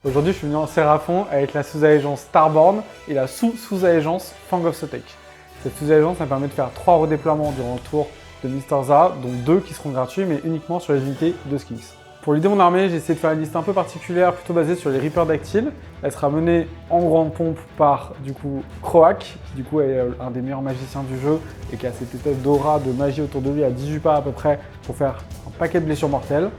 Aujourd'hui, je suis venu en Seraphon avec la sous-allégeance Starborn et la sous-allégeance Fang of Sotek. Cette sous-allégeance me permet de faire 3 redéploiements durant le tour de Mr. Za, dont 2 qui seront gratuits, mais uniquement sur les unités de Skinks. Pour l'idée de mon armée, j'ai essayé de faire une liste un peu particulière, plutôt basée sur les Reapers dactyles. Elle sera menée en grande pompe par, Croak, qui est un des meilleurs magiciens du jeu et qui a cette espèce d'aura de magie autour de lui à 18 pas à peu près pour faire un paquet de blessures mortelles.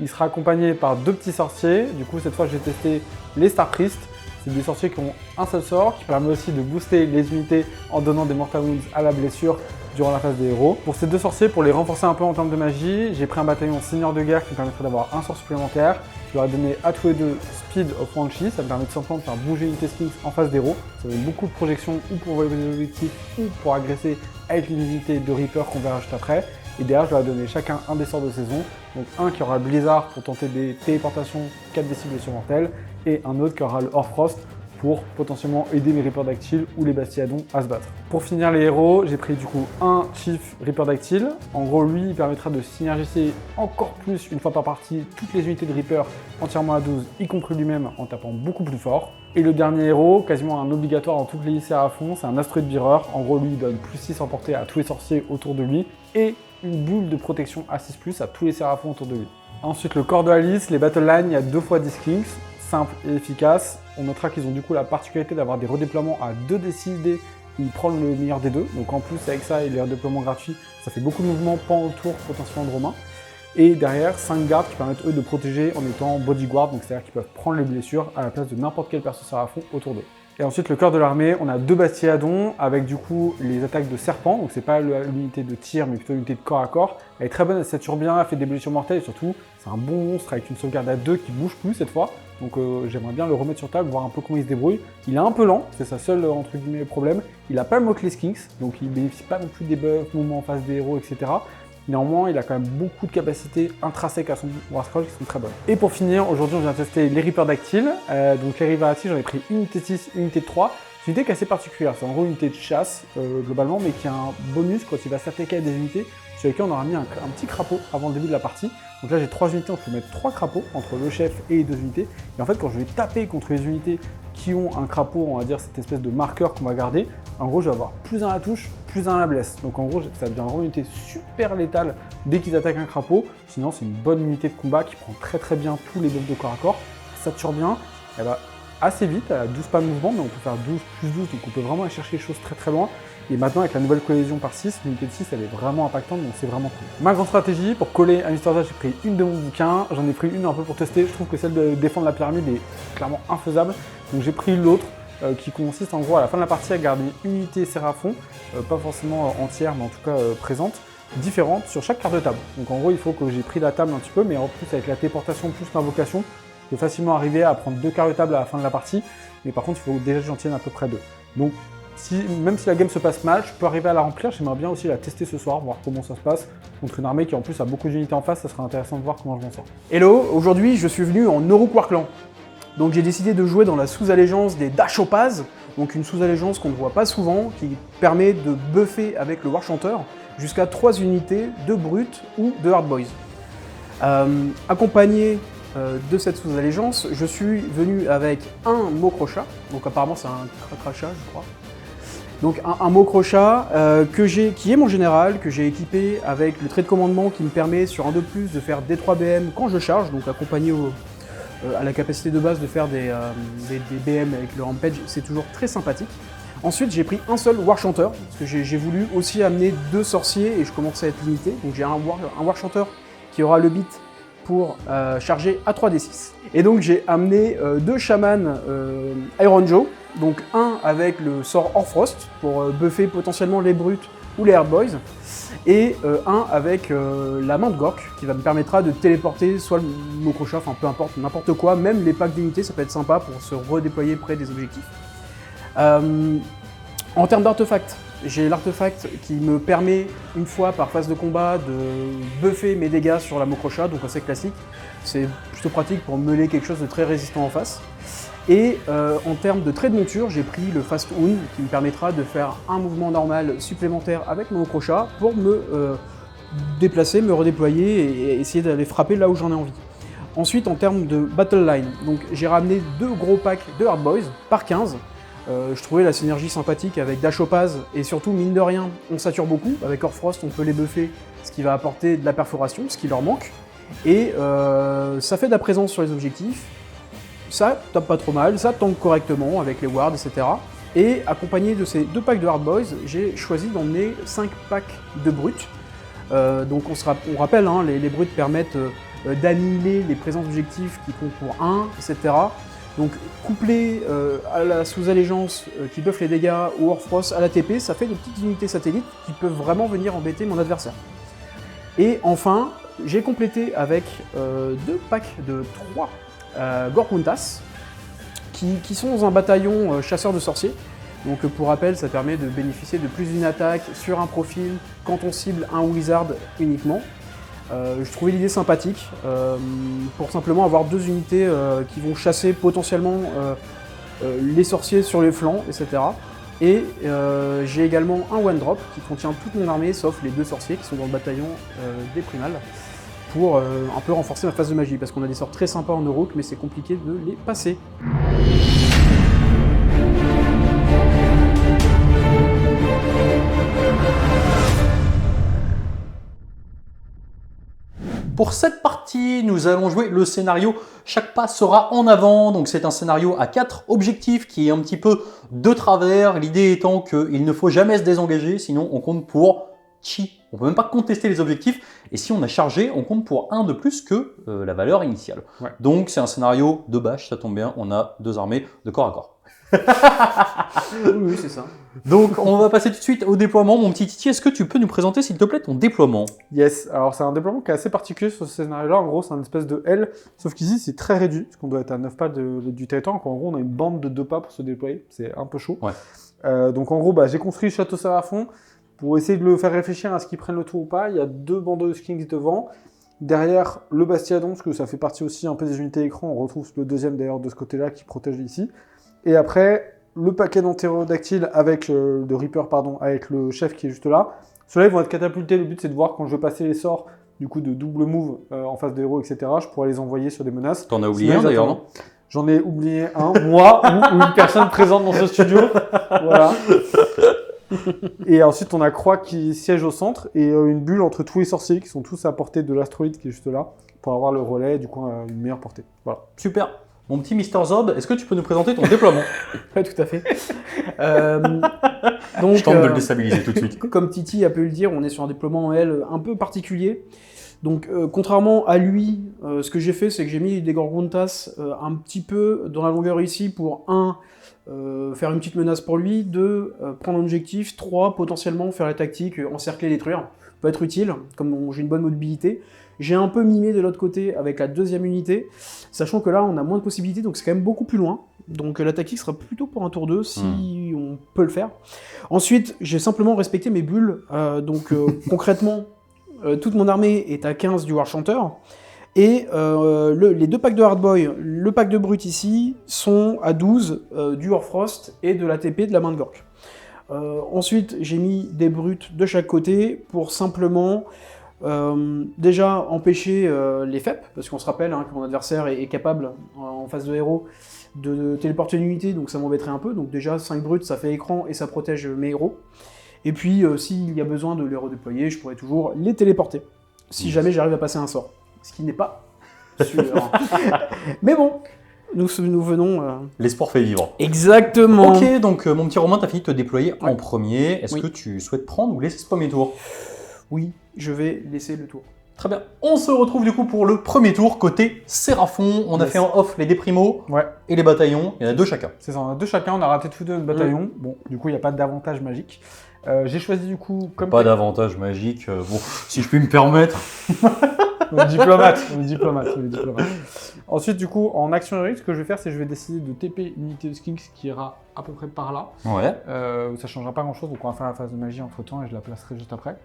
Il sera accompagné par 2 petits sorciers. Cette fois, j'ai testé les Star Priests. C'est des sorciers qui ont un seul sort, qui permet aussi de booster les unités en donnant des Mortal Wounds à la blessure durant la phase des héros. Pour ces 2 sorciers, pour les renforcer un peu en termes de magie, j'ai pris un bataillon Seigneur de guerre qui me permettrait d'avoir un sort supplémentaire. Je leur ai donné à tous les 2 Speed of Banshee, ça me permet tout simplement de faire bouger l'unité Skinks en phase d'héros. Ça donne beaucoup de projections ou pour voler des objectifs ou pour agresser avec une unité de Reaper qu'on verra juste après. Et derrière, je leur ai donné chacun un des sorts de saison. Donc un qui aura le Blizzard pour tenter des téléportations 4 décibles blessures mortelles et un autre qui aura le Hoarfrost pour potentiellement aider mes Reapers dactyles ou les Bastiadons à se battre. Pour finir les héros, j'ai pris un Chief Reaper dactyle. En gros, lui, il permettra de synergiser encore plus une fois par partie toutes les unités de Reaper entièrement à 12, y compris lui-même en tapant beaucoup plus fort. Et le dernier héros, quasiment un obligatoire dans toutes les listes à fond, c'est un Asteroid Bearer. En gros, lui, il donne plus 6 en portée à tous les sorciers autour de lui et une boule de protection à 6+, à tous les séraphons autour de lui. Ensuite, le corps de Alice, les Battle Lines, il y a 2 fois 10 Skinks, simple et efficace. On notera qu'ils ont la particularité d'avoir des redéploiements à 2d6d, ils prennent le meilleur des 2. Donc en plus, avec ça et les redéploiements gratuits, ça fait beaucoup de mouvements pendant le tour potentiellement de Romain. Et derrière, 5 gardes qui permettent eux de protéger en étant bodyguard, donc c'est-à-dire qu'ils peuvent prendre les blessures à la place de n'importe quel perso séraphon autour d'eux. Et ensuite, le cœur de l'armée, on a 2 Bastiadons avec les attaques de serpent, donc c'est pas l'unité de tir, mais plutôt l'unité de corps à corps. Elle est très bonne, elle sature bien, elle fait des blessures mortelles et surtout, c'est un bon monstre avec une sauvegarde à 2 qui bouge plus cette fois. Donc j'aimerais bien le remettre sur table, voir un peu comment il se débrouille. Il est un peu lent, c'est sa seule entre guillemets problème. Il a pas le mock les Skinks, donc il bénéficie pas non plus des buffs, mouvements en face des héros, etc. Néanmoins, il a quand même beaucoup de capacités intrinsèques à son War Scroll qui sont très bonnes. Et pour finir, aujourd'hui on vient tester les Reapers dactyles. Donc les Reapers dactyles, j'en ai pris unité 6, unité de 3. C'est une unité qui est assez particulière, c'est en gros une unité de chasse globalement, mais qui a un bonus quand il va s'attaquer à des unités sur lesquelles on aura mis un petit crapaud avant le début de la partie. Donc là j'ai 3 unités, on peut mettre 3 crapauds entre le chef et les 2 unités. Et en fait quand je vais taper contre les unités qui ont un crapaud, on va dire cette espèce de marqueur qu'on va garder, en gros je vais avoir plus 1 à la touche, plus 1 à la blesse. Donc en gros ça devient vraiment une unité super létale dès qu'ils attaquent un crapaud. Sinon c'est une bonne unité de combat qui prend très bien tous les buffs de corps à corps, sature bien, elle va assez vite, elle a 12 pas de mouvement, mais on peut faire 12 plus 12, donc on peut vraiment aller chercher les choses très loin. Et maintenant, avec la nouvelle cohésion par 6, l'unité de 6, elle est vraiment impactante, donc c'est vraiment cool. Ma grande stratégie, pour coller à Mr. Za, j'ai pris une de mon bouquin, j'en ai pris une un peu pour tester, je trouve que celle de défendre la pyramide est clairement infaisable, donc j'ai pris l'autre, qui consiste en gros à la fin de la partie à garder une unité Séraphon, pas forcément entière, mais en tout cas présente, différente sur chaque carte de table. Donc en gros, il faut que j'ai pris la table un petit peu, mais en plus avec la téléportation plus l'invocation, je peux facilement arriver à prendre 2 cartes de table à la fin de la partie, mais par contre, il faut déjà que j'en tienne à peu près 2. Donc, même si la game se passe mal, je peux arriver à la remplir. J'aimerais bien aussi la tester ce soir, voir comment ça se passe. Contre une armée qui en plus a beaucoup d'unités en face, ça sera intéressant de voir comment je m'en sors. Hello, aujourd'hui je suis venu en Orruk Warclan. Donc j'ai décidé de jouer dans la sous-allégeance des Dashopaz, donc une sous-allégeance qu'on ne voit pas souvent, qui permet de buffer avec le War Chanteur jusqu'à 3 unités de Brut ou de Hard Boys. Accompagné de cette sous-allégeance, je suis venu avec un Mokrocha, donc apparemment c'est un crachat je crois. Donc un Mokrocha qui est mon général, que j'ai équipé avec le trait de commandement qui me permet sur un de plus de faire des 3 BM quand je charge, donc accompagné à la capacité de base de faire des BM avec le Rampage, c'est toujours très sympathique. Ensuite j'ai pris un seul War Chanteur, parce que j'ai voulu aussi amener 2 sorciers et je commençais à être limité, donc j'ai un War Chanteur qui aura le beat pour charger à 3d6. Et donc j'ai amené 2 chamans Iron Joe, donc un avec le sort Hoarfrost pour buffer potentiellement les brutes ou les Hard Boys, et un avec la main de Gork qui me permettra de téléporter soit le Mokrocha, enfin peu importe, n'importe quoi, même les packs d'unités, ça peut être sympa pour se redéployer près des objectifs. En termes d'artefacts, j'ai l'artefact qui me permet, une fois par phase de combat, de buffer mes dégâts sur la Mokrocha, donc assez classique. C'est plutôt pratique pour meuler quelque chose de très résistant en face. Et en termes de trait de monture, j'ai pris le Fast Hound qui me permettra de faire un mouvement normal supplémentaire avec mon Mokrocha pour me déplacer, me redéployer et essayer d'aller frapper là où j'en ai envie. Ensuite, en termes de battle line, donc j'ai ramené 2 gros packs de Hard Boys par 15. Je trouvais la synergie sympathique avec Dashopaz et surtout, mine de rien, on sature beaucoup. Avec Orfrost, on peut les buffer, ce qui va apporter de la perforation, ce qui leur manque. Et ça fait de la présence sur les objectifs. Ça tape pas trop mal, ça tank correctement avec les wards, etc. Et accompagné de ces 2 packs de Hard Boys, j'ai choisi d'emmener 5 packs de brutes. Donc on rappelle, hein, les brutes permettent d'annihiler les présences d'objectifs qui comptent pour 1, etc. Donc couplé à la sous-allégeance qui buff les dégâts ou Orfrost à la TP, ça fait des petites unités satellites qui peuvent vraiment venir embêter mon adversaire. Et enfin, j'ai complété avec 2 packs de 3 Gorguntas qui sont dans un bataillon chasseur de sorciers. Donc pour rappel, ça permet de bénéficier de plus d'une attaque sur un profil quand on cible un wizard uniquement. Je trouvais l'idée sympathique pour simplement avoir 2 unités qui vont chasser potentiellement les sorciers sur les flancs, etc. Et j'ai également un one drop qui contient toute mon armée sauf les 2 sorciers qui sont dans le bataillon des primales pour un peu renforcer ma phase de magie parce qu'on a des sorts très sympas en Europe mais c'est compliqué de les passer. Pour cette partie, nous allons jouer le scénario Chaque pas sera en avant. Donc c'est un scénario à 4 objectifs qui est un petit peu de travers. L'idée étant qu'il ne faut jamais se désengager, sinon on compte pour chi. On ne peut même pas contester les objectifs. Et si on a chargé, on compte pour 1 de plus que la valeur initiale. Ouais. Donc c'est un scénario de bâche, ça tombe bien, on a 2 armées de corps à corps. Oui, c'est ça. Donc, on va passer tout de suite au déploiement. Mon petit Titi, est-ce que tu peux nous présenter, s'il te plaît, ton déploiement? Yes, alors c'est un déploiement qui est assez particulier sur ce scénario-là. En gros, c'est un espèce de L, sauf qu'ici, c'est très réduit, parce qu'on doit être à 9 pas du territoire. Donc, en gros, on a une bande de 2 pas pour se déployer. C'est un peu chaud. Ouais. Donc, en gros, j'ai construit Château Sérafon pour essayer de le faire réfléchir à ce qu'il prenne le tour ou pas. Il y a 2 bandeaux de Kings devant. Derrière, le Bastiadon, parce que ça fait partie aussi un peu des unités écran. On retrouve le deuxième, d'ailleurs, de ce côté-là, qui protège ici. Et après, le paquet d'antérodactyles avec de Reaper, avec le chef qui est juste là. Ceux-là, ils vont être catapultés. Le but, c'est de voir quand je vais passer les sorts du coup de double move en face de héros, etc. Je pourrais les envoyer sur des menaces. T'en as oublié un d'ailleurs, non? J'en ai oublié un, moi ou une personne présente dans ce studio. Voilà. Et ensuite, on a Croix qui siège au centre et une bulle entre tous les sorciers qui sont tous à portée de l'astroïde qui est juste là pour avoir le relais et du coup une meilleure portée. Voilà. Super. Mon petit Mister Zob, est-ce que tu peux nous présenter ton déploiement? Ouais, tout à fait. Donc, je tente de le déstabiliser tout de suite. Comme Titi a pu le dire, on est sur un déploiement en L un peu particulier. Donc, contrairement à lui, ce que j'ai fait, c'est que j'ai mis des Gorguntas un petit peu dans la longueur ici pour 1, faire une petite menace pour lui, 2, prendre un objectif, 3, potentiellement faire la tactique, encercler, détruire. Peut être utile, comme j'ai une bonne mobilité. J'ai un peu mimé de l'autre côté avec la 2e unité, sachant que là, on a moins de possibilités, donc c'est quand même beaucoup plus loin. Donc la tactique sera plutôt pour un tour 2, si on peut le faire. Ensuite, j'ai simplement respecté mes bulles. Concrètement, toute mon armée est à 15 du War Chanter. Et les 2 packs de Hardboy, le pack de Brut ici, sont à 12 du Orfrost et de la TP de la main de Gork. Ensuite, j'ai mis des Brutes de chaque côté pour simplement... déjà empêcher les FEP, parce qu'on se rappelle que mon adversaire est capable, en phase de héros, de téléporter une unité, donc ça m'embêterait un peu. Donc déjà 5 brutes, ça fait écran et ça protège mes héros. Et puis s'il y a besoin de les redéployer, je pourrais toujours les téléporter, si jamais j'arrive à passer un sort. Ce qui n'est pas sûr. Mais bon, nous venons... L'espoir fait vivre. Exactement. Ok, donc mon petit Romain, t'as fini de te déployer en premier. Est-ce que tu souhaites prendre ou laisser ce premier tour? Oui, je vais laisser le tour. Très bien. On se retrouve du coup pour le premier tour côté Séraphon. On a fait en off les déprimos et les bataillons. Il y en a 2 chacun. C'est ça, on a 2 chacun. On a raté tous 2 notre bataillon. Bon, du coup, il n'y a pas d'avantage magique. J'ai choisi du coup... Pas d'avantage magique. Bon, si je puis me permettre. On est diplomate. Ensuite, du coup, en action héroïque, ce que je vais faire, c'est que je vais décider de TP une unité de Skinks qui ira à peu près par là. Ouais. Ça ne changera pas grand-chose, donc on va faire la phase de magie entre-temps et je la placerai juste après.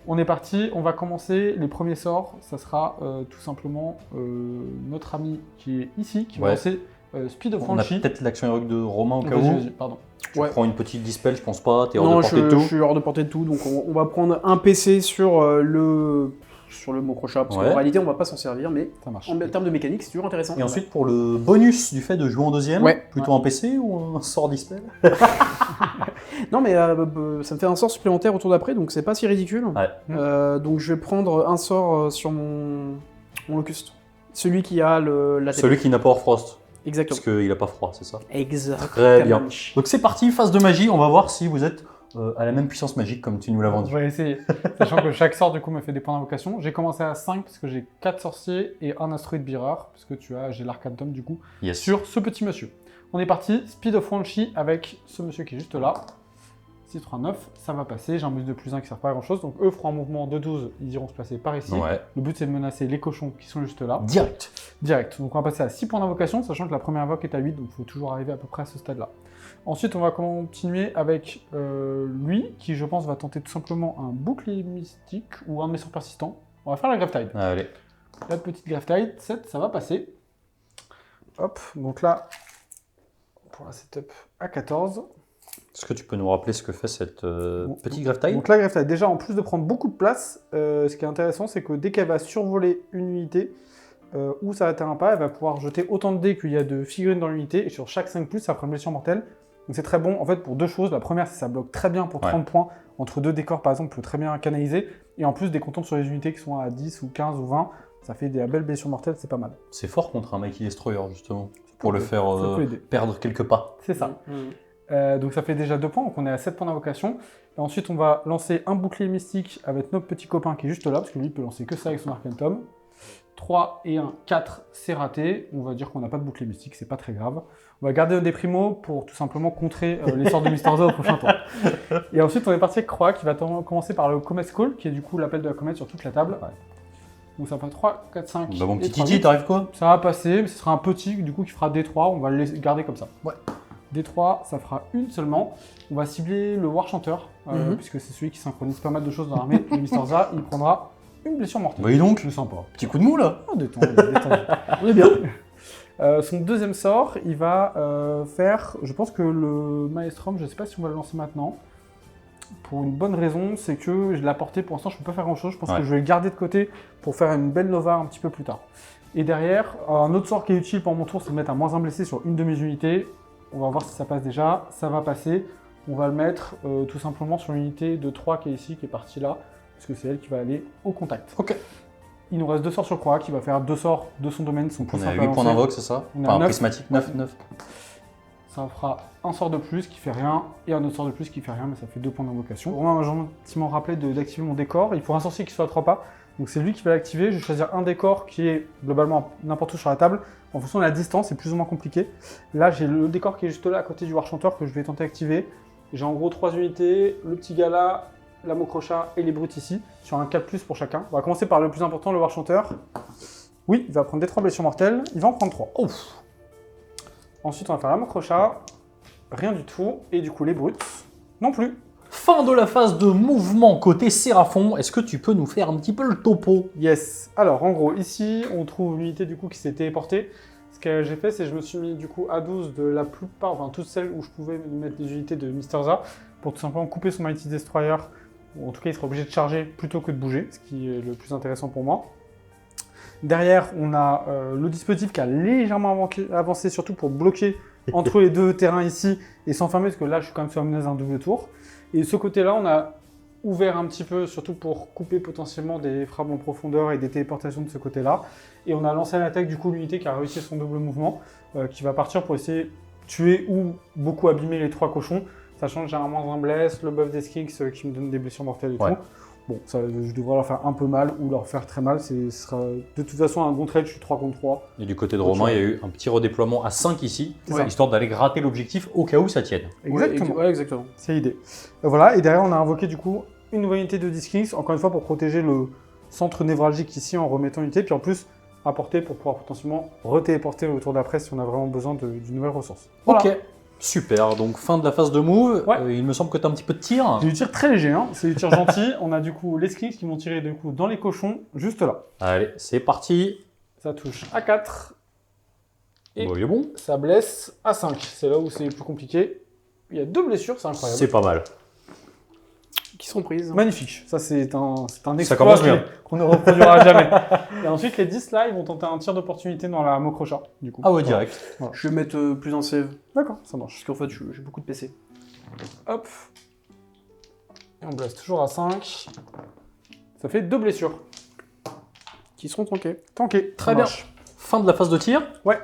On est parti, on va commencer les premiers sorts. Ça sera tout simplement notre ami qui est ici, qui va lancer Speed of Franchi. On a peut-être l'action héroïque de Romain au cas où. Pardon. Tu prends une petite dispel, je pense pas. T'es hors de portée de tout. Je suis hors de portée de tout, donc on va prendre un PC sur sur le Mokrocha, parce Ouais. qu'en réalité, on va pas s'en servir, mais Ça marche. en termes de mécanique, c'est toujours intéressant. Et ensuite, pour le bonus du fait de jouer en deuxième, Ouais. plutôt un PC ou un sort dispel? Non, mais ça me fait un sort supplémentaire au tour d'après, donc c'est pas si ridicule. Ouais. Donc je vais prendre un sort sur mon Locust. Celui qui a la tête. Celui qui n'a pas Horfrost, Exactement. parce qu'il n'a pas froid, c'est ça? Exactement. Très bien. Donc c'est parti, phase de magie, on va voir si vous êtes à la même puissance magique comme tu nous l'as On vendu. va essayer. Sachant que chaque sort du coup me fait des points d'invocation. J'ai commencé à 5 parce que j'ai 4 sorciers et un Asteroid Bearer, parce que j'ai l'Arcantum du coup, Yes. sur ce petit monsieur. On est parti, Speed of Wanshi avec ce monsieur qui est juste là. 6, 3, 9, ça va passer. J'ai un bonus de plus 1 qui ne sert pas à grand chose. Donc eux feront un mouvement de 12, ils iront se placer par ici. Ouais. Le but c'est de menacer les cochons qui sont juste là. Direct. Direct. Donc on va passer à 6 points d'invocation, sachant que la première invoque est à 8, donc il faut toujours arriver à peu près à ce stade-là. Ensuite, on va continuer avec lui, qui je pense va tenter tout simplement un bouclier mystique ou un de mes sorts persistants. On va faire la Gravetide. Allez. La petite Gravetide, 7, ça va passer. Hop, donc là, pour la setup à 14. Est-ce que tu peux nous rappeler ce que fait cette petite Gravetide? Donc la Gravetide, déjà en plus de prendre beaucoup de place, ce qui est intéressant, c'est que dès qu'elle va survoler une unité, ou s'arrêter un pas, elle va pouvoir jeter autant de dés qu'il y a de figurines dans l'unité, et sur chaque 5+, ça fera une blessure mortelle. Donc c'est très bon en fait pour deux choses. La première, c'est que ça bloque très bien pour 30 points. Entre deux décors par exemple, peut très bien canaliser. Et en plus, des contents sur les unités qui sont à 10 ou 15 ou 20, ça fait des belles blessures mortelles, c'est pas mal. C'est fort contre un Mighty Destroyer justement, pour le peut- faire ça peut aider. perdre quelques pas. C'est ça. Mhm. Donc ça fait déjà 2 points, donc on est à 7 points d'invocation. Et ensuite, on va lancer un bouclier mystique avec notre petit copain qui est juste là, parce que lui, il peut lancer que ça avec son Arcantum. 3 et 1, 4, c'est raté. On va dire qu'on n'a pas de bouclier mystique, c'est pas très grave. On va garder des primos pour tout simplement contrer les sorts de Mister Zo au prochain tour. Et ensuite, on est parti avec Croix qui va commencer par le Comet Call, qui est du coup l'appel de la comète sur toute la table. Donc ça fait 3, 4, 5. Bah mon et petit 3, Titi, 8. t'arrives quoi? Ça va passer, mais ce sera un petit du coup qui fera D3. On va le garder comme ça. Ouais. D3, ça fera une seulement. On va cibler le War Chanter, puisque c'est celui qui synchronise pas mal de choses dans l'armée. Et Mister Za, il prendra une blessure mortelle. Bah et donc, C'est sympa. petit coup de mou là. Oh, détendu, détendu. On est bien. Son deuxième sort, il va faire, je pense que le Maelstrom, je ne sais pas si on va le lancer maintenant, pour une bonne raison, c'est que je l'ai apporté, pour l'instant je ne peux pas faire grand chose, je pense que je vais le garder de côté pour faire une belle Nova un petit peu plus tard. Et derrière, un autre sort qui est utile pour mon tour, c'est de mettre un -1 blessé sur une de mes unités. On va voir si ça passe déjà, ça va passer. On va le mettre tout simplement sur l'unité de 3 qui est ici, qui est partie là, parce que c'est elle qui va aller au contact. Ok. Il nous reste 2 sorts sur Croix, qui va faire 2 sorts de son domaine, son plus On est à simple à 8 points lancer. d'invoque, c'est ça? On est à Enfin, un 9. prismatique, 9, 9. Ça fera un sort de plus qui fait rien, et un autre sort de plus qui fait rien, mais ça fait 2 points d'invocation. Romain m'a gentiment rappelé d'activer mon décor. Il faut un sorcier qui soit à 3 pas, donc c'est lui qui va l'activer. Je vais choisir un décor qui est globalement n'importe où sur la table. En fonction de la distance, c'est plus ou moins compliqué. Là, j'ai le décor qui est juste là, à côté du War Chanter, que je vais tenter d'activer. J'ai en gros 3 unités, le petit gars là, la Mokrocha et les brutes ici, sur un 4+ pour chacun. On va commencer par le plus important, le War Chanter. Oui, il va prendre des 3 blessures mortelles, il va en prendre 3. Ouf. Ensuite, on va faire la Mokrocha. Rien du tout. Et du coup, les brutes, non plus. Fin de la phase de mouvement côté Séraphon. Est-ce que tu peux nous faire un petit peu le topo? Yes. Alors, en gros, ici, on trouve l'unité du coup qui s'est téléportée. Ce que j'ai fait, c'est que je me suis mis du coup à 12 de la plupart, enfin toutes celles où je pouvais mettre des unités de Mister Za pour tout simplement couper son Mighty Destroyer. Ou en tout cas, il sera obligé de charger plutôt que de bouger, ce qui est le plus intéressant pour moi. Derrière, on a le dispositif qui a légèrement avancé, surtout pour bloquer entre les deux terrains ici et s'enfermer, parce que là, je suis quand même sur la menace d'un double tour. Et ce côté-là, on a ouvert un petit peu, surtout pour couper potentiellement des frappes en profondeur et des téléportations de ce côté-là. Et on a lancé à l'attaque du coup l'unité qui a réussi son double mouvement, qui va partir pour essayer de tuer ou beaucoup abîmer les 3 cochons, sachant que j'ai un -1 bless, le buff des skinks qui me donne des blessures mortelles et tout. Bon, ça, je devrais leur faire un peu mal ou leur faire très mal. Ce sera de toute façon un bon trade, je suis 3 contre 3. Et du côté de Romain, il y a eu un petit redéploiement à 5 ici, ça. histoire d'aller gratter l'objectif au cas où ça tienne. Exactement. Ouais, exactement. C'est l'idée. Voilà, et derrière on a invoqué du coup une nouvelle unité de Diskinks, encore une fois pour protéger le centre névralgique ici en remettant une unité, puis en plus apporter pour pouvoir potentiellement retéléporter au tour d'après si on a vraiment besoin d'une nouvelle ressource. Voilà. Ok, super. Donc fin de la phase de move. Ouais. Il me semble que tu as un petit peu de tir. J'ai du tir très léger, hein. C'est du tir gentil. On a du coup les Skinks qui vont tirer du coup dans les cochons, juste là. Allez, c'est parti. Ça touche à 4, Et- Bon, il est bon. ça blesse à 5. C'est là où c'est le plus compliqué. Il y a 2 blessures, c'est incroyable. C'est pas mal. Magnifique surprise. Magnifique. Ça, c'est un exploit commence bien. qu'on ne reproduira jamais. Et ensuite, les 10 là, ils vont tenter un tir d'opportunité dans la Mokrocha, du coup. Ah ouais, direct. Je vais mettre plus en save. D'accord, ça marche. Parce qu'en fait, j'ai beaucoup de PC. Hop. Et on blesse toujours à 5. Ça fait 2 blessures. Qui seront tankés. Tanké. Très bien. Fin de la phase de tir. Ouais.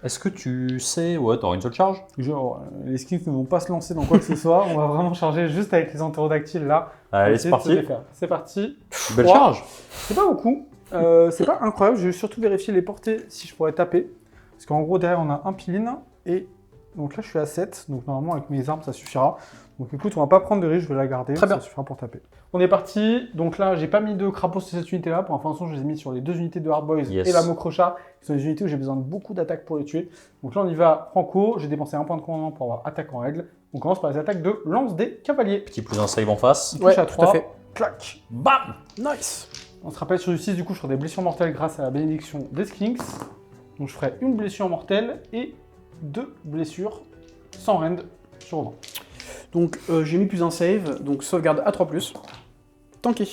Est-ce que tu sais... Ouais, t'auras une seule charge. Genre, les skins ne vont pas se lancer dans quoi que ce soit. On va vraiment charger juste avec les entérodactyles là. Allez, c'est parti. C'est parti. Belle 3. charge. C'est pas beaucoup. C'est pas incroyable. Je vais surtout vérifier les portées si je pourrais taper. Parce qu'en gros, derrière, on a un piline. Et donc là, je suis à 7. Donc normalement, avec mes armes, ça suffira. Donc écoute, on va pas prendre de risque. Je vais la garder. Très bien. Ça suffira pour taper. On est parti. Donc là, j'ai pas mis de crapauds sur cette unité là. Pour information, je les ai mis sur les 2 unités de Hard Boys Yes. et la Mokrocha. Ce sont des unités où j'ai besoin de beaucoup d'attaques pour les tuer. Donc là, on y va franco. J'ai dépensé un point de commandement pour avoir attaque en règle. On commence par les attaques de lance des cavaliers. Petit plus un save en face. On touche à tout 3. à fait. Clac. Bam. Nice. On se rappelle sur du 6, du coup, je ferai des blessures mortelles grâce à la bénédiction des Skinks. Donc je ferai une blessure mortelle et 2 blessures sans rend sur 20. Donc j'ai mis plus un save, donc sauvegarde à 3+. Tanké.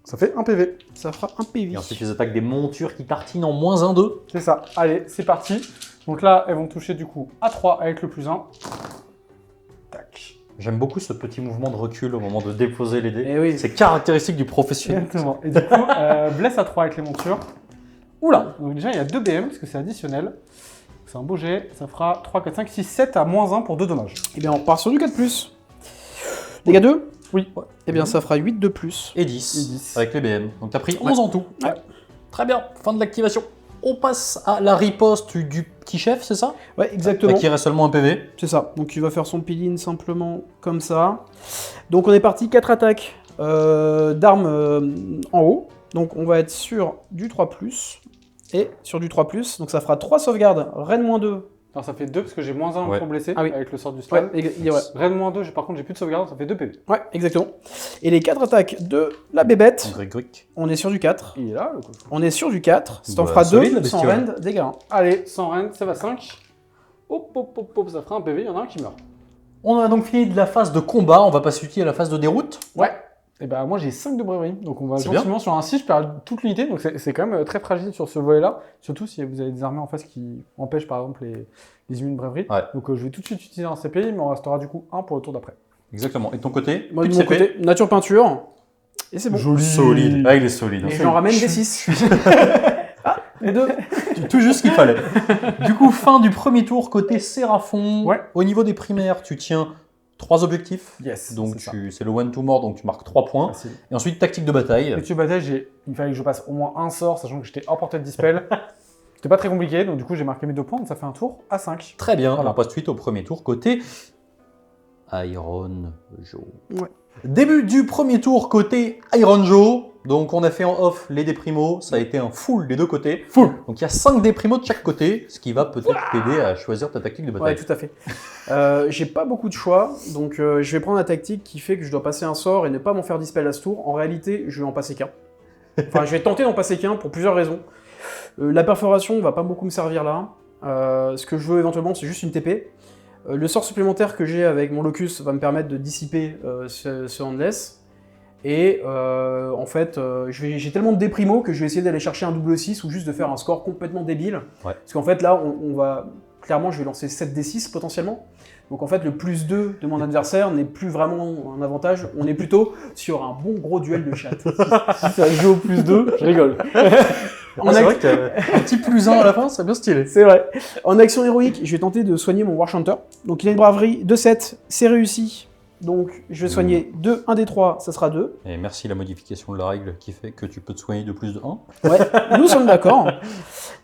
Ça fait un PV. Ça fera un PV. Et ensuite, les attaques des montures qui tartinent en -1/2. C'est ça. Allez, c'est parti. Donc là, elles vont toucher du coup à 3 avec le plus 1. Tac. J'aime beaucoup ce petit mouvement de recul au moment de déposer les dés. Eh oui. C'est caractéristique du professionnel. Exactement. Et du coup, blesse à 3 avec les montures. Oula. Donc déjà, il y a 2 BM parce que c'est additionnel. C'est un beau jet. Ça fera 3, 4, 5, 6, 7 à -1 pour 2 dommages. Eh bien, on part sur du 4+. Dégâts 2. Oui. Eh bien, ça fera 8 de plus. Et 10, Et 10. avec les BM. Donc t'as pris 11 en tout. Ouais. Très bien, fin de l'activation. On passe à la riposte du petit chef, c'est ça? Ouais, exactement. Qui reste seulement un PV. C'est ça. Donc il va faire son piline simplement comme ça. Donc on est parti 4 attaques d'armes en haut. Donc on va être sur du 3+. Et sur du 3+. Donc ça fera 3 sauvegardes. Rennes -2. Alors ça fait 2 parce que j'ai -1 Ouais. pour blesser Ah oui. avec le sort du Ouais, slam. il est vrai. Rennes -2, par contre j'ai plus de sauvegarde, ça fait 2 PV. Ouais, exactement. Et les 4 attaques de la bébête, Gric. on est sur du 4. Il est là le coffre. On est sur du 4. Ça t'en Bah, fera solide, la 2 sans bestiole. rend, dégâts 1. Allez, sans rend, ça va 5. Hop, hop, hop, hop, ça fera un PV, il y en a un qui meurt. On a donc fini de la phase de combat, on va passer à la phase de déroute. Ouais. Et bah moi j'ai 5 de braverie, donc on va C'est gentiment sur un 6, je perds toute l'unité, donc c'est quand même très fragile sur ce volet-là, surtout si vous avez des armées en face qui empêchent par exemple les immunes braverie. Ouais. Donc je vais tout de suite utiliser un CPI, mais on restera du coup 1 pour le tour d'après. Exactement. Et de ton côté? Moi de plus mon CP. côté, nature peinture. Et c'est bon. Solide. Ah, il est solide. hein. Et j'en ramène des 6. Ah, les 2. Tout juste ce qu'il fallait. Du coup, fin du premier tour côté Séraphon. Ouais. Au niveau des primaires, tu tiens 3 objectifs. Yes. Donc c'est ça. c'est le one to more, donc tu marques 3 points. Facile. Et ensuite, tactique de bataille. Et tu bataille, il fallait que je passe au moins un sort, sachant que j'étais hors portée de dispel. C'était pas très compliqué, donc du coup j'ai marqué mes 2 points, donc ça fait un tour à 5. Très bien. Voilà. On passe tout de suite au premier tour côté Iron Joe. Ouais. Début du premier tour côté Iron Joe. Donc on a fait en off les déprimos, ça a été un full des deux côtés. Full. Donc il y a 5 déprimos de chaque côté, ce qui va peut-être t'aider à choisir ta tactique de bataille. Ouais, tout à fait. J'ai pas beaucoup de choix, donc je vais prendre la tactique qui fait que je dois passer un sort et ne pas m'en faire dispel à ce tour. En réalité, je vais en passer qu'un. Enfin, je vais tenter d'en passer qu'un pour plusieurs raisons. La perforation va pas beaucoup me servir là. Ce que je veux éventuellement, c'est juste une TP. Le sort supplémentaire que j'ai avec mon locus va me permettre de dissiper ce Handless. Et en fait, j'ai tellement de déprimos que je vais essayer d'aller chercher un double 6 ou juste de faire un score complètement débile. Ouais. Parce qu'en fait, là, on va... Clairement, je vais lancer 7d6 potentiellement. Donc en fait, le plus 2 de mon adversaire n'est plus vraiment un avantage. On est plutôt sur un bon gros duel de chat. Si ça joue au plus 2, je rigole. C'est vrai qu'un petit plus 1 à la fin, c'est bien stylé. C'est vrai. En action héroïque, je vais tenter de soigner mon Warchanter. Donc il a une braverie de 7, c'est réussi. Donc je vais soigner 2, 1 des 3, ça sera 2. Et merci la modification de la règle qui fait que tu peux te soigner de plus de 1. Ouais, nous sommes d'accord.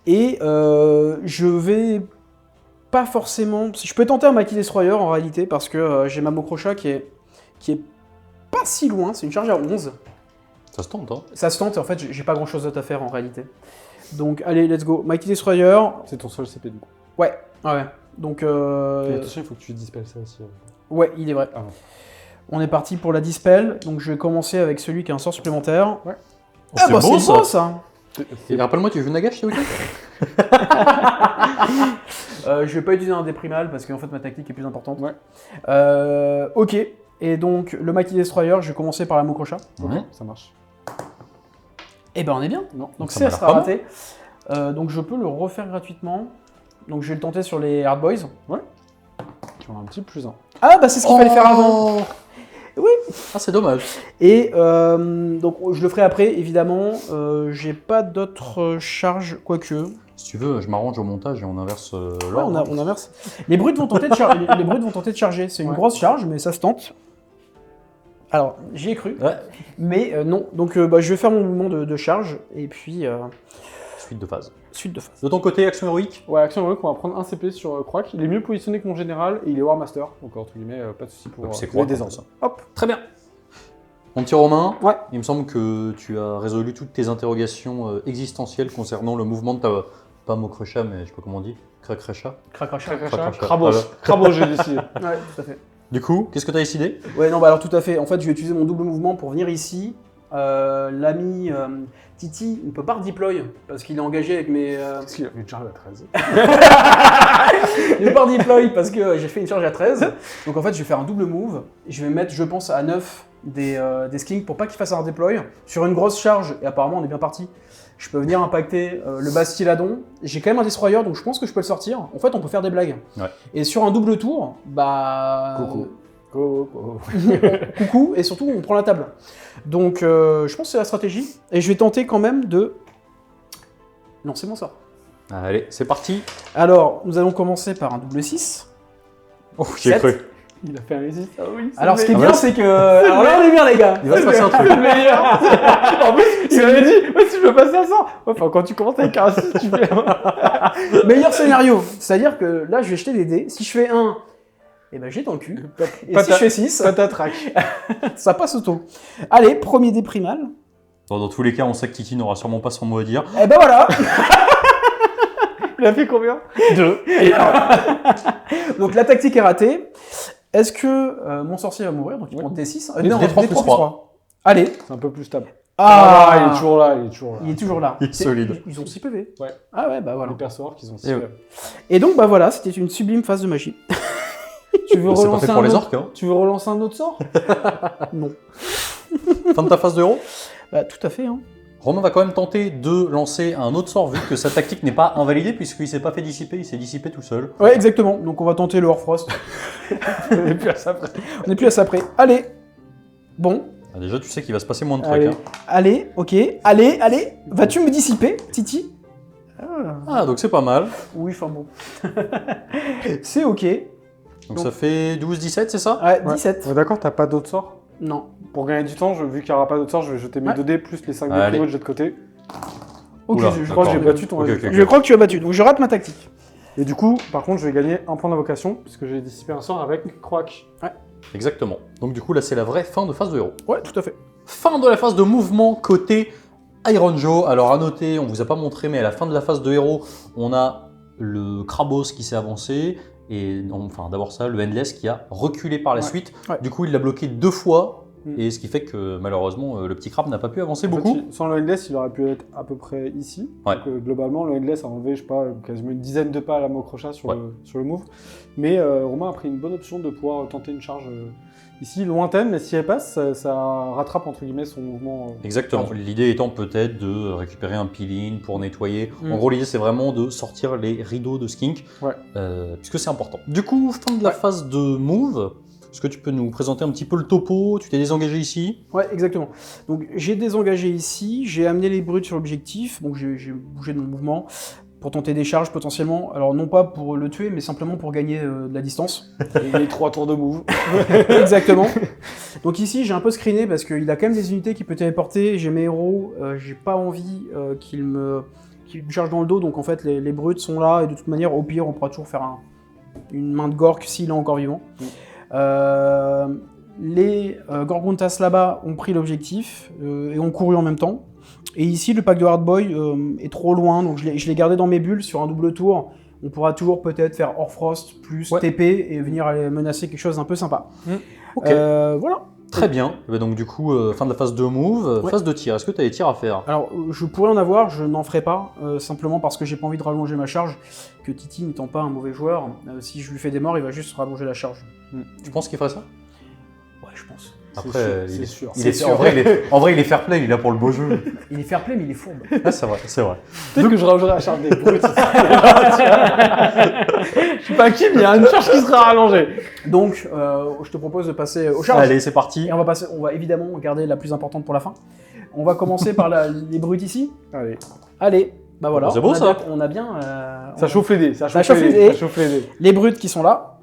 Et je vais pas forcément... Je peux tenter un Mighty Destroyer en réalité, parce que j'ai ma Mokrocha qui est pas si loin, c'est une charge à 11. Ça se tente, hein. Ça se tente, et en fait j'ai pas grand chose d'autre à faire en réalité. Donc allez, let's go. Mighty Destroyer. C'est ton seul CP du coup. Ouais, ouais. Donc... Et attention, il faut que tu dispelles ça aussi. Ouais, il est vrai. Ah ouais. On est parti pour la dispel, donc je vais commencer avec celui qui a un sort supplémentaire. Ouais. Oh, Ah bah c'est beau ça. Et rappelle-moi, tu joues Nagash ce week-end? Je vais pas utiliser un déprimal parce qu'en fait ma tactique est plus importante. Ouais. Ok, Et donc, le Mighty Destroyer, je vais commencer par la Mokrocha. Ouais. Ça marche. Et ben on est bien. Non. Donc Ça ça m'a l'air sera pas raté. Donc je peux le refaire gratuitement. Donc je vais le tenter sur les Hard Boys. Tu as un petit +1. Ah bah c'est ce qu'il fallait faire avant. Oui. Ah, c'est dommage. Et donc je le ferai après, évidemment. J'ai pas d'autres charges, quoique. Si tu veux, je m'arrange au montage et on inverse Ouais, l'ordre. on inverse. Les brutes vont tenter de, les brutes vont tenter de charger. C'est une Ouais. grosse charge, mais ça se tente. Alors, j'y ai cru. Ouais. Mais non. Donc bah, je vais faire mon mouvement de charge. Et puis, Suite de phase. suite de phase. De ton côté, action héroïque? Ouais, action héroïque, on va prendre un CP sur Croak. Il est mieux positionné que mon général et il est War Master. Donc, entre guillemets, pas de soucis pour C'est les quoi désordres. ça? Hop. Très bien. Mon petit Romain, Ouais. il me semble que tu as résolu toutes tes interrogations existentielles concernant le mouvement de ta... Pas Mokrocha, mais je sais pas comment on dit. Cracracha. Cracracha. Crabos. Crabos, j'ai décidé. Ouais, tout à fait. Du coup, qu'est-ce que tu as décidé? Ouais, non, bah alors tout à fait. En fait, je vais utiliser mon double mouvement pour venir ici. L'ami Titi ne peut pas redeploy parce qu'il est engagé avec mes. Parce qu'il avait déjà la 13. Il ne peut pas redeploy parce que j'ai fait une charge à 13. Donc en fait, je vais faire un double move. Et je vais mettre, je pense, à 9 des skinks pour pas qu'il fasse un redeploy. Sur une grosse charge, et apparemment on est bien parti. Je peux venir impacter le Bastiladon. J'ai quand même un Destroyer, donc je pense que je peux le sortir. En fait, on peut faire des blagues. Ouais. Et sur un double tour, bah. Coucou. Coucou. Coucou, et surtout on prend la table. Donc je pense que c'est la stratégie. Et je vais tenter quand même de lancer mon sort. Allez, c'est parti. Alors, nous allons commencer par un double 6. Oh, j'ai 7. cru. Il a fait un résist. Ah oui, Alors ce qui est Ah bien, ouais. c'est que... Alors là, on est bien les gars. Il va se passer un truc. C'est le meilleur. En plus, il m'avait dit, ouais, si je veux passer à 100. Enfin, quand tu commences avec un 6, tu fais. Meilleur scénario. C'est-à-dire que là, je vais jeter des dés. Si je fais 1, eh ben j'ai dans le cul. Et si je fais 6, Patatrac. ça passe auto. Allez, premier dé primal. Bon, dans tous les cas, on sait que Titi n'aura sûrement pas son mot à dire. Eh ben voilà. Il a fait combien 2. Donc la tactique est ratée. Est-ce que mon sorcier va mourir? Donc il Ouais. prend D6. D3 plus 3. Allez. C'est un peu plus stable. Ah, il est toujours là, il est toujours là. Il est toujours là. Il est solide. Ils ont 6 PV. Ouais. Ah ouais, bah voilà. Les perceveurs qui sont Et ouais. Et donc bah voilà, c'était une sublime phase de magie. Tu veux C'est pas relancer fait pour un les autre orques, hein. Tu veux relancer un autre sort? Non. Fin de ta phase de héros. Bah tout à fait. Hein. Romain va quand même tenter de lancer un autre sort vu que sa tactique n'est pas invalidée puisqu'il s'est pas fait dissiper, il s'est dissipé tout seul. Ouais, exactement. Donc on va tenter le Horfrost. On est plus à ça après. On n'est plus à ça près. Allez. Bon. Ah, déjà, tu sais qu'il va se passer moins de trucs. Allez. Hein. Allez, ok. Allez. Vas-tu me dissiper, Titi? Ah, donc c'est pas mal. Oui, enfin bon. C'est ok. Donc ça fait 12-17, c'est ça? Ouais, Ouais. 17. Ouais, d'accord, t'as pas d'autres sorts? Non. Pour gagner du temps, vu qu'il n'y aura pas d'autres sorts, je vais jeter mes Ouais. 2 dés plus les 5 dés Allez. plus de jet de côté. Ok, Oula, je crois que d'accord. j'ai battu ton Ok, résultat. ok, Je crois que tu as battu, donc je rate ma tactique. Et du coup, par contre, je vais gagner un point d'invocation puisque j'ai dissipé un sort avec Croak. Exactement. Donc du coup, là, c'est la vraie fin de phase de héros. Ouais, tout à fait. Fin de la phase de mouvement côté Iron Joe. Alors à noter, on vous a pas montré, mais à la fin de la phase de héros, on a le Krabos qui s'est avancé. Et enfin, d'abord ça, le Endless qui a reculé par la Ouais. suite. Ouais. Du coup, il l'a bloqué 2 fois. Mm. Et ce qui fait que malheureusement, le petit crabe n'a pas pu avancer En fait, beaucoup. sans le Endless, il aurait pu être à peu près ici. Ouais. Donc, globalement, le Endless a enlevé, je sais pas, quasiment une dizaine de pas à la Mokrocha sur, Ouais. sur le move. Mais Romain a pris une bonne option de pouvoir tenter une charge ici, lointaine, mais si elle passe, ça rattrape entre guillemets son mouvement. Exactement. L'idée étant peut-être de récupérer un peel-in pour nettoyer. Mm. En gros, l'idée c'est vraiment de sortir les rideaux de skink, Ouais. puisque c'est important. Du coup, fin de la phase de move. Est-ce que tu peux nous présenter un petit peu le topo? Tu t'es désengagé ici? Ouais, exactement. Donc j'ai désengagé ici, j'ai amené les brutes sur l'objectif, donc j'ai bougé de mon mouvement pour tenter des charges potentiellement. Alors non pas pour le tuer, mais simplement pour gagner de la distance. Et les 3 tours de move. Exactement. Donc ici j'ai un peu screené parce qu'il a quand même des unités qui peuvent téléporter. J'ai mes héros, j'ai pas envie qu'ils me chargent dans le dos. Donc en fait les brutes sont là et de toute manière au pire on pourra toujours faire une main de Gork s'il est encore vivant. Les Gorgontas là-bas ont pris l'objectif et ont couru en même temps. Et ici, le pack de Hardboy est trop loin, donc je l'ai gardé dans mes bulles sur un double tour. On pourra toujours peut-être faire Orfrost plus Ouais. TP et venir aller menacer quelque chose d'un peu sympa. Ok. Voilà. Très bien. Et ben donc du coup, fin de la phase de move, Ouais. phase de tir. Est-ce que tu as des tirs à faire? Alors, je pourrais en avoir, je n'en ferai pas, simplement parce que j'ai pas envie de rallonger ma charge, que Titi n'étant pas un mauvais joueur, si je lui fais des morts, il va juste rallonger la charge. Tu penses qu'il ferait ça? Ouais, je pense. Après, c'est sûr. il est C'est en vrai, il est fair play, il est là pour le beau jeu. Il est fair play, mais il est fourbe. Ah, c'est vrai, c'est vrai. Peut-être que je rajouterai à Charles des brutes. Je sais pas qui, mais il y a une charge qui sera rallongée. Donc, je te propose de passer aux charges. Allez, c'est parti. Et on va évidemment garder la plus importante pour la fin. On va commencer par les brutes ici. Allez. Allez, bah voilà. C'est beau, ça. On a bien. Ça chauffe les dés. Ça Ça chauffe chauffe les les dés. dés. Ça chauffe les dés. Les brutes qui sont là.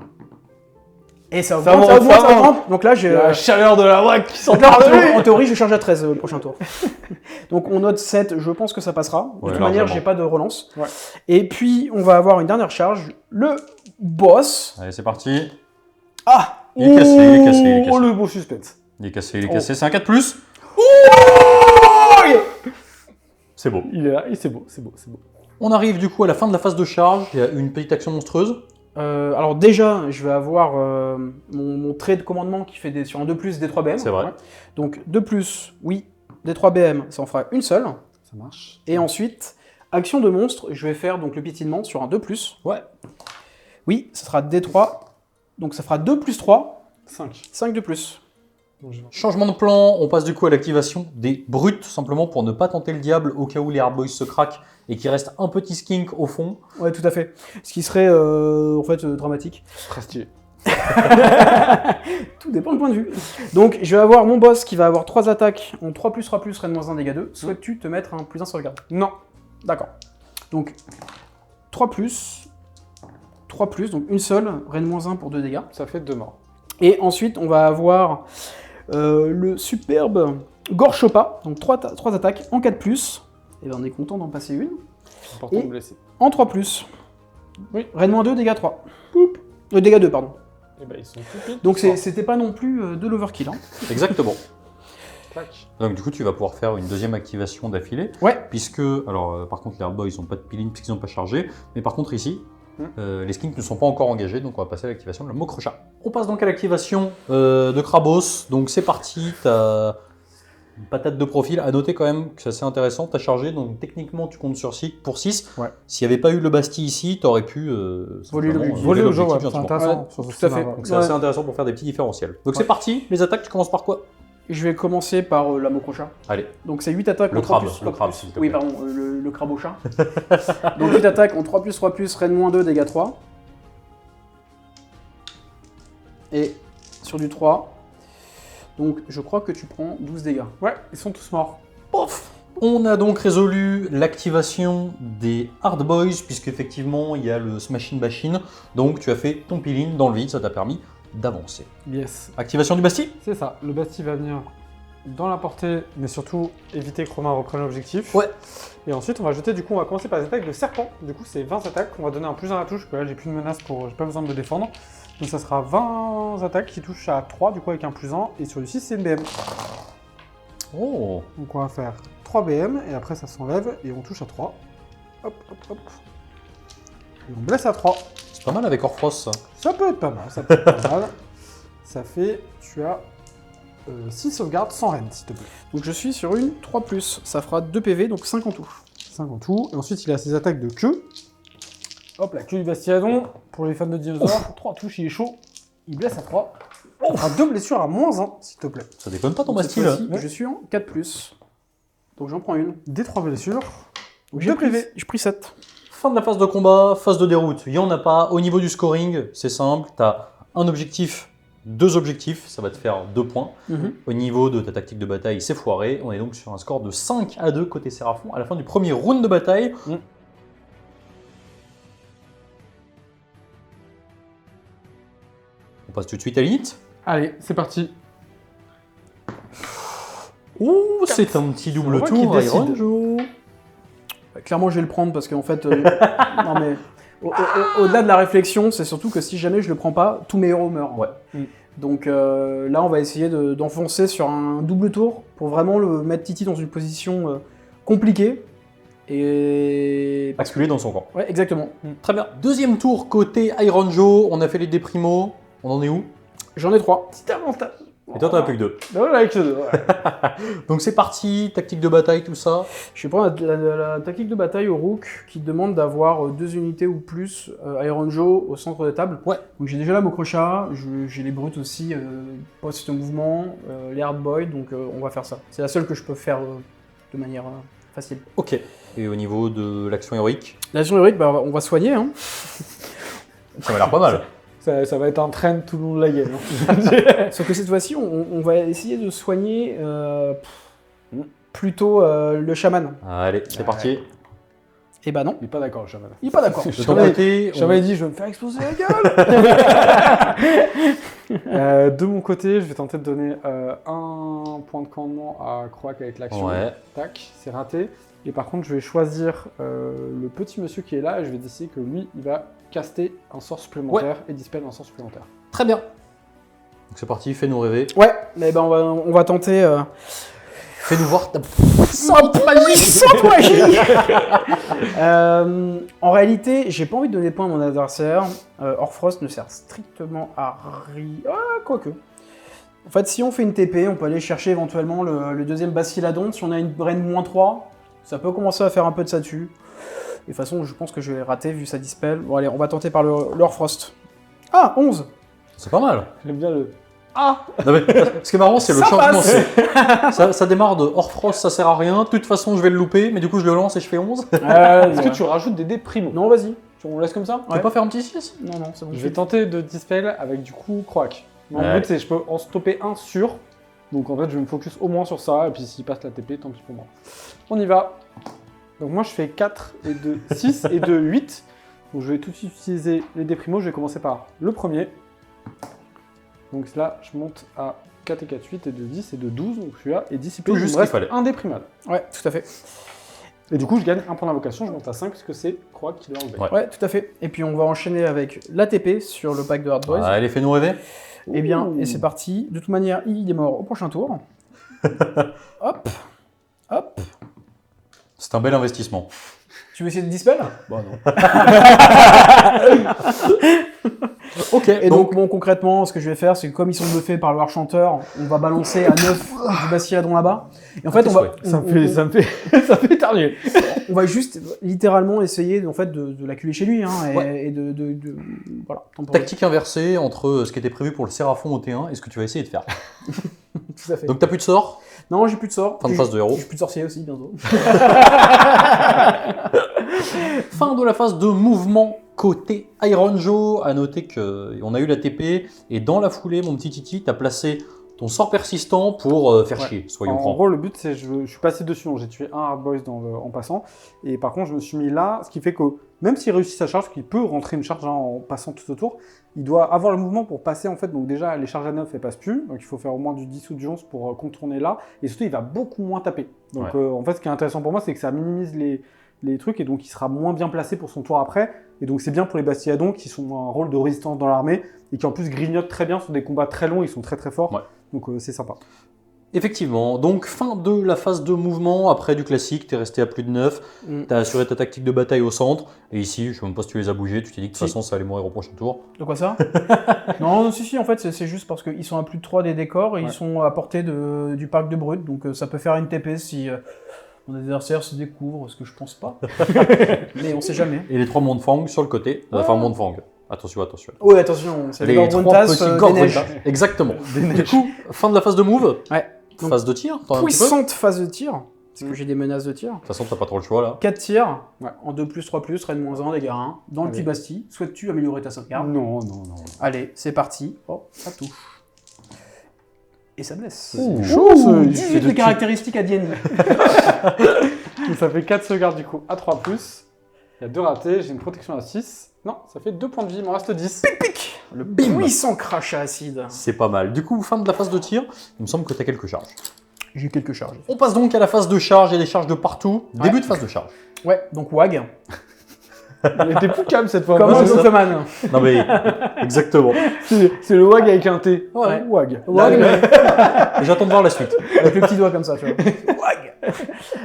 Et ça Ça augmente, monte, ça ça augmente. Donc là, j'ai. Il y a la chaleur de la WAC qui Donc s'entend là, de lui. en théorie, je charge à 13 le prochain tour. Donc on note 7, je pense que ça passera. De Ouais, toute manière, largement. j'ai pas de relance. Ouais. Et puis, on va avoir une dernière charge. Le boss. Allez, c'est parti. Ah Il est cassé, il est cassé, il est Oh, cassé. le beau suspense. Il est cassé, il est cassé. C'est un 4+. C'est beau. Il est là, et c'est beau, c'est beau, c'est beau. On arrive du coup à la fin de la phase de charge. Il y a une petite action monstrueuse. Alors déjà, je vais avoir mon trait de commandement qui fait sur un 2+, des 3 BM. C'est vrai. Donc 2+, oui, des 3 BM, ça en fera une seule. Ça marche. Et ensuite, action de monstre, je vais faire donc le piétinement sur un 2+. Ouais. Oui, ce sera D3. Donc ça fera 2 + 3, 5. 5 de plus. Changement de plan, on passe du coup à l'activation des brutes, simplement pour ne pas tenter le diable au cas où les Hard Boys se craquent et qu'il reste un petit skink au fond. Ouais, tout à fait. Ce qui serait en fait dramatique. Très stylé. Tout dépend du point de vue. Donc je vais avoir mon boss qui va avoir 3 attaques en 3+, reine -1, dégâts 2. Souhaites-tu te mettre un +1 sauvegarde? Non. D'accord. Donc 3+, 3+, donc une seule, reine -1 pour 2 dégâts. Ça fait 2 morts. Et ensuite on va avoir le superbe Gorchopa, donc 3 attaques en 4+. Et ben on est content d'en passer une. Important Et- de blesser. En 3+. Oui. Reine -2, dégâts 3. Poup. Dégâts 2, pardon. Et bah, ils sont stupides. Donc c'était pas non plus de l'overkill. Hein. Exactement. Clac. Donc du coup, tu vas pouvoir faire une deuxième activation d'affilée. Ouais. Puisque, alors par contre, les Hard Boys n'ont pas de piline puisqu'ils n'ont pas chargé. Mais par contre, ici, les skinks ne sont pas encore engagés. Donc on va passer à l'activation de la Mokrocha. On passe donc à l'activation de Krabos. Donc c'est parti. T'as une patate de profil. À noter quand même que c'est assez intéressant. T'as chargé. Donc techniquement, tu comptes sur 6 pour 6. Ouais. S'il n'y avait pas eu le Bastille ici, tu aurais pu Voler simplement, l'objectif. Voler au jeu, l'objectif ouais, c'est gentiment. intéressant. Ouais, sur ce tout à fait. scénario. Donc c'est assez intéressant pour faire des petits différentiels. Donc Ouais. c'est parti. Les attaques, tu commences par quoi? Je vais commencer par la Mokrocha. Allez. Donc c'est 8 attaques Le en 3+, crabe, le crabe, s'il te Oui, plaît. pardon, le crabe au chat. Donc 8 attaques en 3+, reine -2, dégâts 3. Et sur du 3. Donc je crois que tu prends 12 dégâts. Ouais, ils sont tous morts. Pof. On a donc résolu l'activation des Hard Boys, puisqu'effectivement il y a le Smashing Machine. Donc tu as fait ton peeling dans le vide, ça t'a permis d'avancer. Yes. Activation du Bastille. C'est ça. Le Bastille va venir dans la portée, mais surtout éviter que Romain reprenne l'objectif. Ouais. Et ensuite, on va jeter, du coup, on va commencer par les attaques de serpent. Du coup, c'est 20 attaques. On va donner un plus à la touche, parce que là, j'ai plus de menace pour. J'ai pas besoin de me défendre. Donc, ça sera 20 attaques qui touchent à 3, du coup, avec un plus 1. Et sur du 6, c'est une BM. Oh. Donc, on va faire 3 BM, et après, ça s'enlève, et on touche à 3. Hop, hop, hop. Et on blesse à 3. C'est pas mal avec Orphros ça. Ça peut être pas mal, ça peut être pas mal. Ça fait. Tu as 6 sauvegardes sans reine, s'il te plaît. Donc je suis sur une 3+, ça fera 2 PV, donc 5 en tout. 5 en tout. Et ensuite, il a ses attaques de queue. Hop, la queue du Bastiladon. Pour les fans de dinosaures, 3 touches, il est chaud. Il blesse à 3. On fera 2 blessures à -1, s'il te plaît. Ça déconne pas ton Donc, cette Bastille là. fois-ci, je suis en 4+. Donc j'en prends une. Des 3 blessures. Donc, 2 pris, PV. j'ai pris 7. Fin de la phase de combat, phase de déroute. Il n'y en a pas. Au niveau du scoring, c'est simple. Tu as un objectif, 2 objectifs, ça va te faire 2 points. Au niveau de ta tactique de bataille, c'est foiré. On est donc sur un score de 5-2 côté Séraphon à la fin du premier round de bataille. On passe tout de suite à l'élite. Allez, c'est parti. Ouh, c'est un petit double moi qui tour, décide. Iron Joe. Clairement, je vais le prendre parce qu'en fait, non mais au-delà de la réflexion, c'est surtout que si jamais je le prends pas, tous mes héros meurent. Ouais. Donc là, on va essayer d'enfoncer sur un double tour pour vraiment le mettre Titi dans une position compliquée. Et Basculer dans son camp. ouais, exactement. Très bien. Deuxième tour côté Iron Joe. On a fait les déprimo. On en est où? J'en ai 3. Petit avantage. Et toi, t'en as plus que 2. Non, avec ce 2. Ouais. Donc c'est parti, tactique de bataille, tout ça. Je vais prendre la tactique de bataille au Rook qui demande d'avoir 2 unités ou plus Iron Joe au centre de table. Ouais. Donc j'ai déjà la Mokrocha, j'ai les brutes aussi, post mouvement, les Hard Boy, donc on va faire ça. C'est la seule que je peux faire de manière facile. Ok. Et au niveau de l'action héroïque, L'action héroïque, bah, on va soigner. Hein. ça m'a l'air pas mal. Ça va être un trend tout le long de la game. Hein. Sauf que cette fois-ci, on va essayer de soigner plutôt le chaman. Allez, c'est parti. Et bah non, Il est pas d'accord, le chaman. il est pas d'accord. De ton côté, Le chaman il dit je vais me faire exploser la gueule. De mon côté, je vais tenter de donner un point de commandement à Croak avec l'action. Ouais. Tac, c'est raté. Et par contre, je vais choisir le petit monsieur qui est là et je vais décider que lui, il va caster un sort supplémentaire et dispel un sort supplémentaire. Très bien. Donc c'est parti, fais-nous rêver. Ouais, mais ben on va tenter. Fais-nous voir ta... Sans magie, sans magie. En réalité, j'ai pas envie de donner de points à mon adversaire. Orfrost ne sert strictement à rien. Ah, quoique. En fait, si on fait une TP, on peut aller chercher éventuellement le deuxième Basiladon. Si on a une brain -3, ça peut commencer à faire un peu de ça dessus. De toute façon, je pense que je vais rater vu sa dispel. Bon, allez, on va tenter par le Orfrost. Ah, 11. C'est pas mal. J'aime bien le... Ah Non, mais, ce qui est marrant, c'est le Ça changement. passe. Ça démarre de Orfrost, ça sert à rien. De toute façon, je vais le louper, mais du coup, je le lance et je fais 11. Est-ce que tu rajoutes des dés primo? Non, vas-y. On laisse comme ça? Tu peux pas faire un petit 6? Non, non, c'est bon. Je vais tenter de dispel avec du coup Croak. Mon Ouais. but c'est je peux en stopper un sur. Donc en fait je vais me focus au moins sur ça et puis s'il passe la TP, tant pis pour moi. On y va. Donc moi je fais 4 et 2, 6 et 2, 8. Donc je vais tout de suite utiliser les dés primo. Je vais commencer par le premier. Donc là je monte à 4 et 4, 8 et 2, 10 et 2, 12. Donc celui-là est dissipé. Tout Il juste me ce qu'il reste fallait. un dé primal. Ouais, tout à fait. Et du coup je gagne un point d'invocation. Je monte à 5 puisque c'est Croak qui l'a enlevé. Ouais. Ouais, tout à fait. Et puis on va enchaîner avec l'ATP sur le pack de Hard Boys. Allez, fais-nous rêver. Eh bien, Ouh. et c'est parti. De toute manière, il est mort au prochain tour. Hop, hop. C'est un bel investissement. Tu veux essayer de dispel? Bon, non. Ok, Et donc, bon, concrètement, ce que je vais faire, c'est que comme ils sont bluffés par le War-Chanteur, on va balancer à 9 du Basiladon là-bas. Et en fait, tes on va, souhaits. Ça me fait éternuer. on va juste littéralement essayer en fait, de l'acculer chez lui. Hein, et, Ouais. et voilà, temporiser. tactique inversée entre ce qui était prévu pour le Séraphon au T1 et ce que tu vas essayer de faire. Tout à fait. Donc t'as plus de sort, Non, j'ai plus de sort. fin de phase de héros. J'ai plus de sorcier aussi, bientôt. Fin de la phase de mouvement côté Iron Joe. À noter qu'on a eu la TP et dans la foulée, mon petit Titi, t'as placé ton sort persistant pour faire Ouais. chier, soyons En francs. gros, le but, c'est je suis passé dessus, donc j'ai tué un Hard Boys en passant. Et par contre, je me suis mis là, ce qui fait que même s'il réussit sa charge, parce qu'il peut rentrer une charge en passant tout autour, il doit avoir le mouvement pour passer en fait. Donc déjà, les charges à 9, elles passent plus. Donc il faut faire au moins du 10 ou du 11 pour contourner là. Et surtout, il va beaucoup moins taper. Donc en fait, ce qui est intéressant pour moi, c'est que ça minimise les trucs et donc il sera moins bien placé pour son tour après. Et donc c'est bien pour les Bastiladons qui sont un rôle de résistance dans l'armée et qui en plus grignotent très bien sur des combats très longs, ils sont très très forts. Ouais. Donc c'est sympa. Effectivement, donc fin de la phase de mouvement, après du classique, t'es resté à plus de 9, t'as assuré ta tactique de bataille au centre, et ici, je sais même pas si tu les as bougés, tu t'es dit que de toute façon ça allait mourir au prochain tour. De quoi ça? Non, non, si, en fait, c'est juste parce qu'ils sont à plus de 3 des décors et Ouais. ils sont à portée du parc de brut, donc ça peut faire une TP si mon adversaire se découvre, ce que je pense pas. Mais on sait jamais. Et les 3 Montfang sur le côté, Ouais. enfin Montfang, attention, attention. Oui, attention, c'est les Les 3 Gorgontas petits des Gorgontas. neiges. Exactement. Du coup, fin de la phase de move, Ouais. Donc, phase de tir, t'en as un petit peu. De puissante phase de tir, parce que j'ai des menaces de tir. toute façon, t'as pas trop le choix là. 4 tirs, Ouais. en 2+, 3+, Rennes -1, dégâts 1, dans le Allez. petit Bastille. Souhaites-tu améliorer ta sauvegarde? Non, non, non. Allez, c'est parti. Oh, ça touche. Et ça blesse. Ouh. Chaud, ce- 18 de caractéristiques à D&D. Ça fait 4 sauvegardes du coup à 3+. Il y a 2 ratés, j'ai une protection à 6. Non, ça fait 2 points de vie, il m'en reste 10. Le puissant crachat acide. C'est pas mal. Du coup, fin de la phase de tir, il me semble que t'as quelques charges. J'ai quelques charges. On passe donc à la phase de charge, il y a des charges de partout. Ouais. Début de phase de charge. Ouais, donc WAG. Il était plus calme cette fois. Comme Moi, un c'est ça. gentleman. Non mais, exactement. C'est le WAG avec un T. Ouais. WAG. WAG, mais J'attends de voir la suite. avec le petit doigt comme ça, tu vois. WAG.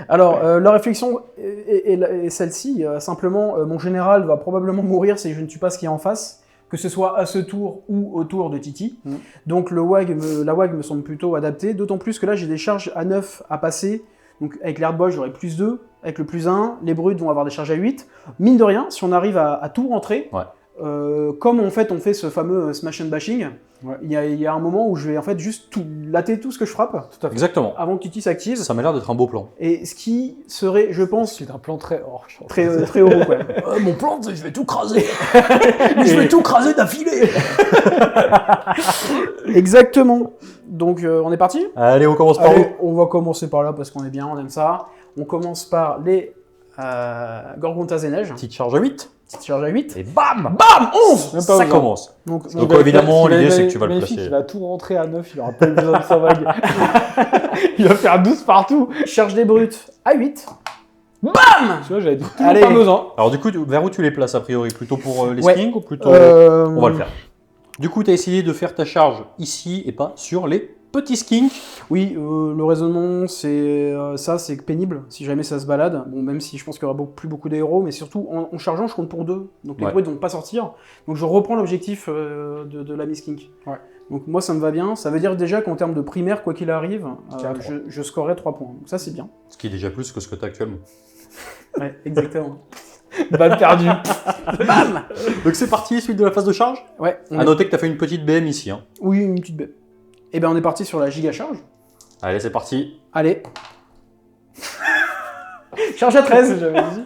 Alors, la réflexion est celle-ci. Simplement, mon général va probablement mourir si je ne tue pas ce qui est en face. que ce soit à ce tour ou au tour de Titi. Donc la WAG me semble plutôt adaptée, d'autant plus que là j'ai des charges à 9 à passer. Donc avec l'Airboy j'aurai plus 2, avec le plus 1, les brutes vont avoir des charges à 8. Mine de rien, si on arrive à tout rentrer, comme en fait on fait ce fameux smash and bashing, il y a un moment où je vais en fait juste latter tout ce que je frappe. Tout à fait. Exactement. Avant que Titi s'active. Ça m'a l'air d'être un beau plan. Et ce qui serait, je pense, C'est un plan très très heureux quoi. Mon plan, c'est je vais tout craser. Mais je vais tout craser d'affilée. Exactement. Donc on est parti. Allez, on commence par où? Allez, on va commencer par là parce qu'on est bien, on aime ça. On commence par les Gorgontas des Neiges. Petite charge à 8. Petite charge à 8. Et bam. Bam 11. Même pas Ça besoin. commence. Donc, Donc évidemment, l'idée c'est que tu vas le Magnifique, placer. il va tout rentrer à 9, il aura pas besoin de sa vague. Il va faire 12 partout. charge des brutes à 8. Bam. Tu vois, j'avais dit Allez. pas besoin. Alors du coup, vers où tu les places a priori? Plutôt pour les Ouais. skins ou plutôt... On On va le faire. Du coup, tu as essayé de faire ta charge ici et pas sur les petits skinks. Oui, le raisonnement, c'est c'est pénible si jamais ça se balade. Bon, même si je pense qu'il y aura plus beaucoup d'héros, mais surtout en chargeant, je compte pour 2. Donc les Ouais. brutes vont pas sortir. Donc je reprends l'objectif de la Miss Kink. Ouais. Donc moi, ça me va bien. Ça veut dire déjà qu'en termes de primaire, quoi qu'il arrive, T'es à 3. je scorerai 3 points. Donc ça, c'est bien. Ce qui est déjà plus que ce que tu as actuellement. Ouais, exactement. Balle perdue. Bam. Donc c'est parti, suite de la phase de charge. Ouais. À noter que tu as fait une petite BM ici. Hein. Oui, une petite bête. Et ben on est parti sur la giga charge. Allez, c'est parti. Allez. Charge à 13. J'avais dit.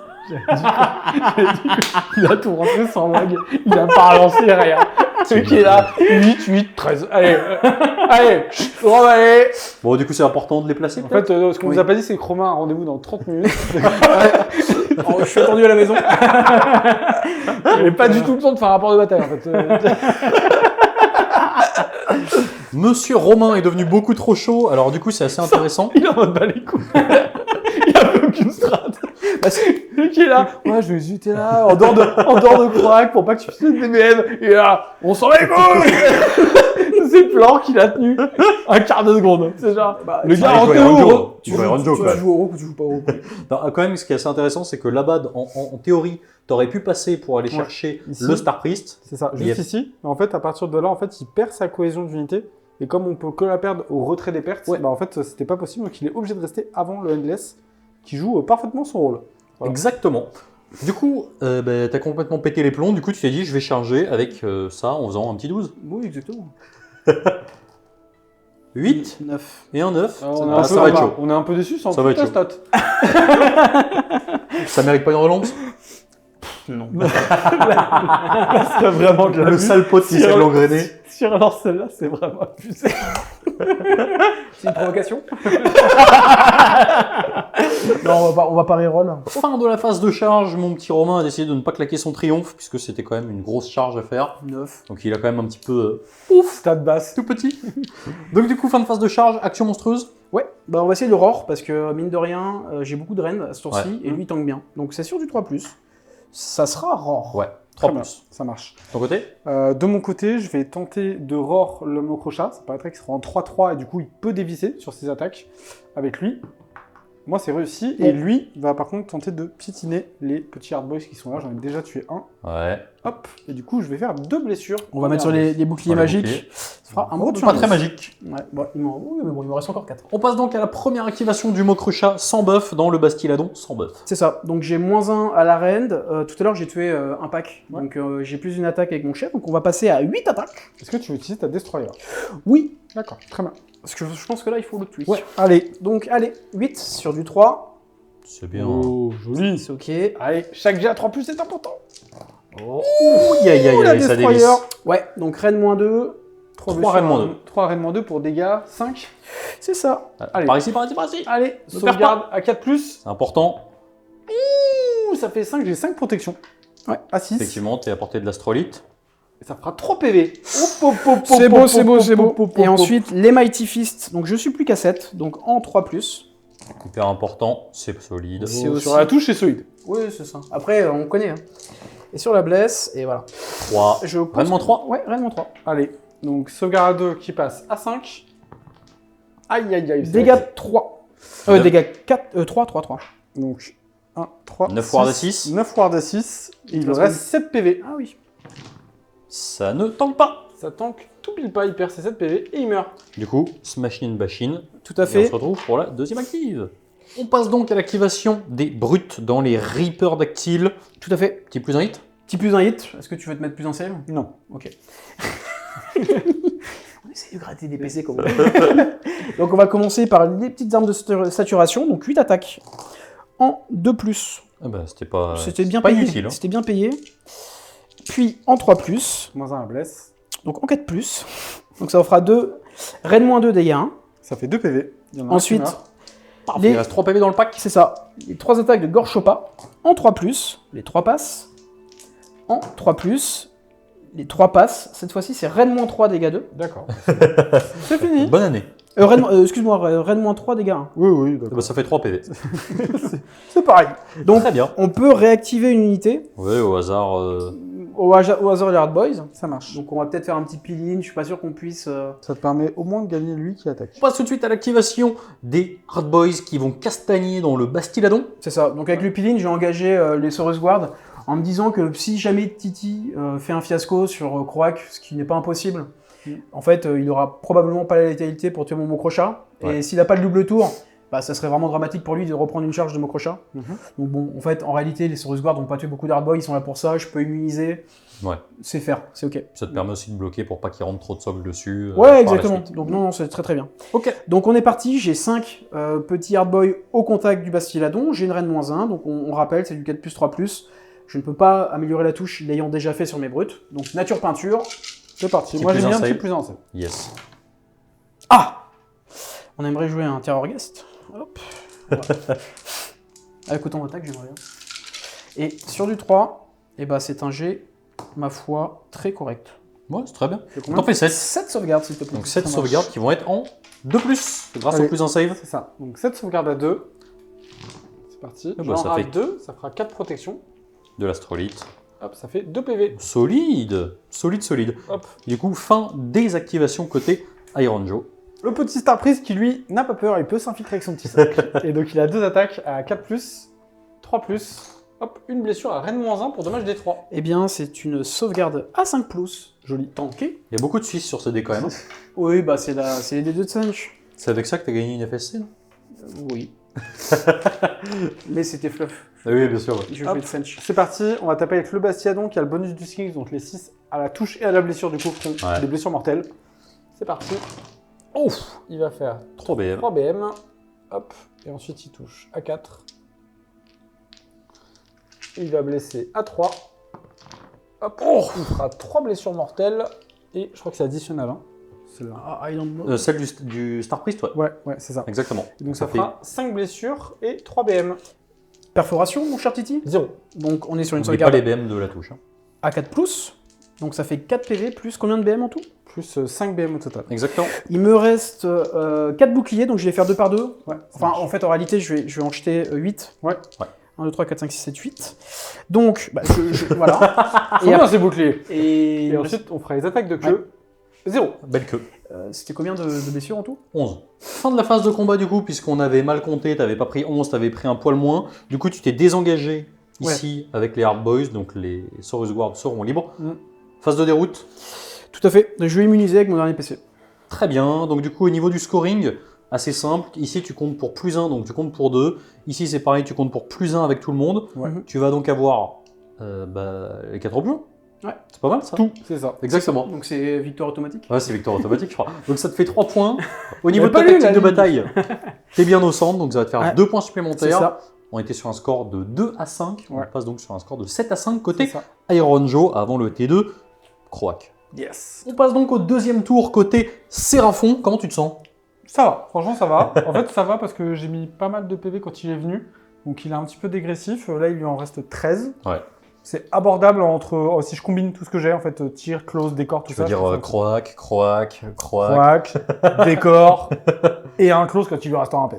Il a tout rentré sans vague. Il a pas relancé rien. Ce qui est là, 8, 8, 13. Allez, allez, on va aller. Bon, du coup, c'est important de les placer. En fait, ce qu'on Oui. vous a pas dit, c'est que Romain a un rendez-vous dans 30 minutes. Oh, je suis attendu à la maison. Il n'avait pas du tout le temps de faire un rapport de bataille, en fait. Monsieur Romain est devenu beaucoup trop chaud. Alors du coup, c'est assez intéressant. Il est en mode bah les couilles. Il avait aucune strat. Bah, c'est- Lui qui est là, ouais, je vais zuter là, en dehors de Croac pour pas que tu fasses des BM. Et là, on s'en va les couilles. C'est le plan qu'il a tenu un quart de seconde. C'est genre, bah, le tu- gars il en jouait à Ranjo. théo. Tu joues à Ranjo, tu quand même. joues au rook ou tu joues pas au rook. Non, quand même, ce qui est assez intéressant, c'est que Labad, en théorie, t'aurais pu passer pour aller Ouais. chercher Ici. le Star Priest. C'est ça, Il y juste a- ici. Mais en fait, à partir de là, en fait, il perd sa cohésion d'unité. Et comme on peut que la perdre au retrait des pertes, Ouais. bah en fait, c'était pas possible. Donc il est obligé de rester avant le Endless, qui joue parfaitement son rôle. Voilà. Exactement. Du coup, t'as complètement pété les plombs. Du coup, tu t'es dit, je vais charger avec ça en faisant un petit 12. Oui, exactement. 8 9. et un 9. Alors, Ça va être chaud. on est un peu déçus sans Ça va toute être la chaud. stat. Ça mérite pas une relance? Non. C'est vraiment de la Le sale pote qui Si s'est on- l'engrainé. Si on relance celle-là, c'est vraiment abusé. C'est une provocation. Non, on va pas reroll. Fin de la phase de charge, mon petit Romain a décidé de ne pas claquer son triomphe, puisque c'était quand même une grosse charge à faire. 9. Donc il a quand même un petit peu Stat basse. tout petit. Donc du coup, fin de phase de charge, action monstrueuse. Ouais, bah on va essayer le roar parce que mine de rien, j'ai beaucoup de rennes à ce tour-ci Ouais. et lui il tank bien. Donc c'est sûr du 3+. Ça sera roar. Ouais, Très 3 bien, plus. ça marche. Ton côté? De mon côté, je vais tenter de roar le Mokrocha. Ça paraîtrait qu'il sera en 3-3 et du coup, il peut dévisser sur ses attaques avec lui. Moi, c'est réussi. Et lui va par contre tenter de piétiner les petits hard boys qui sont là. J'en ai déjà tué un. Ouais. Hop. Et du coup, je vais faire 2 blessures. On va mettre sur les boucliers Sur les magiques. boucliers. Ça fera un gros Pas très magique. Ouais, bon, oui, mais bon, il me reste encore 4. On passe donc à la première activation du Mokrucha sans buff dans le Bastiladon sans buff. C'est ça, donc j'ai -1 à la rend. Tout à l'heure j'ai tué un pack, Ouais. donc j'ai plus une attaque avec mon chef, donc on va passer à 8 attaques. Est-ce que tu veux utiliser ta Destroyer? Oui, D'accord, très bien. parce que je pense que là il faut le tuer. Ouais, allez. Donc allez, 8 sur du 3, C'est bien. Oh, joli. c'est ok. Allez, chaque jet à 3+, c'est important. Oh, aïe, aïe, aïe, Ouh, la aïe, ça Destroyer. dévisse. Ouais, donc reine -2, 3 raids -2. 3 raids -2 pour dégâts 5. c'est ça. Allez. Par ici, par ici, par ici. Allez, Ne sauvegarde à 4+. C'est important. Ouh, ça fait 5, j'ai 5 protections. Ouais, à 6. Effectivement, t'es à portée de l'astrolite. Et ça fera 3 PV. C'est beau, c'est beau, c'est beau. Et ensuite les Mighty Fist, donc je suis plus qu'à 7, donc en 3+. Hyper important, c'est solide. C'est aussi- Sur la touche, c'est solide. Oui, c'est ça. Après, on connaît. Hein. Et sur la blesse, et voilà. 3. Je pense Vraiment que- 3. Ouais, reine -3. Allez, donc sauvegarde à 2 qui passe à 5. Aïe, aïe, aïe. Dégâts 3. Neuf. Dégâts 4, 3. Donc 1, 3, 9 ward à 6. 9 ward à 6. Il Il me reste reste 7 PV. Ah oui. Ça ne tank pas. Ça tank tout pile pas, il perd ses 7 PV et il meurt. Du coup, Smashin' Bashin. Tout à Et on fait. se retrouve pour la deuxième active. On passe donc à l'activation des brutes dans les Reapers dactyles. Tout à fait. Petit plus un hit. Petit plus un hit. Est-ce que tu veux te mettre plus un save? Non. Ok. On essaie de gratter des PC comme on Donc on va commencer par les petites armes de saturation. Donc 8 attaques en 2+. Ah bah, c'était pas, C'était bien pas payé. inutile. Hein. C'était bien payé. Puis en 3+. Moins 1 à bless. Donc en 4+. Donc ça en fera 2. Raid-2 dégâts. Hein. Ça fait 2 PV. Il y en a un qui Ensuite, meurt. Il reste 3 PV dans le pack. c'est ça. Les 3 attaques de Gorchopa en 3+. Les 3 passes. En 3+. Les 3 passes. Cette fois-ci, c'est Raid-3 dégâts 2. D'accord. C'est fini. Bonne année. Excuse-moi, Raid-3 dégâts 1. Oui, oui, Ah d'accord. bah, ça fait 3 PV. C'est pareil. Donc, Très bien. on peut réactiver une unité Ouais, au hasard. au hasard des Hard Boys. Ça marche. Donc, on va peut-être faire un petit peel-in. Je suis pas sûr qu'on puisse. Ça te permet au moins de gagner lui qui attaque. On passe tout de suite à l'activation des Hard Boys qui vont castagner dans le Bastiladon. C'est ça. Donc, avec le peel-in, j'ai engagé les Saurus Guard en me disant que si jamais Titi fait un fiasco sur Croak, ce qui n'est pas impossible, en fait, il aura probablement pas la létalité pour tuer mon Mokrocha. Ouais. Et s'il n'a pas le double tour, bah, ça serait vraiment dramatique pour lui de reprendre une charge de Mokrocha. Mhm. Donc bon, en fait, en réalité, les Saurus Guard n'ont pas tué beaucoup d'Hard Boys, ils sont là pour ça, je peux immuniser. Ouais. C'est faire, c'est ok. Ça te permet aussi de bloquer pour pas qu'il rentre trop de socle dessus. Ouais, par la exactement. suite. Donc non, c'est très très bien. Ok. Donc on est parti, j'ai 5 petits Hard Boys au contact du Bastiladon, j'ai une reine -1, donc on rappelle, c'est du 4+3+. Je ne peux pas améliorer la touche l'ayant déjà fait sur mes brutes. Donc nature peinture. C'est parti. Petit Moi, plus j'aime bien un un petit save. plus un save. Yes. Ah! On aimerait jouer un Terror Guest. Hop. Voilà. Avec autant d'attaque, j'aimerais bien. Et sur du 3, eh ben, c'est un G, ma foi, très correct. Ouais, c'est très bien. Combien T'en fais 7. 7 sauvegardes, s'il te plaît. Donc 7 Ça marche. sauvegardes qui vont être en 2+, grâce Allez. au plus un save. C'est ça. Donc 7 sauvegardes à 2. C'est parti. Ah bah, J'en ça rate fait- 2, ça fera 4 protections. De l'astrolite. Hop, ça fait 2 PV. Solide. Solide, solide. Hop. Du coup, fin des activations côté Iron Joe. Le petit Star Priest qui lui n'a pas peur, il peut s'infiltrer avec son petit sac. Et donc il a 2 attaques à 4+, 3+. Hop, une blessure à Rennes -1 pour dommage des 3. Eh bien, c'est une sauvegarde à 5+, joli tanké. Il y a beaucoup de Suisses sur ce dé quand même. Oui, bah c'est les D2 de Sanch. C'est avec ça que t'as gagné une FSC, non? Oui. Mais c'était fluff. Ah oui, bien sûr. Ouais. Je Hop. jouais de Sanch. C'est parti, on va taper avec le Bastiadon qui a le bonus du Skings, donc les 6 à la touche et à la blessure du coup font Ouais. des blessures mortelles. C'est parti. Ouf, il va faire 3 BM. 3 BM. Hop, et ensuite il touche à 4. Il va blesser à 3. Hop, il fera 3 blessures mortelles. Et je crois que c'est additionnel. Hein. Celle-là. Ah, Island Mode. Celle du Star Priest, ouais. Ouais, c'est ça. Exactement. Et donc ça fait- fera 5 blessures et 3 BM. Perforation, mon cher Titi. 0. Donc on est sur une N'oublie pas sauvegarde les BM de la touche. Hein. à 4+. Donc ça fait 4 PV plus combien de BM en tout? Plus 5 BM au total. Exactement. Il me reste 4 boucliers, donc je vais faire 2 par 2. Ouais. Enfin, en fait, en réalité, je vais en jeter 8. Ouais. 1, 2, 3, 4, 5, 6, 7, 8. Donc, bah, voilà. Faut bien ces boucliers. Et, Et ensuite, on fera les attaques de queue. 0. Belle queue. c'était combien de blessures en tout? 11. Fin de la phase de combat du coup, puisqu'on avait mal compté, t'avais pas pris 11, t'avais pris un poil moins. Du coup, tu t'es désengagé ici avec les Hard Boys, donc les Saurus Guard seront libres. Mm. Phase de déroute. Tout à fait. Je vais immuniser avec mon dernier PC. Très bien. Donc du coup, au niveau du scoring, assez simple. Ici, tu comptes pour +1, donc tu comptes pour 2. Ici, c'est pareil, tu comptes pour +1 avec tout le monde. Ouais. Tu vas donc avoir les 4 options. Ouais. C'est pas mal ça. Tout, c'est ça. Exactement. Donc c'est victoire automatique. Ouais, c'est victoire automatique, je crois. Donc ça te fait 3 points. Au niveau de pas ta lu, tactique la de ligne. bataille, t'es bien au centre, donc ça va te faire Ouais. 2 points C'est supplémentaires. ça. On était sur un score de 2 à 5. Ouais. On passe donc sur un score de 7 à 5 C'est côté ça. Iron Joe avant le T2 Croak. Yes. On passe donc au deuxième tour côté Séraphon. Comment tu te sens? Ça va, franchement ça va. En fait ça va parce que j'ai mis pas mal de PV quand il est venu. Donc il est un petit peu dégressif. Là il lui en reste 13. Ouais. C'est abordable entre... si je combine tout ce que j'ai, en fait, tir, close, décor, tout Tu ça. veux dire je trouve ça- Croak. Quack, décor, et un close quand il lui reste un P.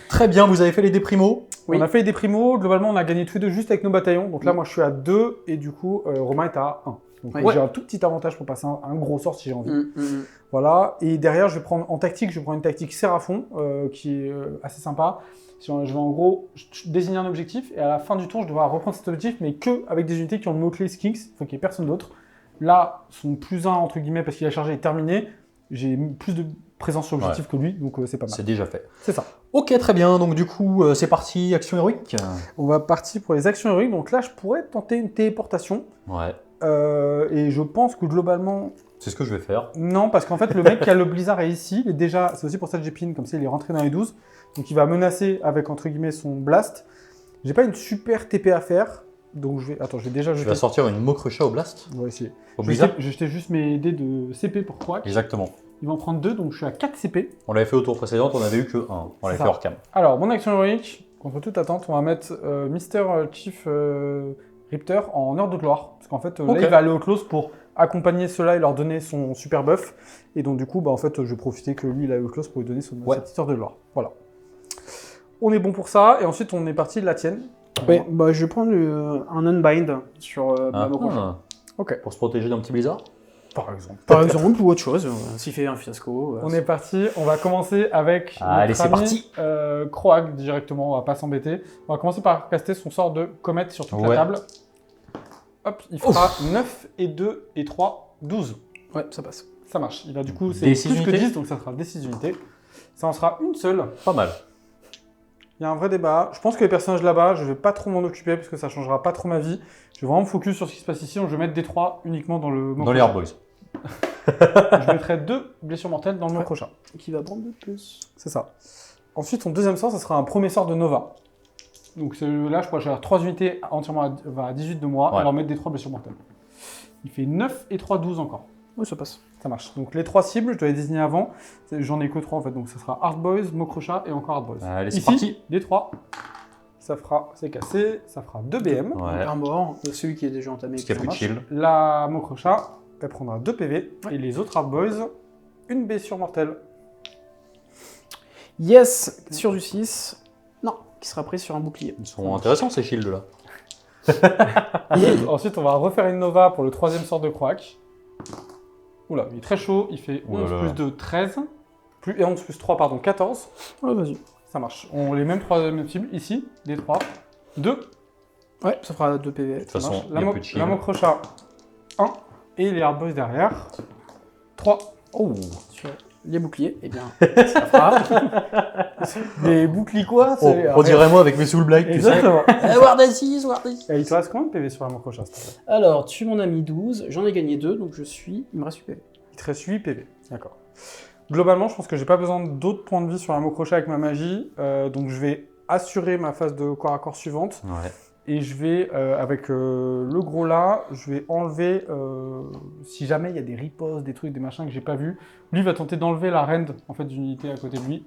Très bien, vous avez fait les déprimos. Oui. On a fait des primos, globalement on a gagné tous les deux juste avec nos bataillons. Donc là moi je suis à 2 et du coup Romain est à 1. Donc Ouais. j'ai un tout petit avantage pour passer un gros sort si j'ai envie. Mm, mm. Voilà, et derrière, je vais prendre en tactique, je vais prendre une tactique Séraphon, qui est assez sympa. Je vais en gros désigner un objectif, et à la fin du tour, je devrais reprendre cet objectif, mais que avec des unités qui ont le mot-clé Skinks, enfin qu'il n'y ait personne d'autre. Là, son plus 1, entre guillemets, parce qu'il a chargé est terminé. J'ai plus de présence sur l'objectif que lui, donc c'est pas mal. C'est déjà fait. C'est ça. Ok, très bien. Donc du coup, c'est parti, action héroïque. On va partir pour les actions héroïques, donc là, je pourrais tenter une téléportation. Ouais. Et je pense que globalement, C'est ce que je vais faire. non, parce qu'en fait, le mec qui a le blizzard est ici. Il est déjà, c'est aussi pour ça que j'ai pin, comme ça, il est rentré dans les 12. Donc, il va menacer avec, entre guillemets, son blast. J'ai pas une super TP à faire. Donc, je vais déjà Je jeter. vais sortir une Mokrecha au blast. On va essayer. Au Je blizzard. vais jeter juste mes dés de CP pour Quack. Exactement. Il va en prendre 2, donc je suis à 4 CP. On l'avait fait au tour précédent, on avait eu que 1. On l'avait C'est fait ça. hors cam. Alors, mon action héroïque, contre toute attente, on va mettre Mister Chief Ripter en heure de gloire. Parce qu'en fait, Ok. là, il va aller au close pour accompagner ceux-là et leur donner son super buff. Et donc, du coup, en fait, je vais profiter que lui, il a au close pour lui donner sa petite heure de gloire. Voilà. On est bon pour ça. Et ensuite, on est parti de la tienne. Ouais, bah, je vais prendre un Unbind sur ma Mokrocha. Ok. Pour se protéger d'un petit blizzard. Par exemple. Par exemple, ou autre chose, s'il fait un fiasco. On est parti. On va commencer avec Allez, notre c'est ami, parti. Croag directement. On va pas s'embêter. On va commencer par caster son sort de comète sur toute la Ouais. table. Hop, il fera 9 et 2 et 3, 12. Ouais, ça passe. Ça marche. Il va du coup, c'est Des six plus que unités 10, donc ça sera des 6 unités. Ça en sera une seule. Pas mal. Il y a un vrai débat. Je pense que les personnages là-bas, je vais pas trop m'en occuper parce que ça changera pas trop ma vie. Je vais vraiment me focus sur ce qui se passe ici. Donc je vais mettre des 3 uniquement dans le Dans les Hard Boys. Je mettrai 2 blessures mortelles dans le Mokrocha. Qui va prendre de plus. C'est ça. Ensuite, son deuxième sort, ça sera un premier sort de Nova. Donc là, je crois que j'ai 3 unités entièrement à 18 de moi. Ouais. Et leur mettre des 3 blessures mortelles. Il fait 9 et 3, 12 encore. Ouais, ça passe. Ça marche. Donc les 3 cibles, je dois les désigner avant. J'en ai que 3 en fait. Donc ça sera Hard Boys, Mokrocha et encore Hard Boys. Allez, c'est Ici, parti. les 3. Ça fera, c'est cassé, ça fera 2 BM. Ouais. Un mort, celui qui est déjà entamé. Parce qu'il y a plus de shield. La Mokrocha, elle prendra 2 PV. Et les autres Hard Boys, une blessure mortelle. Yes, sur du 6. Non, qui sera pris sur un bouclier. Ils sont intéressants ces shields là. Ensuite, on va refaire une Nova pour le troisième sort de Croak. Oula, il est très chaud. Il fait 11 Oulala. plus 2, 13. Et 11 plus 3, pardon, 14. Ouais, vas-y. Ça marche. On les mêmes 3 mêmes cibles. Ici, des 3. 2. Ouais, ça fera 2 PV. De toute façon, il La, y a plus de shield. Mokrocha, 1. Et les Hard Boys derrière, 3. Oh. Sur les boucliers, eh bien, ça fera. Des boucliers quoi Oh, on dirait moi avec mes soul black, tu sais. Exactement. War D6, War D6. Et il te reste combien de PV sur la Mokrocha, s'il te plaît? Alors, tu m'en as mis 12, j'en ai gagné 2, donc il me reste 8 PV. Il te reste 8 PV. D'accord. Globalement, je pense que j'ai pas besoin d'autres points de vie sur la Mokrocha avec ma magie. Donc je vais assurer ma phase de corps à corps suivante. Ouais. Et je vais, avec le gros là, je vais enlever, si jamais il y a des ripostes, des trucs, des machins que j'ai pas vu, lui va tenter d'enlever la rend en fait, d'une unité à côté de lui.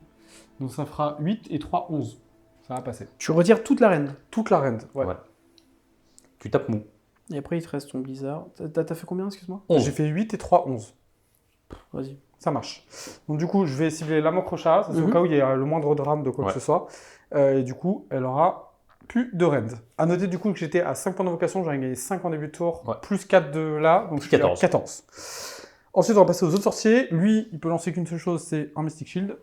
Donc ça fera 8 et 3, 11. Ça va passer. Tu retires toute la reine. Toute la rend, ouais. Ouais. Tu tapes mou. Et après, il te reste ton blizzard. T'as fait combien, excuse-moi? 11. J'ai fait 8 et 3, 11. Vas-y. Ça marche. Donc du coup, je vais cibler la Mokrocha, c'est au Mhm. cas où il y a le moindre drame de quoi Ouais. que ce soit. Et du coup, elle aura plus de rend. A noter du coup que j'étais à 5 points d'invocation, j'avais gagné 5 en début de tour, Ouais. plus 4 de là, donc je suis à 14. 14. Ensuite, on va passer aux autres sorciers. Lui, il peut lancer qu'une seule chose, c'est un Mystic Shield.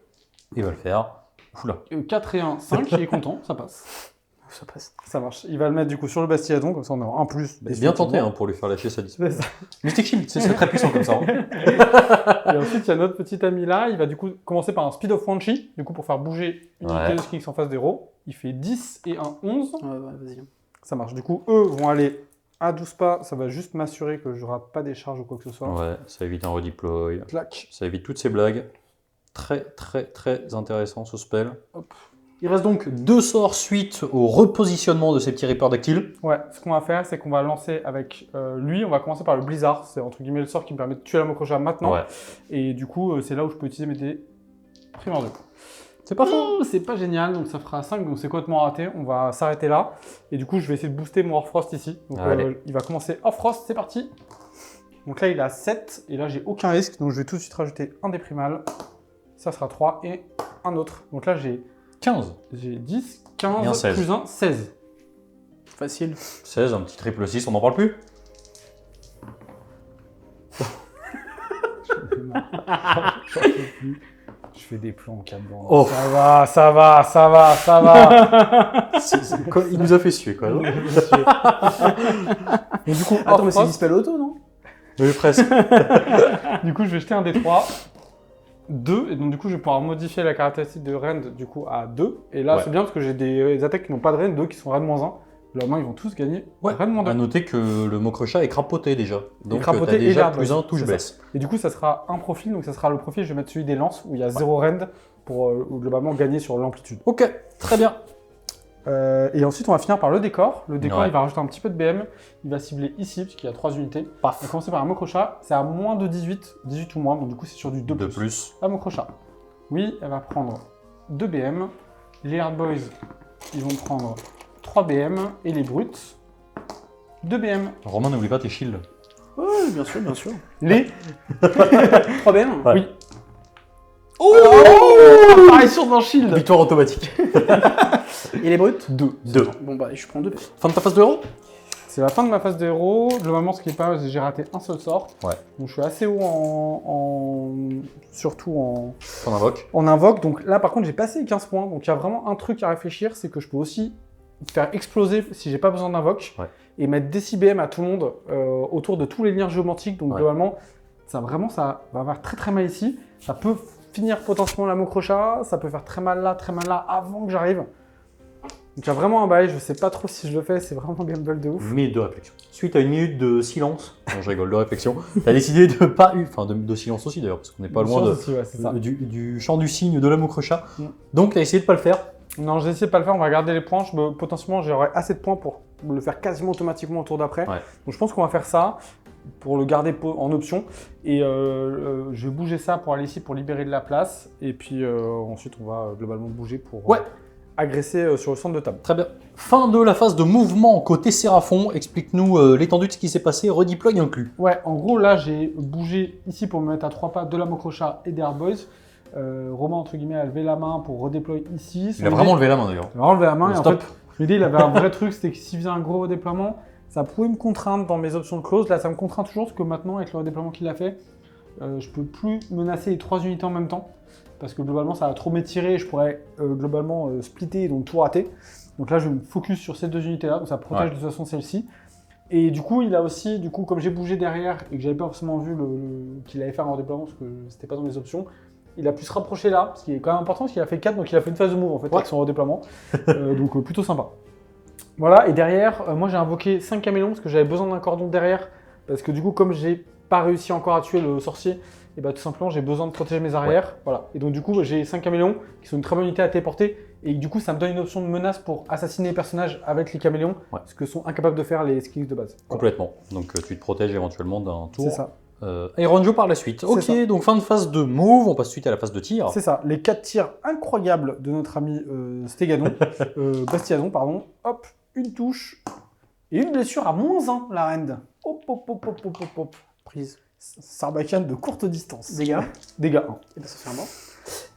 Il va le faire. Oula. 4 et 1, 5, il est content, ça passe. Ça passe. Ça marche. Il va le mettre du coup sur le Bastilladon, comme ça on aura un plus. Bien tenté hein, pour lui faire lâcher sa dispo. C'est ça. Mystic Shield, c'est très puissant comme ça. hein. Et ensuite, il y a notre petit ami là, il va du coup commencer par un Speed of Wanchi, du coup pour faire bouger une Ouais. unité de Skinks en face des héros. Il fait 10 et un 11. Ouais, vas-y. Ça marche. Du coup, eux vont aller à 12 pas. Ça va juste m'assurer que je rate pas des charges ou quoi que ce soit. Ouais, ça évite un redeploy. Clac. Ça évite toutes ces blagues. Très, très, très intéressant ce spell. Hop. Il reste donc 2 sorts suite au repositionnement de ces petits Reapers dactyles. Ouais, ce qu'on va faire, c'est qu'on va lancer avec lui. On va commencer par le Blizzard. C'est entre guillemets le sort qui me permet de tuer la Mokrocha maintenant. Ouais. Et du coup, c'est là où je peux utiliser mes dés primordiaux. C'est pas faux. Oh, c'est pas génial, donc ça fera 5, donc c'est complètement raté. On va s'arrêter là. Et du coup, je vais essayer de booster mon Orfrost ici. Donc Allez. il va commencer Orfrost, c'est parti. Donc là, il a 7, et là, j'ai aucun risque. Donc je vais tout de suite rajouter un dé primal. Ça sera 3, et un autre. Donc là, j'ai 15. 10, Et un 15, 16. plus 1, 16. Facile. 16, un petit triple 6, on n'en parle plus. J'en peux plus. Je fais des plans en 4 bandes. Oh. Ça va, ça va, ça va, ça va. Il nous a fait suer, quoi. Et du coup, Attends, mais c'est hors Dispel Auto, non? Oui, presque. Du coup, je vais jeter un D3. 2, et donc du coup, je vais pouvoir modifier la caractéristique de Rend du coup à 2. Et là, Ouais. c'est bien parce que j'ai des attaques qui n'ont pas de Rend, 2 qui sont Rend-1. Leurs ils vont tous gagner Rend-2. À noter que le Mokrocha est crapoté déjà. Donc, crapoté t'as et déjà l'arbre, plus un touche c'est blesse. Et du coup, ça sera un profil, donc ça sera le profil, je vais mettre celui des lances où il y a 0 Rend pour globalement gagner sur l'amplitude. Ok, très bien. Et ensuite, on va finir par le décor. Le décor, Ouais. il va rajouter un petit peu de BM. Il va cibler ici, parce qu'il y a 3 unités. On Paf. va commencer par un Mokrocha. C'est à moins de 18, 18 ou moins, donc du coup, c'est sur du 2+. De plus. La Mokrocha. Oui, elle va prendre 2 BM. Les Hard Boys, ils vont prendre 3 BM. Et les Brutes, 2 BM. Romain, n'oublie pas tes shields. Oui, bien sûr, bien sûr. Les 3 BM. Ouais. Oui. Oh, apparition dans Shield. Victoire automatique. Et les brutes? 2. 2. Bon, bah, je prends 2 BM. Fin de ta phase de héros? C'est la fin de ma phase de héros. Globalement, ce qui est pas mal, c'est que j'ai raté un seul sort. Ouais. Donc je suis assez haut surtout T'en invoques. en invoque. Donc là, par contre, j'ai passé les 15 points. Donc il y a vraiment un truc à réfléchir, c'est que je peux aussi faire exploser si j'ai pas besoin d'invoque. Ouais. Et mettre des 6 BM à tout le monde autour de tous les liens géomantiques. Donc Ouais. globalement, ça va avoir très très mal ici. Ça peut finir potentiellement la Mokrocha. Ça peut faire très mal là avant que j'arrive. Donc il y a vraiment un bail, je sais pas trop si je le fais, c'est vraiment gamble de ouf. Une minute de réflexion. Suite à une minute de silence, non je rigole, de réflexion, t'as décidé de pas... Enfin, de silence aussi d'ailleurs, parce qu'on n'est pas loin Chance aussi, ouais, c'est ça. du champ du cygne de la Mokrocha. Mm. Donc t'as essayé de pas le faire. Non, j'ai essayé de pas le faire, on va garder les points. Potentiellement, j'aurai assez de points pour le faire quasiment automatiquement au tour d'après. Ouais. Donc je pense qu'on va faire ça pour le garder en option. Et je vais bouger ça pour aller ici pour libérer de la place. Et puis ensuite, on va globalement bouger pour Ouais. agresser sur le centre de table. Très bien. Fin de la phase de mouvement côté Séraphon. Explique-nous l'étendue de ce qui s'est passé, redeploy inclus. Ouais, en gros, là, j'ai bougé ici pour me mettre à 3 pas de la Mokrocha et des Hard Boys. Romain, entre guillemets, a levé la main pour redéployer ici. Il a vraiment levé la main d'ailleurs. Il a levé la main et en Stop. fait, l'idée, il avait un vrai truc, c'était que s'il faisait un gros redéploiement, ça pouvait me contraindre dans mes options de close. Là, ça me contraint toujours parce que maintenant, avec le redéploiement qu'il a fait, je peux plus menacer les 3 unités en même temps. Parce que globalement, ça va trop m'étirer et je pourrais globalement splitter et donc tout rater. Donc là, je me focus sur ces 2 unités-là, donc ça protège de toute façon celle-ci. Et du coup, il a aussi, comme j'ai bougé derrière et que j'avais pas forcément vu qu'il allait faire un redéploiement parce que c'était pas dans mes options, il a pu se rapprocher là, ce qui est quand même important parce qu'il a fait 4, donc il a fait une phase de move en fait avec son redéploiement. Donc plutôt sympa. Voilà, et derrière, moi j'ai invoqué 5 caméléons parce que j'avais besoin d'un cordon derrière. Parce que du coup, comme j'ai pas réussi encore à tuer le sorcier, et bah tout simplement j'ai besoin de protéger mes arrières. Voilà. Et donc du coup, j'ai 5 caméléons qui sont une très bonne unité à téléporter. Et du coup, ça me donne une option de menace pour assassiner les personnages avec les caméléons, ce que sont incapables de faire les skills de base. Voilà. Complètement. Donc tu te protèges éventuellement d'un tour. C'est ça. Iron Joe par la suite. Ok, ça. donc fin de phase de move, on passe suite à la phase de tir. C'est ça. Les 4 tirs incroyables de notre ami Stégadon, Bastiadon, pardon. Hop, une touche. Et une blessure à -1, la reine. Hop, hop, hop, hop, hop, hop, hop. Prise. Sarbacane de courte distance. Dégâts. Dégâts 1. Et ben ça fait un mort.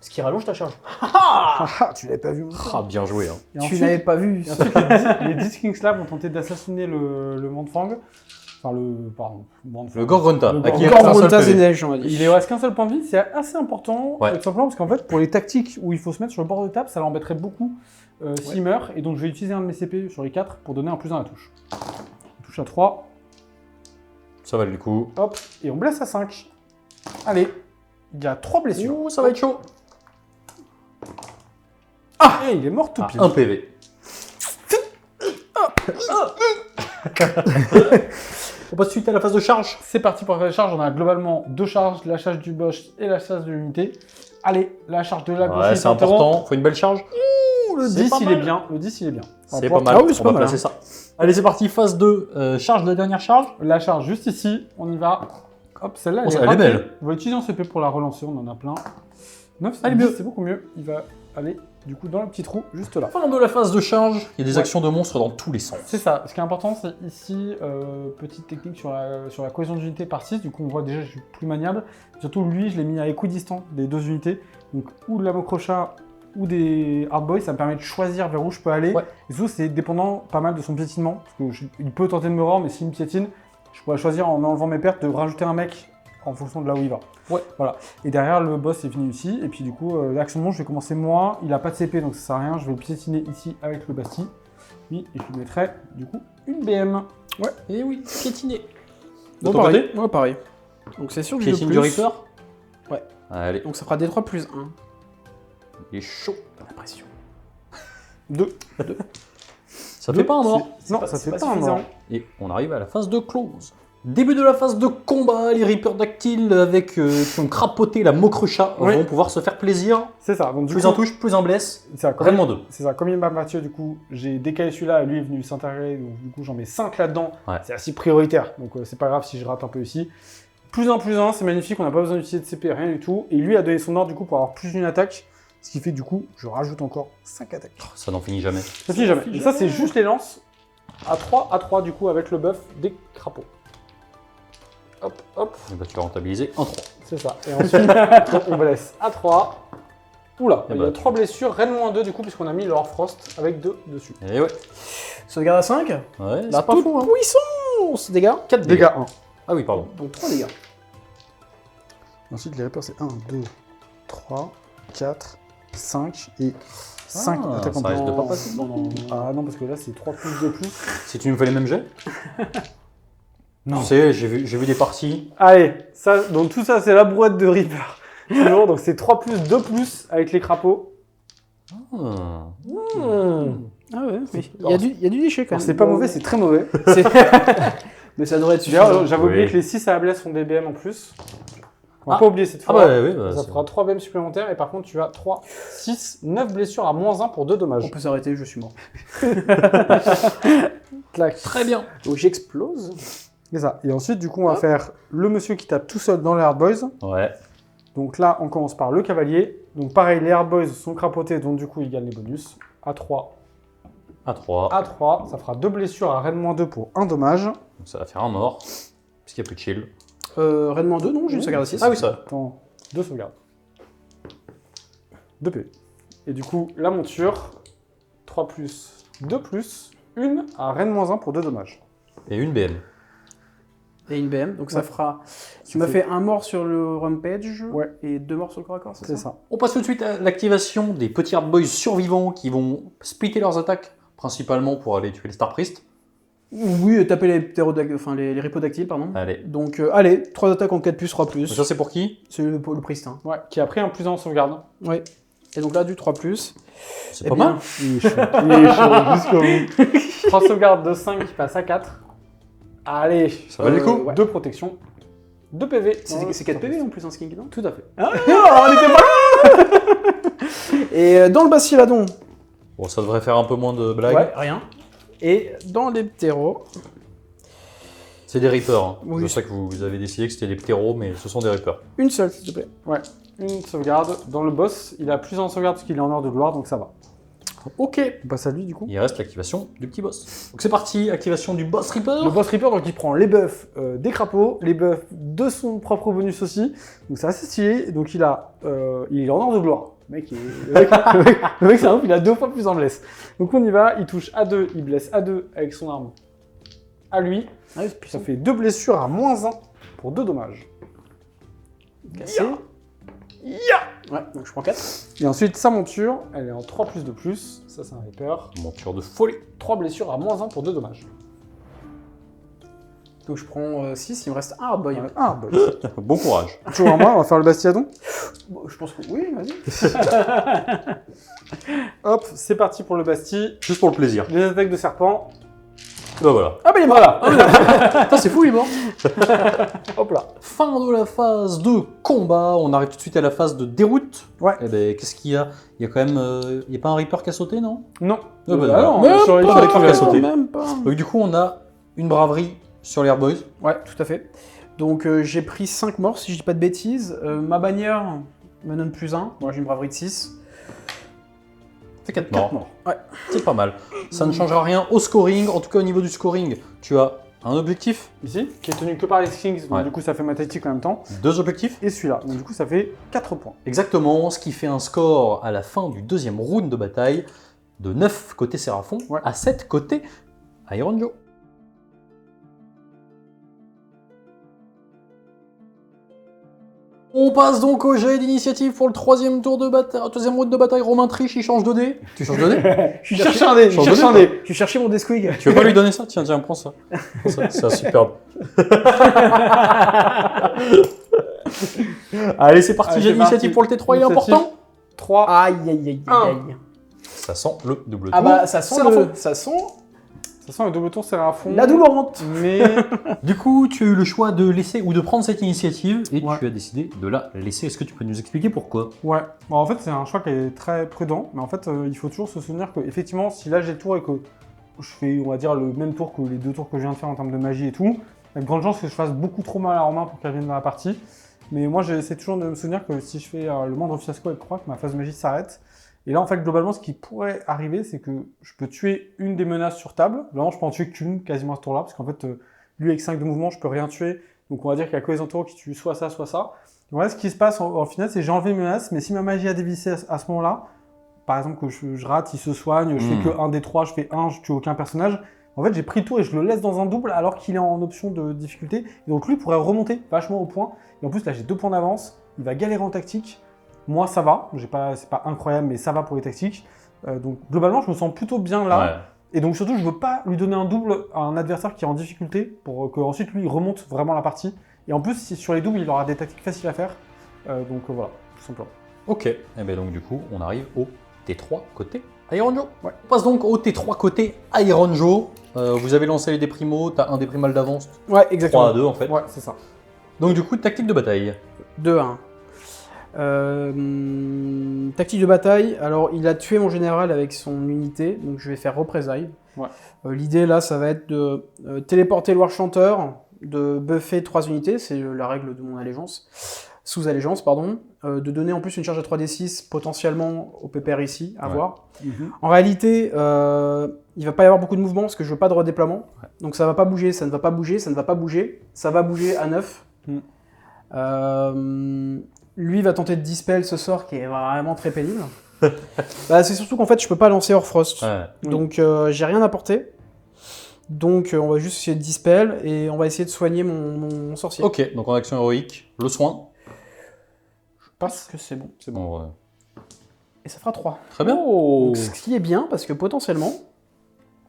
Ce qui rallonge ta charge. Ah, tu l'avais pas vu. Ah, bien joué. Hein. Et Tu ensuite- l'avais pas vu. et ensuite, les 10 Kingslab ont tenté d'assassiner le Mandfang. Enfin, Mandfang. Le Gorgonta, Le à qui il Gorgonta. reste un seul Gorgonta PV. Zeneige, on va dire. Il ne reste qu'un seul point de vie, c'est assez important, Ouais. tout simplement parce qu'en fait, pour les tactiques où il faut se mettre sur le bord de table, ça l'embêterait beaucoup s'il meurt, et donc je vais utiliser un de mes CP sur les 4 pour donner un plus 1 à la touche. On touche à 3, Ça va du coup. hop, et on blesse à 5. Allez, il y a 3 blessures. Ouh, ça va être chaud. Et il est mort tout Ah, pile. 1 PV. On passe suite à la phase de charge. C'est parti pour la charge, on a globalement 2 charges, la charge du boss et la charge de l'unité. Allez, la charge de la gauche. Ouais, c'est important. Faut une belle charge. Le C'est 10 pas il mal. est bien, le 10 il est bien. C'est Alors, pas mal. Ah oui, c'est On pas va mal, placer ça. Allez, c'est parti. Phase 2. Charge de la dernière charge. La charge juste ici, on y va. Hop, celle-là, Oh, elle est elle est ratée. belle. On va utiliser un CP pour la relancer, on en a plein. 9, Elle est 10, mieux. c'est beaucoup mieux. Il va aller du coup dans le petit trou juste là. Fin de la phase de charge. Il y a des Ouais. actions de monstres dans tous les sens. C'est ça. Ce qui est important, c'est ici, petite technique sur la cohésion d'unité par 6. Du coup, on voit déjà que je suis plus maniable. Surtout lui, je l'ai mis à équidistant des 2 unités. Donc, ou de la Mokrocha ou des Hard Boys, ça me permet de choisir vers où je peux aller. Ouais. Et surtout, c'est dépendant pas mal de son piétinement. Parce qu'il peut tenter de me rendre, mais s'il me piétine, je pourrais choisir en enlevant mes pertes de rajouter un mec en fonction de là où il va. Ouais. Voilà. Et derrière, le boss est venu ici. Et puis du coup, l'action, je vais commencer moi. Il n'a pas de CP, donc ça sert à rien. Je vais le piétiner ici avec le Basti. Oui, et je lui mettrai du coup une BM. Ouais. Et oui, piétiné. De Bon, ton pareil. côté, Ouais, pareil. Donc c'est sûr que j'ai le piétine plus. du Reaper. Ouais. Allez, Donc ça fera D3 plus 1. il est chaud. La pression. 2. Ça fait pas un mort. Non, ça fait pas un suffisant. mort. Et on arrive à la phase de close. Début de la phase de combat, les Reapers dactyles avec, qui ont crapoté la Mokrucha Oui. vont pouvoir se faire plaisir. C'est ça. Donc, du Plus coup, un touche, plus un blesse. c'est ça. Vraiment 2. C'est ça. Comme il m'a battu, du coup, j'ai décalé celui-là et lui est venu s'intégrer. Donc, du coup, j'en mets 5 là-dedans. Ouais. C'est assez prioritaire. Donc, c'est pas grave si je rate un peu ici. Plus 1, c'est magnifique. On n'a pas besoin d'utiliser de CP, rien du tout. Et lui a donné son ordre, du coup, pour avoir plus d'une attaque. Ce qui fait que, du coup, je rajoute encore 5 attaques. Ça n'en finit jamais. Ça finit jamais. Et ça, c'est juste les lances à 3, du coup, avec le buff des crapauds. Hop, hop. Et bah, tu vas rentabiliser un 3. C'est ça. Et ensuite, donc, on blesse à 3. Oula, Et il y bah. a 3 blessures. Rennes-2, du coup, puisqu'on a mis le Frost avec 2 dessus. Et ouais. Sauvegarde à 5. Ouais, La c'est pas fou, hein. puissance. Dégâts. 4 Dégâts 1. Ah oui, pardon. Donc 3 dégâts. Ensuite, les Reapers, c'est 1, 2, 3, 4, 5 et 5 Ah, attaques en ça plus. risque de pas passer. Non, non, non. Ah non, parce que là, c'est 3 plus de plus. Si tu me fais les mêmes jets. Non. Tu sais, j'ai vu des parties. Allez, ça, donc tout ça, c'est la brouette de Reaper. Toujours, donc c'est 3 plus, 2 plus avec les crapauds. Ah. Ah ouais, mais il y a du déchet quand Alors, même. c'est pas mauvais, c'est très mauvais. Mais ça devrait être suffisant. D'ailleurs, j'avais oublié Oui. que les 6 à la blesse font des BM en plus. On va Ah. pas oublier cette Ah fois. bah oui, bah, Ça c'est- fera 3 BM supplémentaires et par contre, tu as 3, 6, 9 blessures à -1 pour 2 dommages. On peut s'arrêter, je suis mort. Clac. Très bien. Donc j'explose. C'est ça. Et ensuite, du coup, on va faire le monsieur qui tape tout seul dans les Hard Boys. Ouais. Donc là, on commence par le cavalier. Donc pareil, les Hard Boys sont crapotés, donc du coup, ils gagnent les bonus. A3, À 3. A3, ça fera 2 blessures à Rennes-2 pour 1 dommage. Donc ça va faire un mort. Puisqu'il n'y a plus de shield. Rennes 2, non, j'ai une sauvegarde à 6. Ah oui, ça. Attends, 2 sauvegardes. 2 PV. Et du coup, la monture, 3 plus, 2 plus, 1 à Rennes-1 pour 2 dommages. Et une BM. Et une BM, donc ça Ouais. fera. Tu Ça m'as fait- fait un mort sur le Rampage Ouais. et 2 morts sur le corps à corps, C'est ça. On passe tout de suite à l'activation des petits Hard Boys survivants qui vont splitter leurs attaques, principalement pour aller tuer les Star Priest. Oui, taper les, les ripodactyles, pardon. Allez. Donc, allez, 3 attaques en 4 plus, 3 plus. Ça, c'est pour qui? C'est le priest. Hein. Ouais, qui a pris un plus 1 en sauvegarde. Ouais. Et donc là, du 3 plus. C'est Eh pas bien, mal. Il est chaud. Il est chaud, jusqu'au bout. 3 sauvegardes de 5 qui passe à 4. Allez, Ça valait le coup. ouais. 2 protections, 2 PV. C'est 4 PV en plus, un skink, non? Tout à fait. Ah, on était pas là. Et dans le Bastiladon, Bon, ça devrait faire un peu moins de blagues. ouais, rien. Et dans les ptéros, C'est des Reapers. Hein. Oui. Je sais que vous avez décidé que c'était des ptéros, mais ce sont des Reapers. une seule, s'il te plaît. Ouais, une sauvegarde. Dans le boss, il a plus en sauvegarde parce qu'il est en heure de gloire, donc ça va. Ok. On passe à lui du coup. Il reste l'activation du petit boss. Donc c'est parti, activation du boss Reaper. Le boss Reaper, donc il prend les buffs des crapauds, les buffs de son propre bonus aussi. Donc c'est assez stylé. Donc il est en heure de gloire. Le mec, le mec, c'est un ouf, il a 2 fois plus en blesse. Donc on y va, il touche A2, il blesse A2 avec son arme à lui. Ah, oui, Ça fait 2 blessures à -1 pour 2 dommages. cassé. Ouais, donc je prends 4. Et ensuite, sa monture, elle est en 3 plus de plus. Ça, c'est un Reaper. Monture de folie. 3 blessures à -1 pour 2 dommages. Donc je prends 6, il me reste un hardboy. Ouais. Ah, bah, Bon courage. toujours à moi, on va faire le Bastiadon. Bon, je pense que oui, vas-y. Hop, c'est parti pour le Basti. Juste pour le plaisir. Les attaques de serpent. Bah voilà. Ah bah il est mort là. Putain, c'est fou, il est mort. Hop là. Fin de la phase de combat. On arrive tout de suite à la phase de déroute. Ouais. Et ben qu'est-ce qu'il y a? Il y a quand même. Il y a pas un Reaper qui a sauté, non? Non. Ah bah, non, même sur les pas, sur les même trucs à sauter. Même pas. Donc du coup, on a une braverie sur les Hard Boys. Ouais, tout à fait. Donc j'ai pris 5 morts, si je dis pas de bêtises. Ma bannière me donne plus 1. Moi j'ai une braverie de 6. C'est 4 4 morts. morts. Ouais. C'est pas mal. Ça ne changera rien au scoring. En tout cas, au niveau du scoring, tu as un objectif, Ici, qui est tenu que par les Kings, donc Ouais. du coup ça fait ma tactique en même temps. 2 objectifs. Et celui-là, donc du coup ça fait 4 points. Exactement, ce qui fait un score à la fin du deuxième round de bataille de 9 côté Séraphon Ouais. à 7 côté Iron Joe. On passe donc au jet d'initiative pour le troisième tour de bataille. Troisième round de bataille. Romain triche, il change de dé. Tu changes de dé? Je Cherche un dé, Change cherche de un dé, dé. Je cherchais mon Desquig. Tu veux pas lui donner ça? Tiens, prends ça. Prends ça, c'est un superbe. Allez, c'est parti. Allez, Jet c'est d'initiative parti. pour le T3, il est Initiative. important. 3. Aïe, aïe, aïe, aïe, aïe. Ça sent le double tour. Ah bah, ça sent C'est l'info. ça sent Ça sent le double tour serré à fond. la douleur. Mais Du coup, tu as eu le choix de laisser ou de prendre cette initiative et Ouais. tu as décidé de la laisser. Est-ce que tu peux nous expliquer pourquoi? ouais, bon, en fait c'est un choix qui est très prudent, mais en fait il faut toujours se souvenir que effectivement si là j'ai le tour et que je fais on va dire le même tour que les 2 tours que je viens de faire en termes de magie et tout, il y a de grandes chances que je fasse beaucoup trop mal à Romain pour qu'elle vienne dans la partie. Mais moi j'essaie toujours de me souvenir que si je fais le moindre fiasco avec Croix, que ma phase magie s'arrête. Et là en fait globalement ce qui pourrait arriver c'est que je peux tuer une des menaces sur table. Vraiment je peux en tuer qu'une quasiment à ce tour-là, parce qu'en fait lui avec 5 de mouvement je peux rien tuer. Donc on va dire qu'il y a que les entouraux qui tuent soit ça, soit ça. Voilà, ce qui se passe en final, c'est que j'ai enlevé une menace, mais si ma magie a dévissé à ce moment-là, par exemple que je rate, il se soigne, je fais que 1 des 3, je fais 1, je tue aucun personnage, en fait j'ai pris le tour et je le laisse dans un double alors qu'il est en option de difficulté, et donc lui pourrait remonter vachement au point, et en plus là j'ai 2 points d'avance, il va galérer en tactique, moi ça va, c'est pas incroyable mais ça va pour les tactiques, donc globalement je me sens plutôt bien là, Ouais. et donc surtout je veux pas lui donner un double à un adversaire qui est en difficulté, pour qu'ensuite lui il remonte vraiment la partie. Et en plus, sur les doubles, il aura des tactiques faciles à faire. Donc voilà, tout simplement. Ok, et bien donc du coup, on arrive au T3 côté Iron Joe. Ouais. On passe donc au T3 côté Iron Joe. Vous avez lancé les déprimo, t'as un déprimal d'avance, Ouais, 3 exactement. à 2 en fait. Ouais, c'est ça. Donc du coup, tactique de bataille. 2-1. Tactique de bataille, alors il a tué mon général avec son unité, donc je vais faire représailles. Ouais. L'idée là, ça va être de téléporter le War Chanteur, de buffer 3 unités, c'est la règle de mon allégeance, sous-allégeance, pardon, de donner en plus une charge à 3d6 potentiellement au PPR ici, à Ouais. voir. En réalité, il va pas y avoir beaucoup de mouvements parce que je veux pas de redéploiement, donc ça va pas bouger, ça ne va pas bouger, ça ne va pas bouger, ça va bouger à 9. Lui va tenter de dispel ce sort qui est vraiment très pénible. Bah, c'est surtout qu'en fait je peux pas lancer hors frost, Ouais. donc j'ai rien à porter. Donc on va juste essayer de dispel et on va essayer de soigner mon sorcier. Ok, donc en action héroïque, le soin. Parce que c'est bon. C'est bon. Bon, ouais. Et ça fera 3. Très bien. Oh. Donc, ce qui est bien parce que potentiellement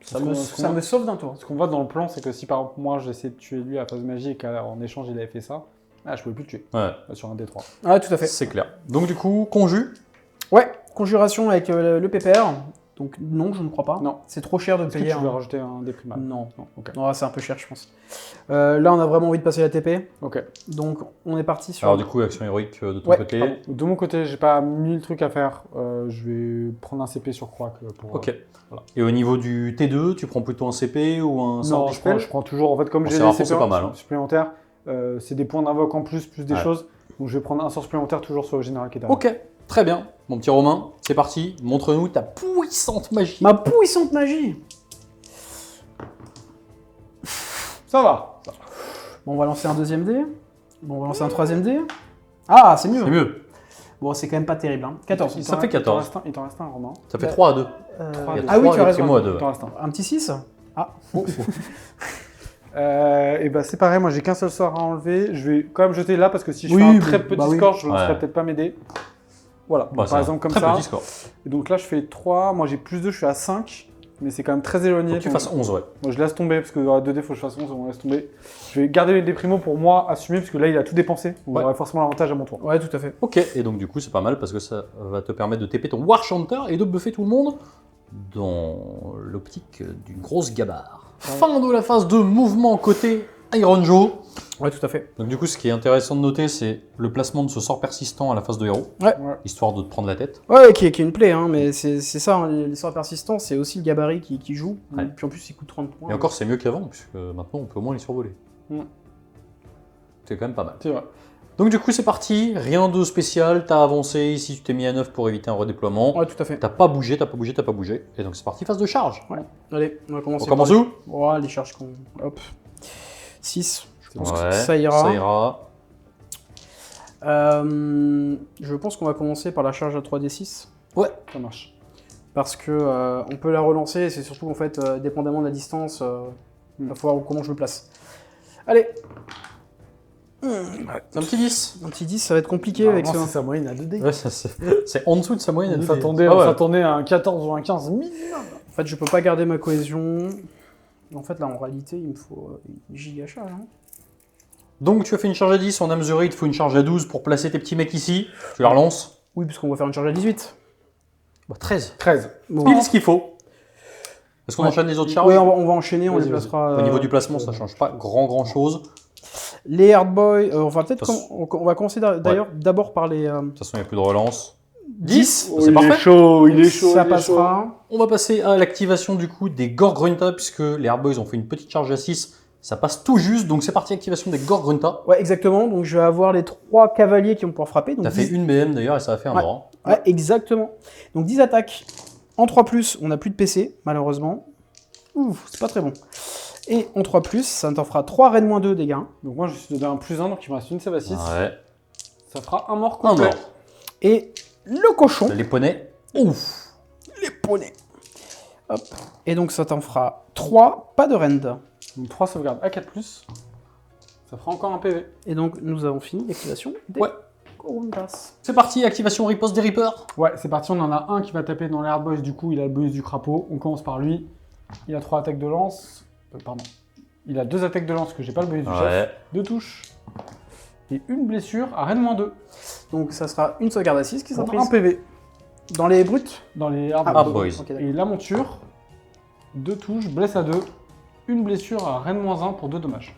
ça me sauve d'un tour. Ce qu'on voit dans le plan, c'est que si par exemple moi j'essaie de tuer lui à phase magie et qu'en échange il avait fait ça, je pouvais plus le tuer Ouais, sur un D3. Ah tout à fait. c'est clair. Donc du coup, conju. Ouais, conjuration avec le PPR. Donc non, je ne crois pas. Non. C'est trop cher de Est-ce que payer. tu veux rajouter un déprimal? Non. Non, ok. Non, c'est un peu cher je pense. Là on a vraiment envie de passer la TP. Ok. Donc on est parti sur... Alors du coup, action héroïque de ton Ouais, côté. Pardon. De mon côté, j'ai pas 1000 trucs à faire. Je vais prendre un CP sur Croix pour. Ok. Voilà. Et au niveau du T2, tu prends plutôt un CP ou un sort Non, dispel? je prends toujours, en fait, comme Bon, j'ai c'est des rare, c'est CP pas mal, hein. supplémentaires, c'est des points d'invoque en plus des Ouais. choses. Donc je vais prendre un sort supplémentaire toujours sur le général qui est derrière. Ok, très bien. Mon petit Romain, c'est parti. Montre-nous ta puissante magie. Ma puissante magie. Ça va. Bon, on va lancer un deuxième dé. Bon, on va lancer un troisième dé. Ah, c'est mieux. C'est mieux. Bon, c'est quand même pas terrible. Hein. 14. Ça fait 14. Il t'en reste un, Romain. Ça fait 3 à 2. Trois Il y a à deux. Ah oui, trois tu as déprimo raison. à 2. Il t'en reste un. Un petit 6. Ah. Et bah c'est pareil, moi j'ai qu'un seul sort à enlever. Je vais quand même jeter là parce que si je Oui, fais un mais- très petit bah oui. score, je ne Ouais. saurais peut-être pas m'aider. Voilà, Bah, donc, c'est par un exemple comme très ça. petit score. Et donc là je fais 3, moi j'ai plus 2, je suis à 5. Mais c'est quand même très éloigné. Faut que tu donc- fasses 11, ouais. Moi je laisse tomber parce que dans la 2D faut que je fasse 11, on laisse tomber. Je vais garder les déprimos pour moi assumer parce que là il a tout dépensé. Donc Ouais. j'aurai forcément l'avantage à mon tour. Ouais, tout à fait. Ok, et donc du coup c'est pas mal parce que ça va te permettre de TP ton War Chanter et de buffer tout le monde dans l'optique d'une grosse gabarre. Fin de la phase de mouvement côté Iron Joe. Ouais, tout à fait. Donc du coup ce qui est intéressant de noter c'est le placement de ce sort persistant à la phase de héros, Ouais. histoire de te prendre la tête. Ouais, qui est une plaie, hein, mais c'est ça, hein, les sorts persistants, c'est aussi le gabarit qui joue. Ouais. Puis en plus, il coûte 30 points. Et encore c'est mieux qu'avant puisque maintenant on peut au moins les survoler. Mm. C'est quand même pas mal. C'est vrai. Donc du coup c'est parti, rien de spécial, t'as avancé, ici tu t'es mis à 9 pour éviter un redéploiement. Ouais, tout à fait. T'as pas bougé, et donc c'est parti, phase de charge. Allez, on va On commencer. commence par où les- Ouais, les charges qu'on. Hop. 6. Je pense Ouais, que ça ira. Ça ira. Je pense qu'on va commencer par la charge à 3d6. Ça marche. Parce que on peut la relancer, et c'est surtout en fait, dépendamment de la distance, il va falloir comment je me place. Allez. C'est un petit 10. Un petit 10, ça va être compliqué avec Normalement, ça. c'est sa moyenne à 2D. Ouais, c'est en dessous de sa moyenne. On à 2D. s'attendait Ah ouais. on s'attendait à un 14 ou un 15 minimum. En fait, je peux pas garder ma cohésion. En fait, là, en réalité, il me faut une giga charge. Hein. Donc tu as fait une charge à 10, on a mesuré, il te faut une charge à 12 pour placer tes petits mecs ici. Tu la relances. Oui, puisqu'on va faire une charge à 18. Bah, 13. 13. Bon. Pile ce qu'il faut. Est-ce qu'on Ouais. enchaîne les autres charges? Oui, on va enchaîner, on Vas-y, les placera. Au niveau du placement, ça change pas grand chose. Les Hardboy, on va peut-être. De toute On va commencer d'ailleurs d'abord par les. De toute façon, il n'y a plus de relance. 10. C'est parfait. chaud, il est chaud. Ça il est passera. On va passer à l'activation du coup des Gore-Grunta, puisque les Hardboys ont fait une petite charge à 6. Ça passe tout juste, donc c'est parti, activation des Gore-Grunta. Ouais, exactement. Donc je vais avoir les 3 cavaliers qui vont pouvoir frapper. Donc T'as fait 10 une BM d'ailleurs et ça a fait un Ouais. mort. Ouais, exactement. Donc 10 attaques. En 3+, on n'a plus de PC, malheureusement. Ouf, c'est pas très bon. Et en 3+, ça t'en fera 3 Rennes-2 dégâts. Donc moi, je suis donné un +1, donc il me reste une save à 6. Ouais. Ça fera un mort Un complet. mort. Et le cochon, Les poneys. Ouf. les poneys. Hop. Et donc ça t'en fera 3, pas de rend. Donc 3 sauvegardes à 4+. Ça fera encore un PV. Et donc nous avons fini l'activation des Ouais. Coruntas. C'est parti, activation riposte des Reapers. Ouais, c'est parti, on en a un qui va taper dans les Hardboys, du coup il a le bonus du crapaud. On commence par lui. Il a 3 attaques de lance. Pardon. Il a 2 attaques de lance que j'ai pas le bonus du chef. Ouais. 2 touches. Et une blessure à Rennes-2. Donc ça sera une sauvegarde à 6 qui sera Pour prise. un PV. Dans les brutes. Dans les Ah, Hardboys. boys. Ok, d'accord. Et la monture. 2 touches, blesse à 2. Une blessure à Rennes-1 pour 2 dommages.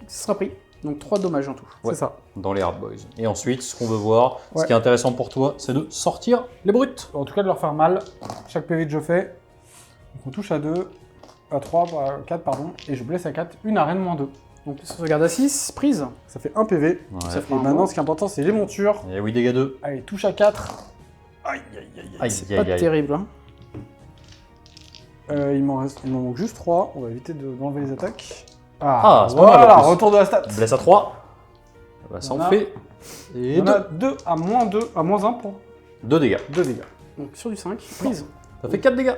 Ça sera pris. Donc 3 dommages en tout. Ouais. C'est ça. Dans les Hardboys. Et ensuite, ce qu'on veut voir, ce Ouais. qui est intéressant pour toi, c'est de sortir les brutes. En tout cas, de leur faire mal. Chaque PV que je fais. Donc on touche à 2, à 3, à 4, pardon. Et je blesse à 4. Une à Rennes-2. Donc sauvegarde à 6, prise. Ça fait un PV. Ouais. Ça Et fera un maintenant, mort. ce qui est important, c'est les montures. Et oui, dégâts 2. Allez, touche à 4. Aïe, aïe, aïe, aïe. Aïe, C'est aïe, pas aïe. terrible. Hein. Il m'en manque juste 3. On va éviter d'enlever les attaques. Ah, c'est pas voilà, mal, en plus. retour de la stat. Blesse à 3. Bah, ça On en a- fait. Il Et y en 2. a 2 à moins 2, à moins 1 pour 2 dégâts. 2 dégâts. Donc sur du 5, prise. Ça fait 4 dégâts. Donc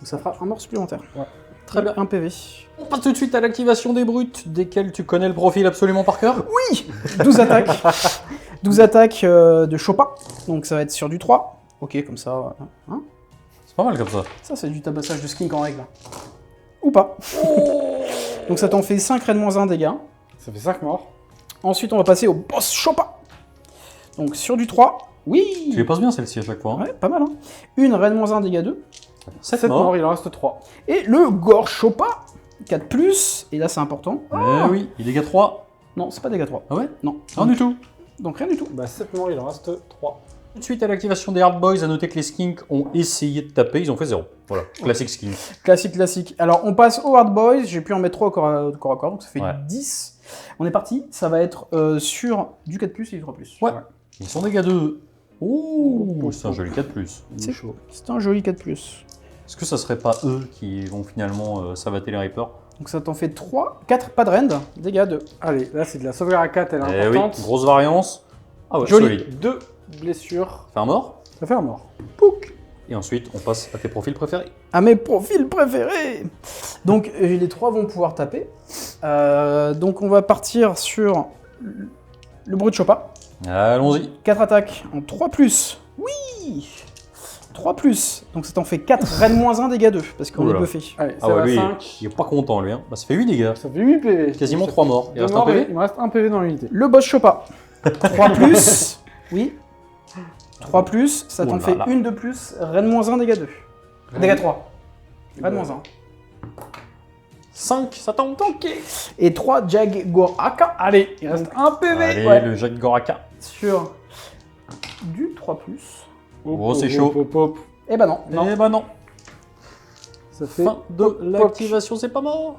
ça fera un mort supplémentaire. Très bien. Un PV. On passe tout de suite à l'activation des brutes, desquelles tu connais le profil absolument par cœur. Oui 12 attaques. 12 attaques de Chopin. Donc ça va être sur du 3. Ok, comme ça. Hein. C'est pas mal comme ça. Ça, c'est du tabassage de skink en règle. Ou pas. Donc ça t'en fait 5 Rennes-1 dégâts. Ça fait 5 morts. Ensuite, on va passer au boss Chopin. Donc sur du 3. Oui Tu les passes bien celle-ci à chaque fois. Hein. Ouais, pas mal. Hein. Une Rennes-1 dégâts 2. 7 7 morts. morts, il en reste 3. Et le Gore Chopin. 4+. Et là, c'est important. Eh oui, il dégâts 3. Non, c'est pas dégâts 3. Ah ouais? Non. Rien du tout. Donc rien du tout. Bah 7 morts, il en reste 3. Tout de suite à l'activation des Hardboys, à noter que les skinks ont essayé de taper, ils ont fait 0. Voilà, classique skink. Classique. Alors, on passe au Hard Boys. J'ai pu en mettre 3 au corps à corps, donc ça fait Ouais. 10. On est parti. Ça va être sur du 4+, et du 3+. Ouais. Ils sont dégâts 2. Ouh, c'est un joli 4+. C'est chaud. C'est un joli 4+. Est-ce que ça serait pas eux qui vont finalement savater les Reapers? Donc ça t'en fait 3. 4, pas de rend. Dégâts 2. Allez, là c'est de la sauvegarde à 4, elle est Eh oui, importante. grosse variance. Ah ouais, Joli. solide. 2 blessures. Fait un mort. Ça fait un mort. Pouc. Et ensuite, on passe à tes profils préférés. À mes profils préférés. Donc les 3 vont pouvoir taper. Donc on va partir sur le Brut Chopin. Allons-y. 4 attaques en 3+. Oui 3+. Donc ça t'en fait 4 Rennes-1 dégâts 2. Parce qu'on est Oula. buffé. Allez, ça Ah ouais, va lui, 5. il est pas content lui. Hein. Bah, ça fait 8 dégâts. Ça fait 8 PV. Quasiment Ça 3 fait morts. Il deux reste un morts et PV. il me reste un PV dans l'unité. Le boss Chopin. 3+. Oui. 3+. Ça t'en Oh là fait là. une de plus. Rennes-1 dégâts 2. Dégâts 3. Rennes-1. 5, ça tombe. Et 3 Jaguar-Aka. Allez, il reste un PV. Allez, ouais. le Jacques Goraka. Sur du 3+. Oh, c'est chaud. Eh ben non. Eh ben non. Ça fait Fin de l'activation, c'est pas mort.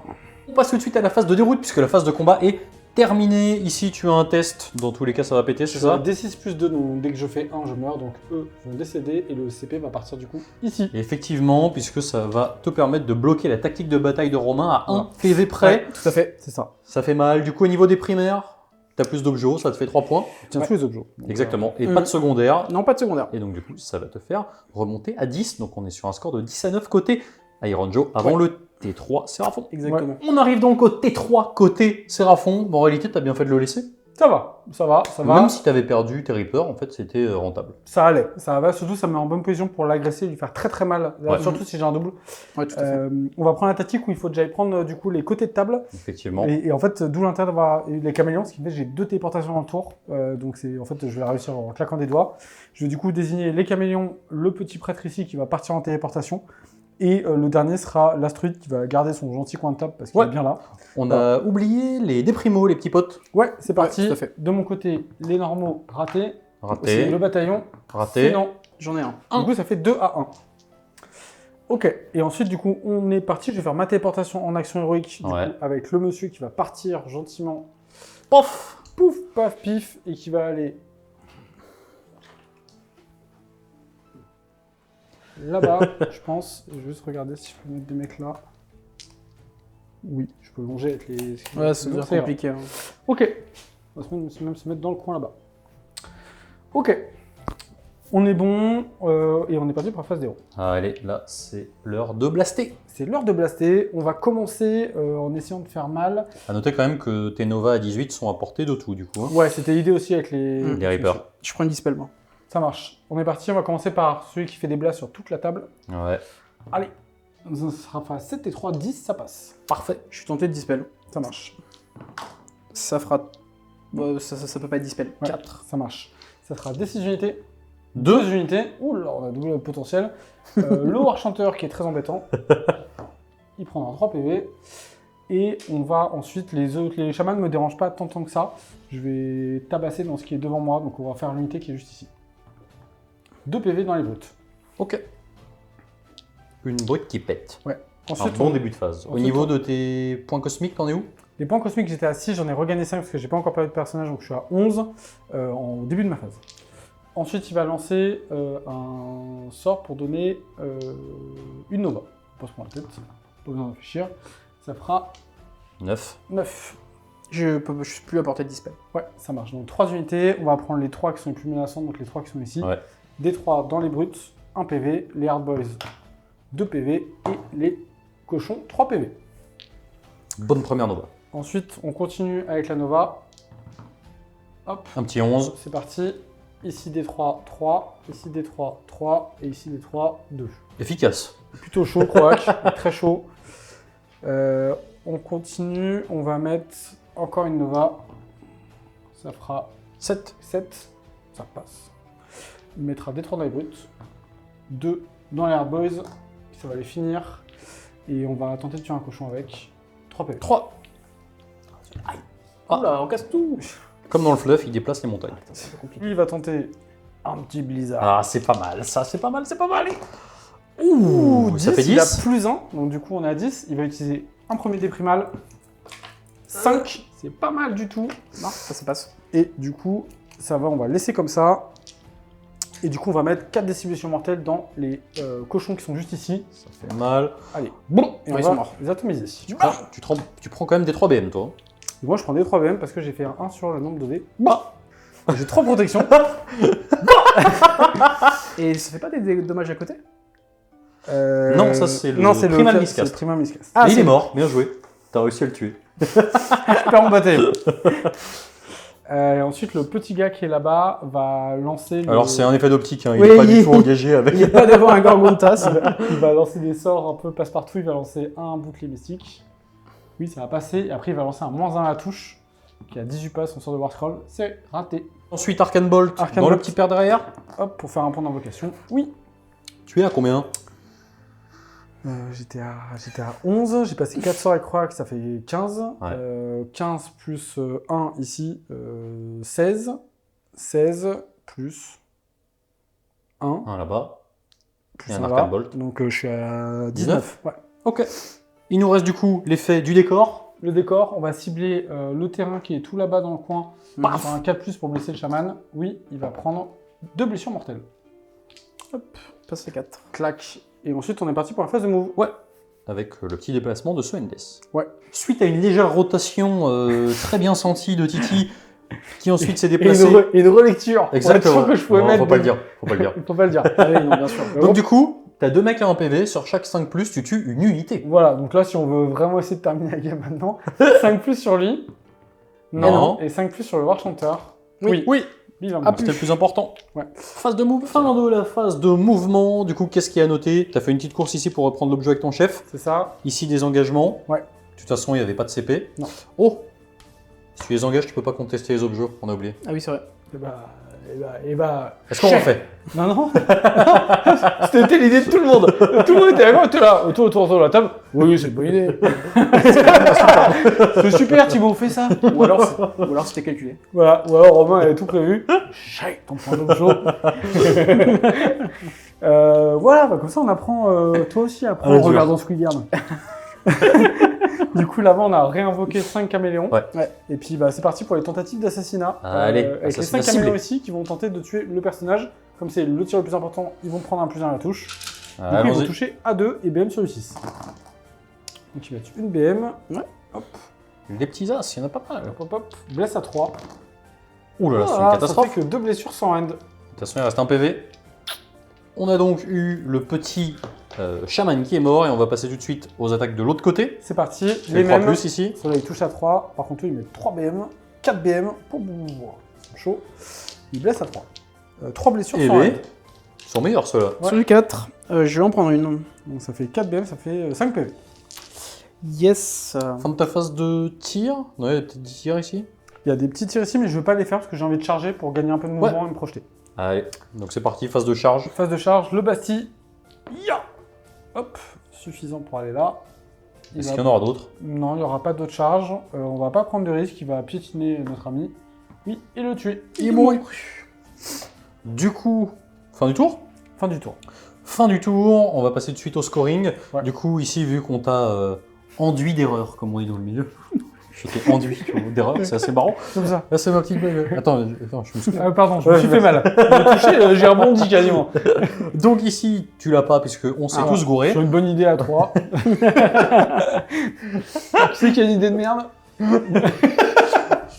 On passe tout de suite à la phase de déroute, puisque la phase de combat est terminée. Ici, tu as un test. Dans tous les cas, ça va péter, c'est c'est ça. ça? D6 plus 2, donc dès que je fais 1, je meurs. Donc eux vont décéder et le CP va partir du coup ici. Et effectivement, puisque ça va te permettre de bloquer la tactique de bataille de Romain à 1 Ouais. PV près. Ouais, tout à fait. C'est ça. Ça fait mal. Du coup, au niveau des primaires, t'as plus d'objets, ça te fait 3 points. Tiens, Ouais. tous les autres jours. Donc, Exactement. Et Mhm. pas de secondaire. Non, pas de secondaire. Et donc, du coup, ça va te faire remonter à 10. Donc, on est sur un score de 10 à 9 côté Iron Joe avant le T3 Séraphon. Exactement. On arrive donc au T3 côté Séraphon. Bon, en réalité, t'as bien fait de le laisser. Ça va, ça va, ça va. Même si tu avais perdu tes Reapers, en fait, c'était rentable. Ça allait, ça va. Surtout, ça me met en bonne position pour l'agresser et lui faire très très mal. Là, Ouais. surtout si j'ai un double. Ouais, tout à fait. On va prendre la tactique où il faut déjà y prendre du coup les côtés de table. Effectivement. Et en fait, d'où l'intérêt d'avoir les caméléons, ce qui fait que j'ai 2 téléportations dans le tour. Donc c'est en fait, je vais réussir en claquant des doigts. Je vais du coup désigner les caméléons, le petit prêtre ici qui va partir en téléportation. Et le dernier sera l'astruide qui va garder son gentil coin de table parce qu'il Ouais. est bien là. On a oublié les déprimos, les petits potes. Ouais, c'est parti. tout à fait. De mon côté, les normaux ratés. Raté, Le bataillon, raté. sinon. J'en ai un. Du coup, ça fait 2 à 1. Ok, et ensuite, du coup, on est parti. Je vais faire ma téléportation en action héroïque du Ouais. coup, avec le monsieur qui va partir gentiment. Pof. Pouf, paf, pif, et qui va aller là-bas, je pense. Je vais juste regarder si je peux mettre des mecs là. Oui, je peux longer avec les. Ouais, c'est bien Ça ira. compliqué. Hein. Ok. On va même se mettre dans le coin là-bas. Ok. On est bon et on est parti pour la phase 0. Allez, là, c'est l'heure de blaster. C'est l'heure de blaster. On va commencer en essayant de faire mal. À noter quand même que tes Nova à 18 sont à portée de tout, du coup. Hein. Ouais, c'était l'idée aussi avec les. Les Reapers. Je prends une dispel, moi. Ça marche. On est parti. On va commencer par celui qui fait des blasts sur toute la table. Ouais. Allez. Ça sera enfin 7 et 3, 10, ça passe. Parfait. Je suis tenté de dispel. Ça marche. Ça fera. Ça peut pas être dispel. Ouais, 4. Ça marche. Ça sera des 6 unités. 2. 2 unités. Ouh là, on a doublé le potentiel. Le Warchanter qui est très embêtant. Il prendra 3 PV. Et on va ensuite, les autres, les chamans ne me dérangent pas tant que ça. Je vais tabasser dans ce qui est devant moi. Donc on va faire l'unité qui est juste ici. 2 PV dans les brutes. Ok. Une brute qui pète. Ouais. Un Ensuite, bon on- début de phase. Au ensuite, niveau on- de tes points cosmiques, t'en es où? Les points cosmiques, j'étais à 6, j'en ai regagné 5 parce que j'ai pas encore perdu de personnage, donc je suis à 11 au début de ma phase. Ensuite, il va lancer un sort pour donner une Nova. On se prendre la tête, pas besoin de réfléchir. Ça fera 9. 9. Je suis plus à portée de dispel. Ouais, ça marche. Donc 3 unités, on va prendre les 3 qui sont les plus menaçants, donc les 3 qui sont ici. Ouais. Des 3 dans les brutes, 1 PV, les Hard Boys 2 PV et les cochons 3 PV. Bonne première Nova. Ensuite, on continue avec la Nova. Hop. Un petit 11. C'est parti. Ici des 3, 3. Ici des 3, 3. Et ici des 3, 2. Efficace. Plutôt chaud, Croac. Très chaud. On continue. On va mettre encore une Nova. Ça fera 7. 7. Ça passe. Il mettra des 3 dans les brutes. 2 dans les Hard Boys. Ça va les finir. Et on va tenter de tuer un cochon avec 3 PV. 3. Ah. Oula, on casse tout. Comme dans le fluff, il déplace les montagnes. C'est compliqué. Lui, il va tenter un petit blizzard. Ah, c'est pas mal. Ça, c'est pas mal, c'est pas mal. Ouh, ça 10, fait il a 10. plus 1, donc du coup on est à 10. Il va utiliser un premier dé primal. 5, c'est pas mal du tout. Non, ça passe. Et du coup, ça va, on va laisser comme ça. Et du coup, on va mettre 4 distributions mortelles dans les cochons qui sont juste ici. Ça fait mal. Allez, bon, et on Ouais, ils va sont morts. les atomiser. Tu prends quand même des 3 BM, toi. Et moi, je prends des 3 BM parce que j'ai fait un 1 sur le nombre de dés. J'ai 3 protections. Et ça fait pas des dommages à côté? Non, ça, c'est le non, c'est Primal c'est Miscast. le Primal Miscast. Ah, il est mort, bien joué. T'as réussi à le tuer. Super embêté. Ensuite, le petit gars qui est là-bas va lancer. Alors, c'est un effet d'optique, hein. Il Oui, n'est pas du tout engagé avec. Il n'y a pas d'avoir un Gorgontas. Il va lancer des sorts un peu passe-partout. Il va lancer un bouclier mystique. Oui, ça va passer. Et après, il va lancer un -1 à la touche, qui a 18 passes, son sort de War Scroll. C'est raté. Ensuite, Arcane Bolt, Arcane dans le Bolt. petit père derrière. Hop, pour faire un point d'invocation. Oui. Tu es à combien? J'étais à 11. J'ai passé 4 sorts avec Croac, ça fait 15. Ouais. 15 plus 1 ici, 16. 16 plus 1. Un là-bas. Plus Et un ça Arcane va. Bolt. Donc je suis à 19. 19. Ouais. Ok. Il nous reste du coup l'effet du décor. Le décor, on va cibler le terrain qui est tout là-bas dans le coin. Paf. Sur un 4+, pour blesser le chaman. Oui, il va prendre 2 blessures mortelles. Passe à 4. Clac. Et ensuite, on est parti pour la phase de move. Ouais. Avec le petit déplacement de Suendes. Ouais. Suite à une légère rotation très bien sentie de Titi, qui ensuite s'est Et déplacé. une relecture. Pour être Exactement. sûr que je pouvais Non, mettre. faut pas le dire. Faut pas le dire. Il faut pas le dire. Ah oui, non, bien sûr. Donc du coup, t'as 2 mecs à 1 PV, sur chaque 5+, tu tues une unité. Voilà, donc là, si on veut vraiment essayer de terminer la game maintenant, 5+ sur lui. Non. Et 5 plus sur le War Chanter. Oui. Oui, Bim, bam, Ah, bam. c'était le plus important. Ouais. Phase de mouvement. Fin de la phase de mouvement. Du coup, qu'est-ce qu'il y a à noter? Tu as fait une petite course ici pour reprendre l'objet avec ton chef. C'est ça. Ici, des engagements. Ouais. De toute façon, il n'y avait pas de CP. Non. Oh! Si tu les engages, tu peux pas contester les objets, on a oublié. Ah oui, c'est vrai. Et bah... Est-ce qu'on refait? Non, non. C'était l'idée de tout le monde. Tout le monde était d'accord, était là, autour de la table. Oui, c'est une bonne idée. C'est super, Thibaut, fais ça. Ou alors c'était calculé. Voilà, ou alors Romain avait tout prévu. Chai, ton point d'objet. Voilà, bah, comme ça on apprend, toi aussi, apprends en dur. regardant Squid Game. Du coup, là-bas, on a réinvoqué 5 caméléons. Ouais. Et puis, bah, c'est parti pour les tentatives d'assassinat. Allez, avec les assassinat 5 caméléons ciblé. ici qui vont tenter de tuer le personnage. Comme c'est le tir le plus important, ils vont prendre un plus 1 à la touche. Du coup, ils vont Allons-y. toucher A2 et BM sur le 6. Donc, ils mettent une BM. Ouais. Hop, Les petits as, il y en a pas mal. hop, hop. Blesse à 3. Ouh là là, c'est une Voilà, catastrophe. Ça fait que 2 blessures sans end. De toute façon, il reste un PV. On a donc eu le petit chaman qui est mort et on va passer tout de suite aux attaques de l'autre côté. C'est parti. Les Les 3 mêmes. plus ici. Celui-là, il touche à 3. Par contre, lui, il met 3 BM, 4 BM. C'est chaud. Il blesse à 3. 3 blessures Et sans les end. sont meilleurs ceux-là. Ouais. Sur le 4, je vais en prendre une. Donc ça fait 4 BM, ça fait 5 PV. Yes. Fin de ta phase de tir. Ouais, il y a peut-être des tirs ici. Il y a des petits tirs ici, mais je ne veux pas les faire parce que j'ai envie de charger pour gagner un peu de mouvement et me projeter. Allez, donc c'est parti, phase de charge. Phase de charge, le Bastille. Ya Hop, suffisant pour aller là. Il Est-ce va- qu'il y en aura d'autres? Non, il n'y aura pas d'autre charge. On va pas prendre de risque, il va piétiner notre ami. Oui, et le tuer. Il est mort. Du coup, fin du tour. Fin du tour. Fin du tour, on va passer tout de suite au scoring. Ouais. Du coup, ici, vu qu'on t'a enduit d'erreur, comme on dit dans le milieu, je t'ai enduit d'erreur, c'est assez marrant. Comme ça. Là, c'est ma petite blague. Attends, je me souviens. Pardon, je me suis fait mal. J'ai touché, j'ai rebondi quasiment. Donc ici, tu l'as pas, puisque on s'est Ah, tous gourés. Sur une bonne idée à 3. Tu sais qu'il y a une idée de merde?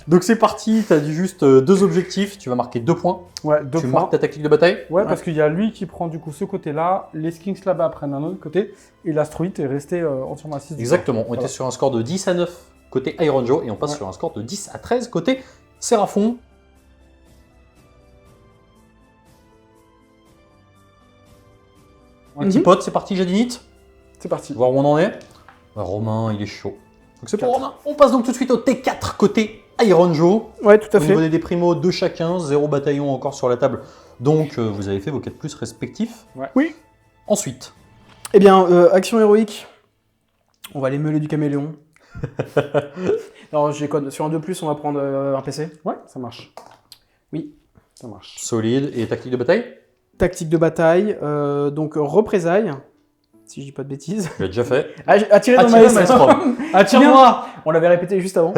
Donc c'est parti, tu as juste 2 objectifs, tu vas marquer 2 points. Ouais, 2 Tu points. marques ta tactique de bataille. Ouais, parce qu'il y a lui qui prend du coup ce côté-là, les Skinks là-bas prennent un autre côté, et l'Astruite est resté entièrement assise. Exactement, on Voilà. était sur un score de 10 à 9 côté Iron Joe, et on passe Ouais. sur un score de 10 à 13 côté Séraphon. Un petit Mhm. pote, c'est parti, Jadinite. C'est parti. Voir où on en est. Romain, il est chaud. Donc c'est pour 4. Romain. On passe donc tout de suite au T4 côté Iron Joe. Ouais, tout à Au niveau fait. des primos de chacun, 0 bataillon encore sur la table. Donc vous avez fait vos 4 plus respectifs. Ouais. Oui. Ensuite, Eh bien, action héroïque. On va aller meuler du caméléon. Alors, j'ai quoi? Sur un 2+, on va prendre un PC. Ouais, ça marche. Oui. Ça marche. solide et tactique de bataille. Tactique de bataille, donc représailles. Si je dis pas de bêtises. Tu l'as déjà fait. Attirer dans le Attirer le maelstrom. maelstrom. Attire-moi! On l'avait répété juste avant.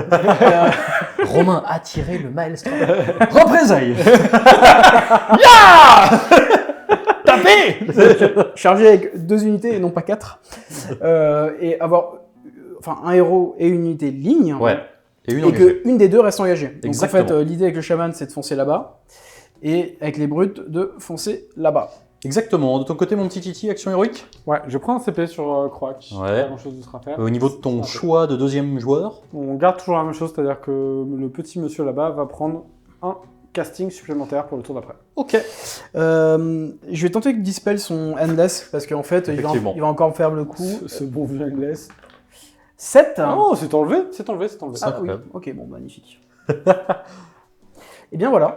Romain a tiré le maelstrom. Représailles. Tapez Chargé avec 2 unités et non pas 4. Et avoir un héros et une unité ligne. Ouais. Et une Et engagée. qu'une des deux reste engagée. Donc Exactement. en fait, l'idée avec le chaman, c'est de foncer là-bas. Et avec les brutes, de foncer là-bas. Exactement. De ton côté, mon petit Titi, action héroïque. Ouais, je prends un CP sur Croac. Ouais. Pas grand chose d'autre à faire. Au niveau de ton choix de deuxième joueur. On garde toujours la même chose, c'est-à-dire que le petit monsieur là-bas va prendre un casting supplémentaire pour le tour d'après. Ok. Je vais tenter que Dispel son Endless, parce qu'en fait, il Effectivement. va encore me faire le coup. Ce bon vieux Endless. 7. Oh, c'est enlevé, c'est enlevé, c'est enlevé. Ça, Ah oui, incroyable. ok, bon, magnifique. Et bien voilà.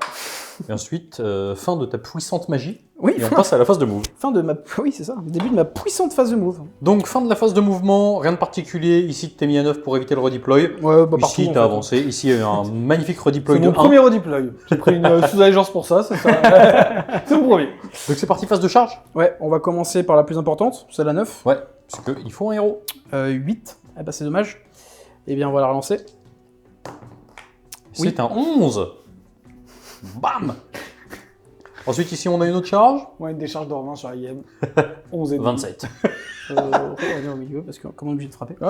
Et ensuite, fin de ta puissante magie. Oui, Et on passe à la phase de move. fin de ma... Oui, c'est ça, le début de ma puissante phase de move. Donc, fin de la phase de mouvement. Rien de particulier. Ici, tu t'es mis à 9 pour éviter le redeploy. Ouais, bah partout. Ici, en t'as fait. avancé. Ici, il y a eu un magnifique redeploy C'est de mon 1. premier redeploy. J'ai pris une sous-allégeance pour ça, c'est ça. C'est mon premier. Donc, c'est parti, phase de charge. Ouais, on va commencer par la plus importante, celle à 9. Ouais, parce qu'il faut un héros. 8. Ah bah c'est dommage. Eh bien, on va la relancer. Oui. C'est un 11. Bam. Ensuite, ici, on a une autre charge. Ouais, une décharge de Romain sur la game. 11 et demi. 27. On va aller au milieu, parce que comment on est obligé de frapper. Ouais,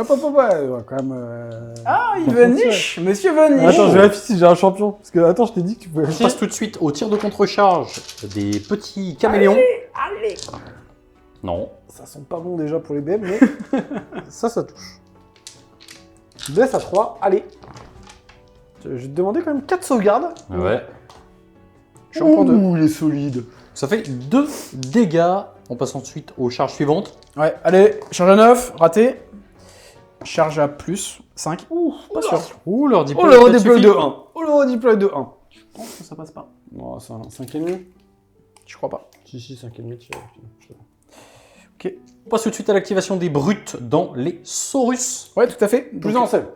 ouais, quand même. Ah, il Par veut contre, niche Monsieur veut niche Attends, je vérifie si j'ai un champion. Parce que, attends, je t'ai dit que tu pouvais. On passe tout de suite au tir de contre-charge des petits caméléons. Allez Non. Ça sent pas bon déjà pour les BM, mais ça touche. Blesse à 3, allez. Je vais te demander quand même 4 sauvegardes. Ouais. J'en prends 2. Ouh, il est solide. Ça fait 2 dégâts. On passe ensuite aux charges suivantes. Ouais, allez, charge à 9, raté. Charge à plus, 5. Ouh, pas sûr. Ouh, leur Oh, diplôme. le redeploy de 1. Oh, le redeploy de 1. Je pense que ça passe pas. Non, c'est un 5,5. Je crois pas. Si, 5,5. Ok. On passe tout de suite à l'activation des brutes dans les Saurus. Ouais, tout à fait. Plus Donc, en sel.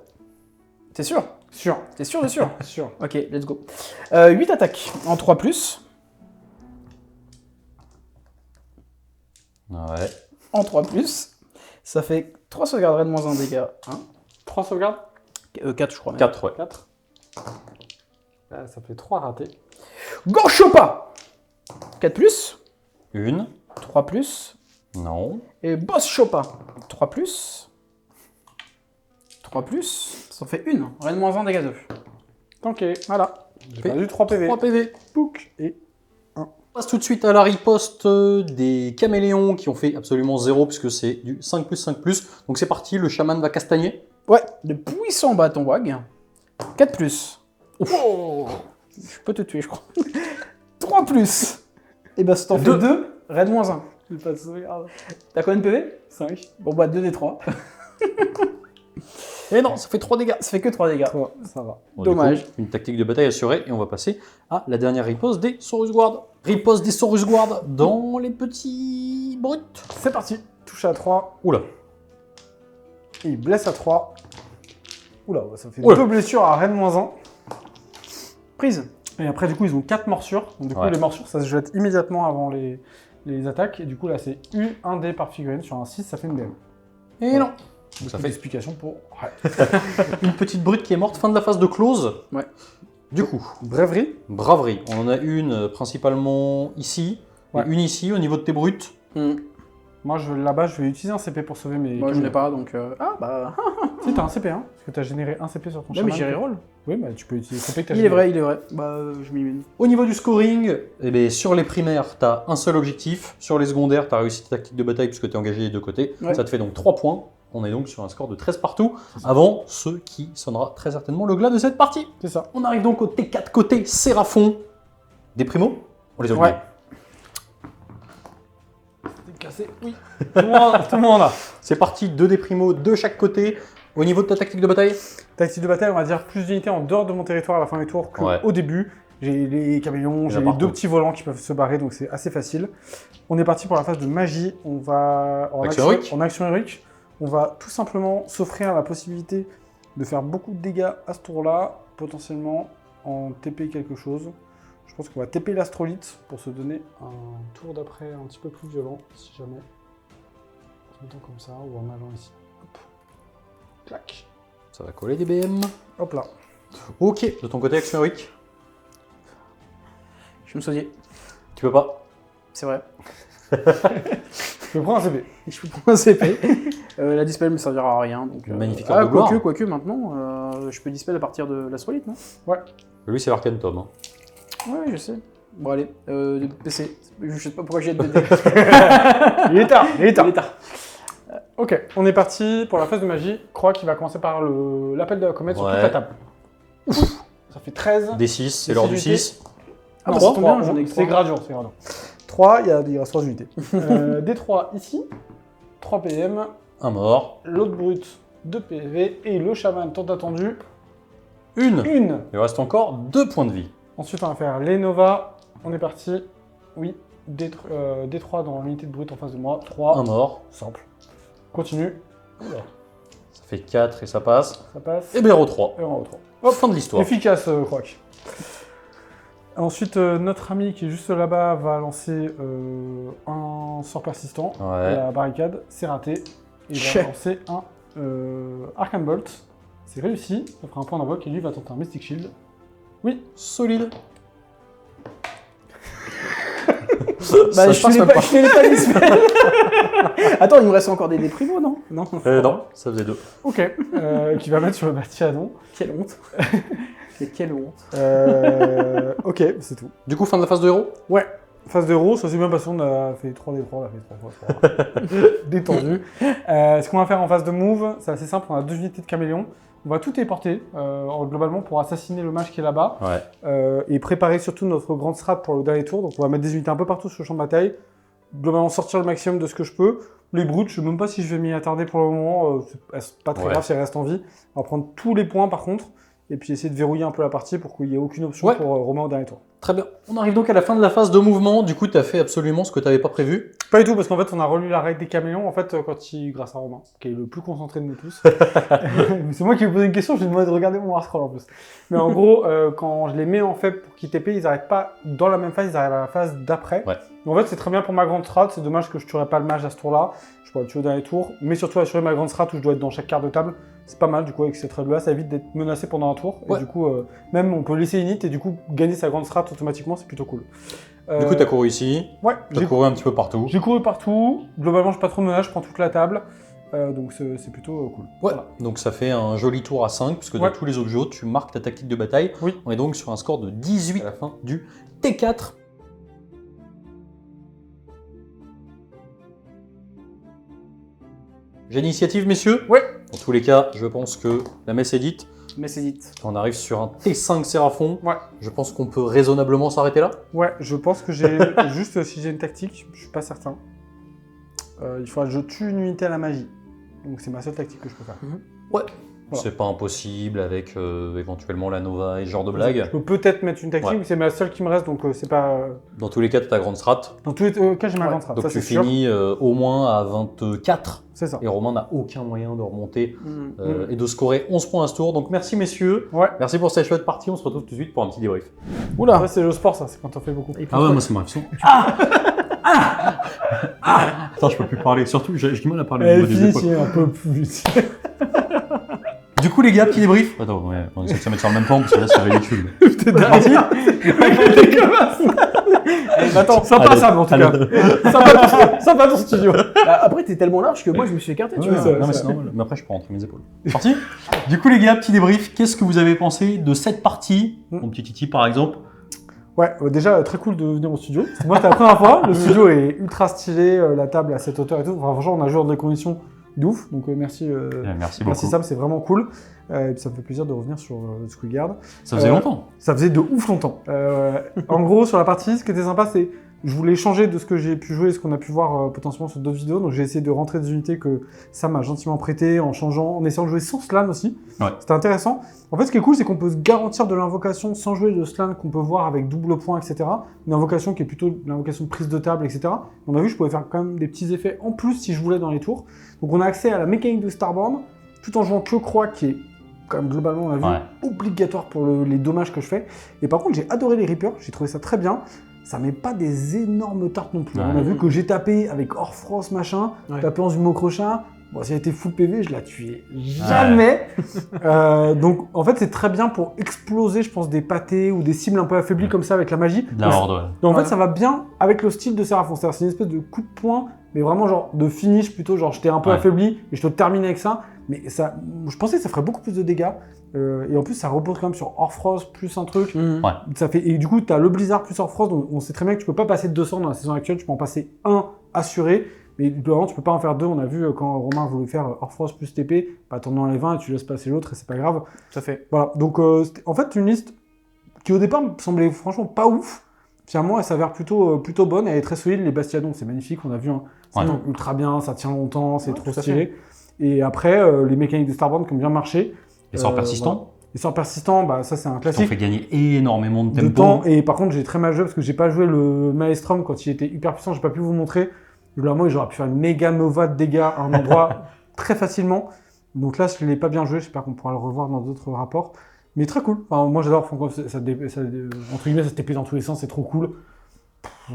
T'es sûr? Sûr. T'es sûr, sûr. Sûr. Ok, let's go. 8 attaques en 3+. Ouais. En 3+. Ça fait 3 sauvegardes, raid moins 1 dégâts. 3 sauvegardes. 4, je crois. Même. 4, ouais. 4. Là, ça fait 3 ratés. Gorchopa 4+. 1. 3+. Non. Et Boss Chopa 3+. 3+. Ça fait 1. Raid moins 1 dégâts 2. Ok. Voilà. J'ai Fait perdu 3 PV. 3 PV. Pouc. Et On passe tout de suite à la riposte des caméléons qui ont fait absolument 0 puisque c'est du 5+5+. Donc c'est parti, le chaman va castagner. Ouais, de puissants bâtons wag. 4+. Oh, je peux te tuer, je crois. 3+. Et bah, ça t'en fait 2. Raid moins 1. j'ai pas de sauvegarde. T'as combien de PV? 5. Bon, bah, 2 des 3. Et non, ça fait 3 dégâts. Ça fait que 3 dégâts. 3. Ça va. Bon, Dommage. du coup, une tactique de bataille assurée et on va passer à la dernière riposte des Saurus Guard. Riposte des Saurus Guard dans les petits brutes. C'est parti. Touche à 3. Oula. Et il blesse à 3. Oula, ça fait Oula. 2 blessures à raid moins 1. Prise. Et après, du coup, ils ont 4 morsures. Donc, du coup, Ouais. les morsures, ça se jette immédiatement avant les attaques. Et du coup, là, c'est U1 dé par figurine. Sur un 6, ça fait une DM. Et non. Donc, ça fait fait l'explication pour. Ouais. une petite brute qui est morte. Fin de la phase de close. Ouais. Du coup, Brèverie. braverie. On en a une principalement ici. Ouais. Et une ici au niveau de tes brutes. Moi, là-bas, je vais utiliser un CP pour sauver mes. Moi, je n'ai pas, donc... Ah, bah... Si, t'as un CP, hein. Parce que t'as généré un CP sur ton Ouais, mais chaman. j'ai reroll. Oui, bah, tu peux utiliser le CP que t'as Il est vrai, il est vrai. Bah, je m'y mène. Au niveau du scoring, eh bien, sur les primaires, tu as un seul objectif. Sur les secondaires, tu as réussi ta tactique de bataille puisque tu es engagé des deux côtés. Ouais. Ça te fait donc 3 points. On est donc sur un score de 13 partout, avant ce qui sonnera très certainement le glas de cette partie. C'est ça. On arrive donc au T4 côté Séraphon. Des primos. On les a oubliés. Ouais. C'est cassé. Oui. Tout le monde là. C'est parti, 2 des primos de chaque côté. Au niveau de ta tactique de bataille, Tactique de bataille, on va dire plus d'unités en dehors de mon territoire à la fin du tour qu'au Ouais. début. J'ai les caméléons, Il y en j'ai a les partout. 2 petits volants qui peuvent se barrer, donc c'est assez facile. On est parti pour la phase de magie. On va en Action héroïque. en action héroïque. On va tout simplement s'offrir la possibilité de faire beaucoup de dégâts à ce tour-là, potentiellement en TP quelque chose. Je pense qu'on va TP l'astrolite pour se donner un tour d'après un petit peu plus violent, si jamais. En se mettant comme ça, ou en allant ici. Hop. Clac. ça va coller des BM. Hop là. Ok, de ton côté, action héroïque, Je me souviens. tu peux pas. C'est vrai. Je prends un CP. Je peux prendre un CP. La dispel me servira à rien. Donc, Magnifique Ah, arme de gloire. quoique, maintenant, je peux dispel à partir de l'astrolite, non? Lui, c'est l'Arcane Tome. Hein. Ouais, je sais. Bon, allez, PC. Je sais pas pourquoi j'ai de dés. Il est tard, il est tard. Il est tard. Ok, on est parti pour la phase de magie. Croix qui va commencer par l'appel de la comète sur Ouais. toute la table. Ça fait 13. D6, c'est Des l'heure du unités. 6. Ah, Non, bah, ça tombe trois, bien, j'en ai que c'est 3. gradient, c'est gradient. 3, il reste 3 unités. D3 ici, 3 PM, Un mort. l'autre brut 2 PV et le chaman tant attendu, Une. 1. Il reste encore 2 points de vie. Ensuite, on va faire les Nova. On est parti. Oui, D3 dans l'unité de brut en face de moi. 3. Un mort. Simple. Continue. Oula, Ça fait 4 et ça passe. ça passe. Et Béro 3. Et on va au 3. Hop, fin de l'histoire. Efficace, Croc. Ensuite, notre ami qui est juste là-bas va lancer un sort persistant. Ouais. La barricade, c'est raté. Et il va Chais. lancer un Arcane Bolt. C'est réussi. Ça fera un point d'invoque et lui va tenter un Mystic Shield. Oui. Solide. Bah, Ça passe même je fais pas dispel. Attends, il nous reste encore des primos, non? Non. Non, ça faisait 2. Ok. Qui va mettre sur le bâtiment. Quelle honte. Mais quelle honte. Ok, c'est tout. Du coup, fin de la phase de héros. Ouais. Phase de héros, ça s'est bien passé, on a fait 3D3, on a fait 3 fois 3. Détendu. Ce qu'on va faire en phase de move, c'est assez simple, on a 2 unités de caméléon. On va tout téléporter, globalement, pour assassiner le mage qui est là-bas. Ouais. Et préparer surtout notre grande strat pour le dernier tour. Donc on va mettre des unités un peu partout sur le champ de bataille. Globalement, sortir le maximum de ce que je peux. Les brutes, je sais même pas si je vais m'y attarder pour le moment. C'est pas très grave si elles restent en vie. On va prendre tous les points par contre. Et puis essayer de verrouiller un peu la partie pour qu'il n'y ait aucune option pour Romain au dernier tour. Très bien. On arrive donc à la fin de la phase de mouvement. Du coup, tu as fait absolument ce que tu n'avais pas prévu. Pas du tout, parce qu'en fait, on a relu la règle des caméléons, en fait, grâce à Romain, qui est le plus concentré de nous tous. C'est moi qui lui ai posé une question, je lui ai demandé de regarder mon Warscroll en plus. Mais en gros, quand je les mets en fait pour qu'ils TP, ils n'arrêtent pas dans la même phase, ils arrivent à la phase d'après. Ouais. En fait, c'est très bien pour ma grande strat, c'est dommage que je tuerais pas le mage à ce tour-là. Je pourrais le tuer au dernier tour, mais surtout assurer ma grande strat où je dois être dans chaque quart de table. C'est pas mal, du coup, avec cette règle-là, ça évite d'être menacé pendant un tour. Et du coup, même on peut laisser init et du coup, gagner sa grande strat automatiquement, c'est plutôt cool. Du coup, tu as couru ici. Ouais, tu as couru un petit peu partout. J'ai couru partout. Globalement, je n'ai pas trop de menaces, je prends toute la table. Donc c'est plutôt cool. Ouais, Voilà. donc ça fait un joli tour à 5, puisque dans tous les objets, tu marques ta tactique de bataille. Oui. On est donc sur un score de 18 à la fin du T4. J'ai l'initiative, messieurs. Ouais. Dans tous les cas, je pense que la messe est dite. Mais c'est vite. On arrive sur un T5 Séraphon. Ouais. Je pense qu'on peut raisonnablement s'arrêter là. Ouais, je pense que j'ai juste si j'ai une tactique, je suis pas certain. Il faudra que je tue une unité à la magie. Donc c'est ma seule tactique que je peux faire. Ouais. Voilà. C'est pas impossible avec éventuellement la Nova et ce genre de blague. Je peux peut-être mettre une tactique, mais c'est ma seule qui me reste, donc c'est pas. Dans tous les cas, tu as ta grande strat. Dans tous les cas, j'ai ma grande strat. Donc ça, tu c'est sûr. finis au moins à 24. C'est ça. Et Romain n'a aucun moyen de remonter et de scorer 11 points à ce tour. Donc merci messieurs. Ouais. Merci pour cette chouette partie. On se retrouve tout de suite pour un petit débrief. Oula. C'est le sport, ça. C'est quand on fait beaucoup. Ah ouais, moi c'est ma réaction. Attends, je peux plus parler. Surtout, j'ai du mal à parler. Elle finit un peu plus. Du coup, les gars, petit débrief. Attends, ouais, on essaie de se mettre sur le même plan parce que là, c'est ridicule. T'es parti. Attends, sympa ça, en tout cas. Sympa ton studio. Après, t'es tellement large que moi, je me suis écarté, tu vois. Non, mais c'est normal. Mais après, je peux rentrer mes épaules. Parti. Du coup, les gars, petit débrief. Qu'est-ce que vous avez pensé de cette partie? Mon petit Titi, par exemple. Ouais, déjà très cool de venir au studio. Moi, c'était la première fois. Le studio est ultra stylé, la table à cette hauteur et tout. Enfin, franchement, on a joué dans des conditions de ouf. Donc merci. Merci beaucoup. Merci Sam, c'est vraiment cool. Et puis ça me fait plaisir de revenir sur Squigard. Ça faisait longtemps. Ça faisait de ouf longtemps. En gros, sur la partie, ce qui était sympa, c'est je voulais changer de ce que j'ai pu jouer et ce qu'on a pu voir potentiellement sur d'autres vidéos. Donc j'ai essayé de rentrer des unités que Sam m'a gentiment prêtées en changeant, en essayant de jouer sans slan aussi. Ouais. C'était intéressant. En fait, ce qui est cool, c'est qu'on peut se garantir de l'invocation sans jouer de slan qu'on peut voir avec double point, etc. Une invocation qui est plutôt l'invocation de prise de table, etc. On a vu, je pouvais faire quand même des petits effets en plus si je voulais dans les tours. Donc on a accès à la mécanique de Starborn tout en jouant que Croix qui est quand même globalement, on a vu, obligatoire pour les dommages que je fais. Et par contre, j'ai adoré les Reapers, j'ai trouvé ça très bien. Ça met pas des énormes tartes non plus. On a vu que j'ai tapé avec Orfrost machin, tapé en Zumo Crochin. Bon, si elle était full PV, je la tuais jamais. Donc, en fait, c'est très bien pour exploser, je pense, des pâtés ou des cibles un peu affaiblies comme ça avec la magie. De la horde, ouais. Donc, en fait, ça va bien avec le style de Séraphon. C'est-à-dire, c'est une espèce de coup de poing, mais vraiment genre de finish plutôt. Genre, j'étais un peu affaibli et je te termine avec ça. Mais ça, je pensais que ça ferait beaucoup plus de dégâts. Et en plus, ça repose quand même sur Orfrost plus un truc. Ça fait, et du coup, tu as le Blizzard plus Orfrost. Donc, on sait très bien que tu peux pas passer de 200 dans la saison actuelle. Tu peux en passer un assuré. Mais globalement, tu peux pas en faire deux. On a vu quand Romain voulait faire Orfrost plus TP, bah, t'en enlèves un et tu laisses passer l'autre et c'est pas grave. Tout à fait. Voilà. Donc, en fait, une liste qui au départ me semblait franchement pas ouf. Finalement, elle s'avère plutôt bonne. Elle est très solide. Les Bastiadons, c'est magnifique. On a vu, ça tank ultra bien, ça tient longtemps, c'est trop stylé. Et après, les mécaniques de Starborn qui ont bien marché. Les sorts persistants. Voilà. Les sorts persistants, bah, ça c'est un classique. Ça fait gagner énormément de tempo. temps. Et par contre, j'ai très mal joué parce que j'ai pas joué le Maelstrom quand il était hyper puissant. J'ai pas pu vous montrer. Globalement, j'aurais pu faire une méga nova de dégâts à un endroit très facilement. Donc là, je l'ai pas bien joué. J'espère qu'on pourra le revoir dans d'autres rapports. Mais très cool. Enfin, moi, j'adore. Entre guillemets, ça se TP dans tous les sens. C'est trop cool.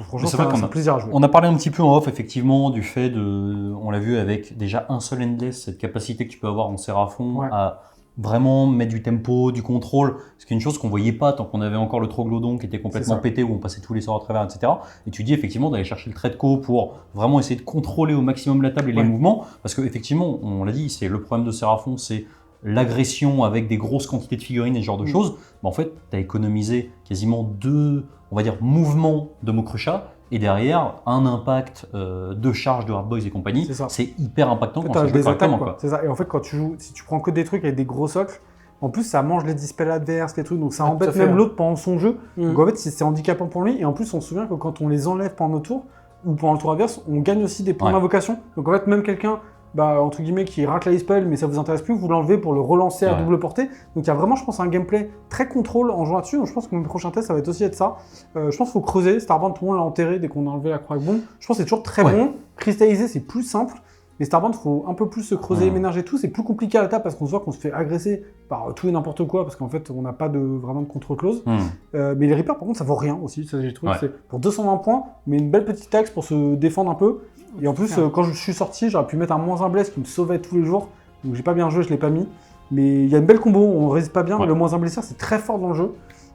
Franchement, c'est un plaisir à jouer. On a parlé un petit peu en off, effectivement, du fait de... On l'a vu avec déjà un seul Endless, cette capacité que tu peux avoir en Séraphon à vraiment mettre du tempo, du contrôle. Ce qui est une chose qu'on voyait pas tant qu'on avait encore le Troglodyte qui était complètement pété, où on passait tous les sorts à travers, etc. Et tu dis effectivement d'aller chercher le trait de co pour vraiment essayer de contrôler au maximum la table et les mouvements. Parce qu'effectivement, on l'a dit, c'est le problème de Séraphon, c'est l'agression avec des grosses quantités de figurines et ce genre de choses. Mais en fait, tu as économisé quasiment 2, on va dire, mouvements de Mokrusha et derrière un impact de charge de Hard Boys et compagnie, C'est ça. c'est hyper impactant quand T'as ça joue des correctement, attaques, quoi. C'est ça. Et en fait, quand tu joues, si tu prends que des trucs avec des gros socles, en plus, ça mange les dispels adverses, les trucs, donc ça Ouais, embête tout à fait, même ouais. l'autre pendant son jeu. Mhm. Donc en fait, c'est handicapant pour lui. Et en plus, on se souvient que quand on les enlève pendant nos tours, ou pendant le tour adverse, on gagne aussi des points Ouais. d'invocation. Donc en fait, même quelqu'un, entre guillemets, qui rate la dispel, mais ça vous intéresse plus, vous l'enlevez pour le relancer à Ouais. double portée. Donc il y a vraiment, je pense, un gameplay très contrôle en jouant là-dessus. Donc je pense que mon prochain test, ça va être aussi être ça. Je pense qu'il faut creuser. Starband, tout le monde l'a enterré dès qu'on a enlevé la croix avec bombe. Je pense que c'est toujours très Ouais. bon. Cristalliser, c'est plus simple. Mais Starband, il faut un peu plus se creuser, ménager tout. C'est plus compliqué à la table parce qu'on se voit qu'on se fait agresser par tout et n'importe quoi parce qu'en fait, on n'a pas vraiment de contrôle close. Mais les Reapers, par contre, ça vaut rien aussi. Ça, j'ai trouvé que c'est pour 220 points, mais une belle petite taxe pour se défendre un peu. Et en plus, quand je suis sorti, j'aurais pu mettre un -1 bless qui me sauvait tous les jours. Donc j'ai pas bien joué, je l'ai pas mis. Mais il y a une belle combo, on résiste pas bien. Ouais. Le -1 blessure, c'est très fort dans le jeu.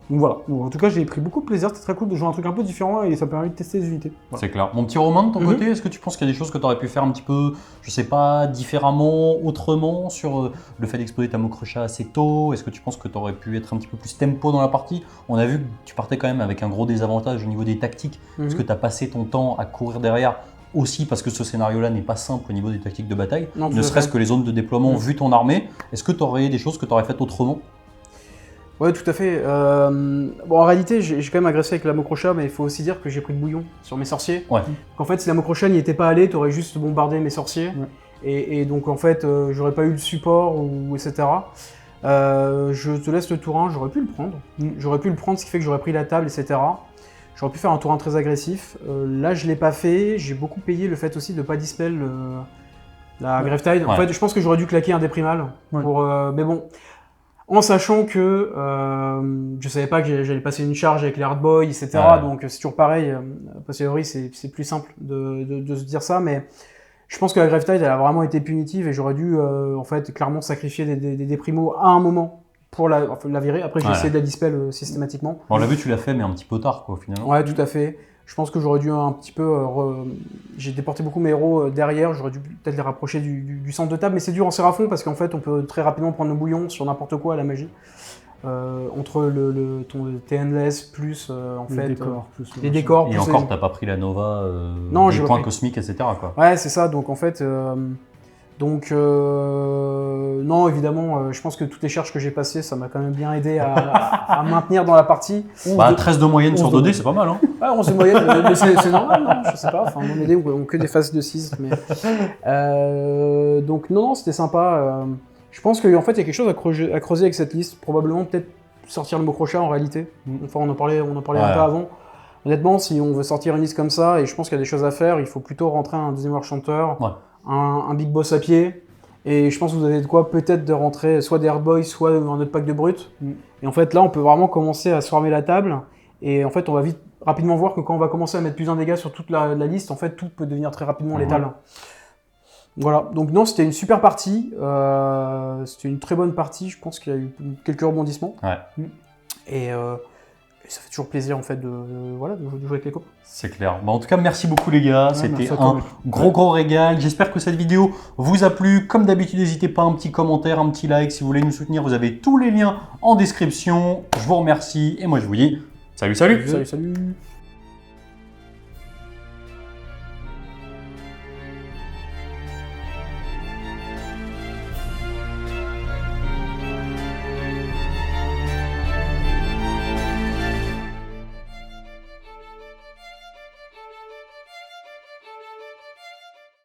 Donc voilà. Donc, en tout cas, j'ai pris beaucoup de plaisir. C'était très cool de jouer un truc un peu différent et ça me permet de tester les unités. Voilà. C'est clair. Mon petit Romain, de ton côté, est-ce que tu penses qu'il y a des choses que tu aurais pu faire un petit peu, je sais pas, différemment, autrement sur le fait d'exploser ta Mokrocha assez tôt? Est-ce que tu penses que tu aurais pu être un petit peu plus tempo dans la partie? On a vu que tu partais quand même avec un gros désavantage au niveau des tactiques, parce que tu as passé ton temps à courir derrière aussi parce que ce scénario-là n'est pas simple au niveau des tactiques de bataille, Non, tout ne à serait-ce fait. que les zones de déploiement vu ton armée. Est-ce que tu aurais des choses que tu aurais faites autrement? Ouais, tout à fait. Bon, en réalité, j'ai quand même agressé avec la Mokrocha, mais il faut aussi dire que j'ai pris de bouillon sur mes sorciers. Ouais. En fait, si la Mokrocha n'y était pas allée, t'aurais juste bombardé mes sorciers. Ouais. Et donc, en fait, j'aurais pas eu le support, ou etc. Je te laisse le tour 1, j'aurais pu le prendre. J'aurais pu le prendre, ce qui fait que j'aurais pris la table, etc. J'aurais pu faire un tour 1 très agressif. Là, je l'ai pas fait. J'ai beaucoup payé le fait aussi de pas dispel la Gravetide. En Ouais. fait, je pense que j'aurais dû claquer un déprimal. Ouais. Mais bon, en sachant que je savais pas que j'allais passer une charge avec les hardboys, etc. Ouais. Donc c'est toujours pareil. A posteriori, c'est plus simple de se dire ça, mais je pense que la Gravetide, elle a vraiment été punitive et j'aurais dû en fait clairement sacrifier des primos à un moment pour la virer. Après, j'ai Ouais. essayé de la dispel systématiquement. Bon, on l'a vu, tu l'as fait, mais un petit peu tard, quoi, finalement. Ouais, tout à fait. Je pense que j'aurais dû un petit peu... J'ai déporté beaucoup mes héros derrière, j'aurais dû peut-être les rapprocher du centre de table, mais c'est dur en Sérafon parce qu'en fait on peut très rapidement prendre le bouillon sur n'importe quoi à la magie. Entre ton TNLS plus en Les fait décors, plus le les machin. décors Et plus encore, les- t'as pas pris la Nova, Non, des j'ai pas points pris. cosmiques, etc. quoi. Ouais, c'est ça. Donc en fait, non, évidemment, je pense que toutes les charges que j'ai passées, ça m'a quand même bien aidé à maintenir dans la partie. Bah, 13 de moyenne 11 sur de 2D, c'est pas mal, hein. Ouais, 11 de moyenne, mais c'est normal, non? Je sais pas. Enfin, mon idée, on que des phases de 6. Mais... donc, non, c'était sympa. Je pense qu'en fait, il y a quelque chose à creuser avec cette liste. Probablement, peut-être sortir le Mokrocha en réalité. Enfin, on en parlait un peu avant. Honnêtement, si on veut sortir une liste comme ça, et je pense qu'il y a des choses à faire, il faut plutôt rentrer un deuxième Warchanter, un Big Boss à pied. Et je pense que vous avez de quoi peut-être de rentrer soit des Hardboys, soit un autre pack de brut. Et en fait, là, on peut vraiment commencer à se former la table. Et en fait, on va rapidement voir que quand on va commencer à mettre plus d'un dégât sur toute la liste, en fait, tout peut devenir très rapidement létal. Voilà. Donc non, c'était une super partie. C'était une très bonne partie. Je pense qu'il y a eu quelques rebondissements. Ouais. Et ça fait toujours plaisir, en fait, de jouer avec les copains. C'est clair. Bah, en tout cas, merci beaucoup les gars. merci C'était à toi, un mec. gros régal. J'espère que cette vidéo vous a plu. Comme d'habitude, n'hésitez pas, un petit commentaire, un petit like. Si vous voulez nous soutenir, vous avez tous les liens en description. Je vous remercie et moi je vous dis salut. Salut.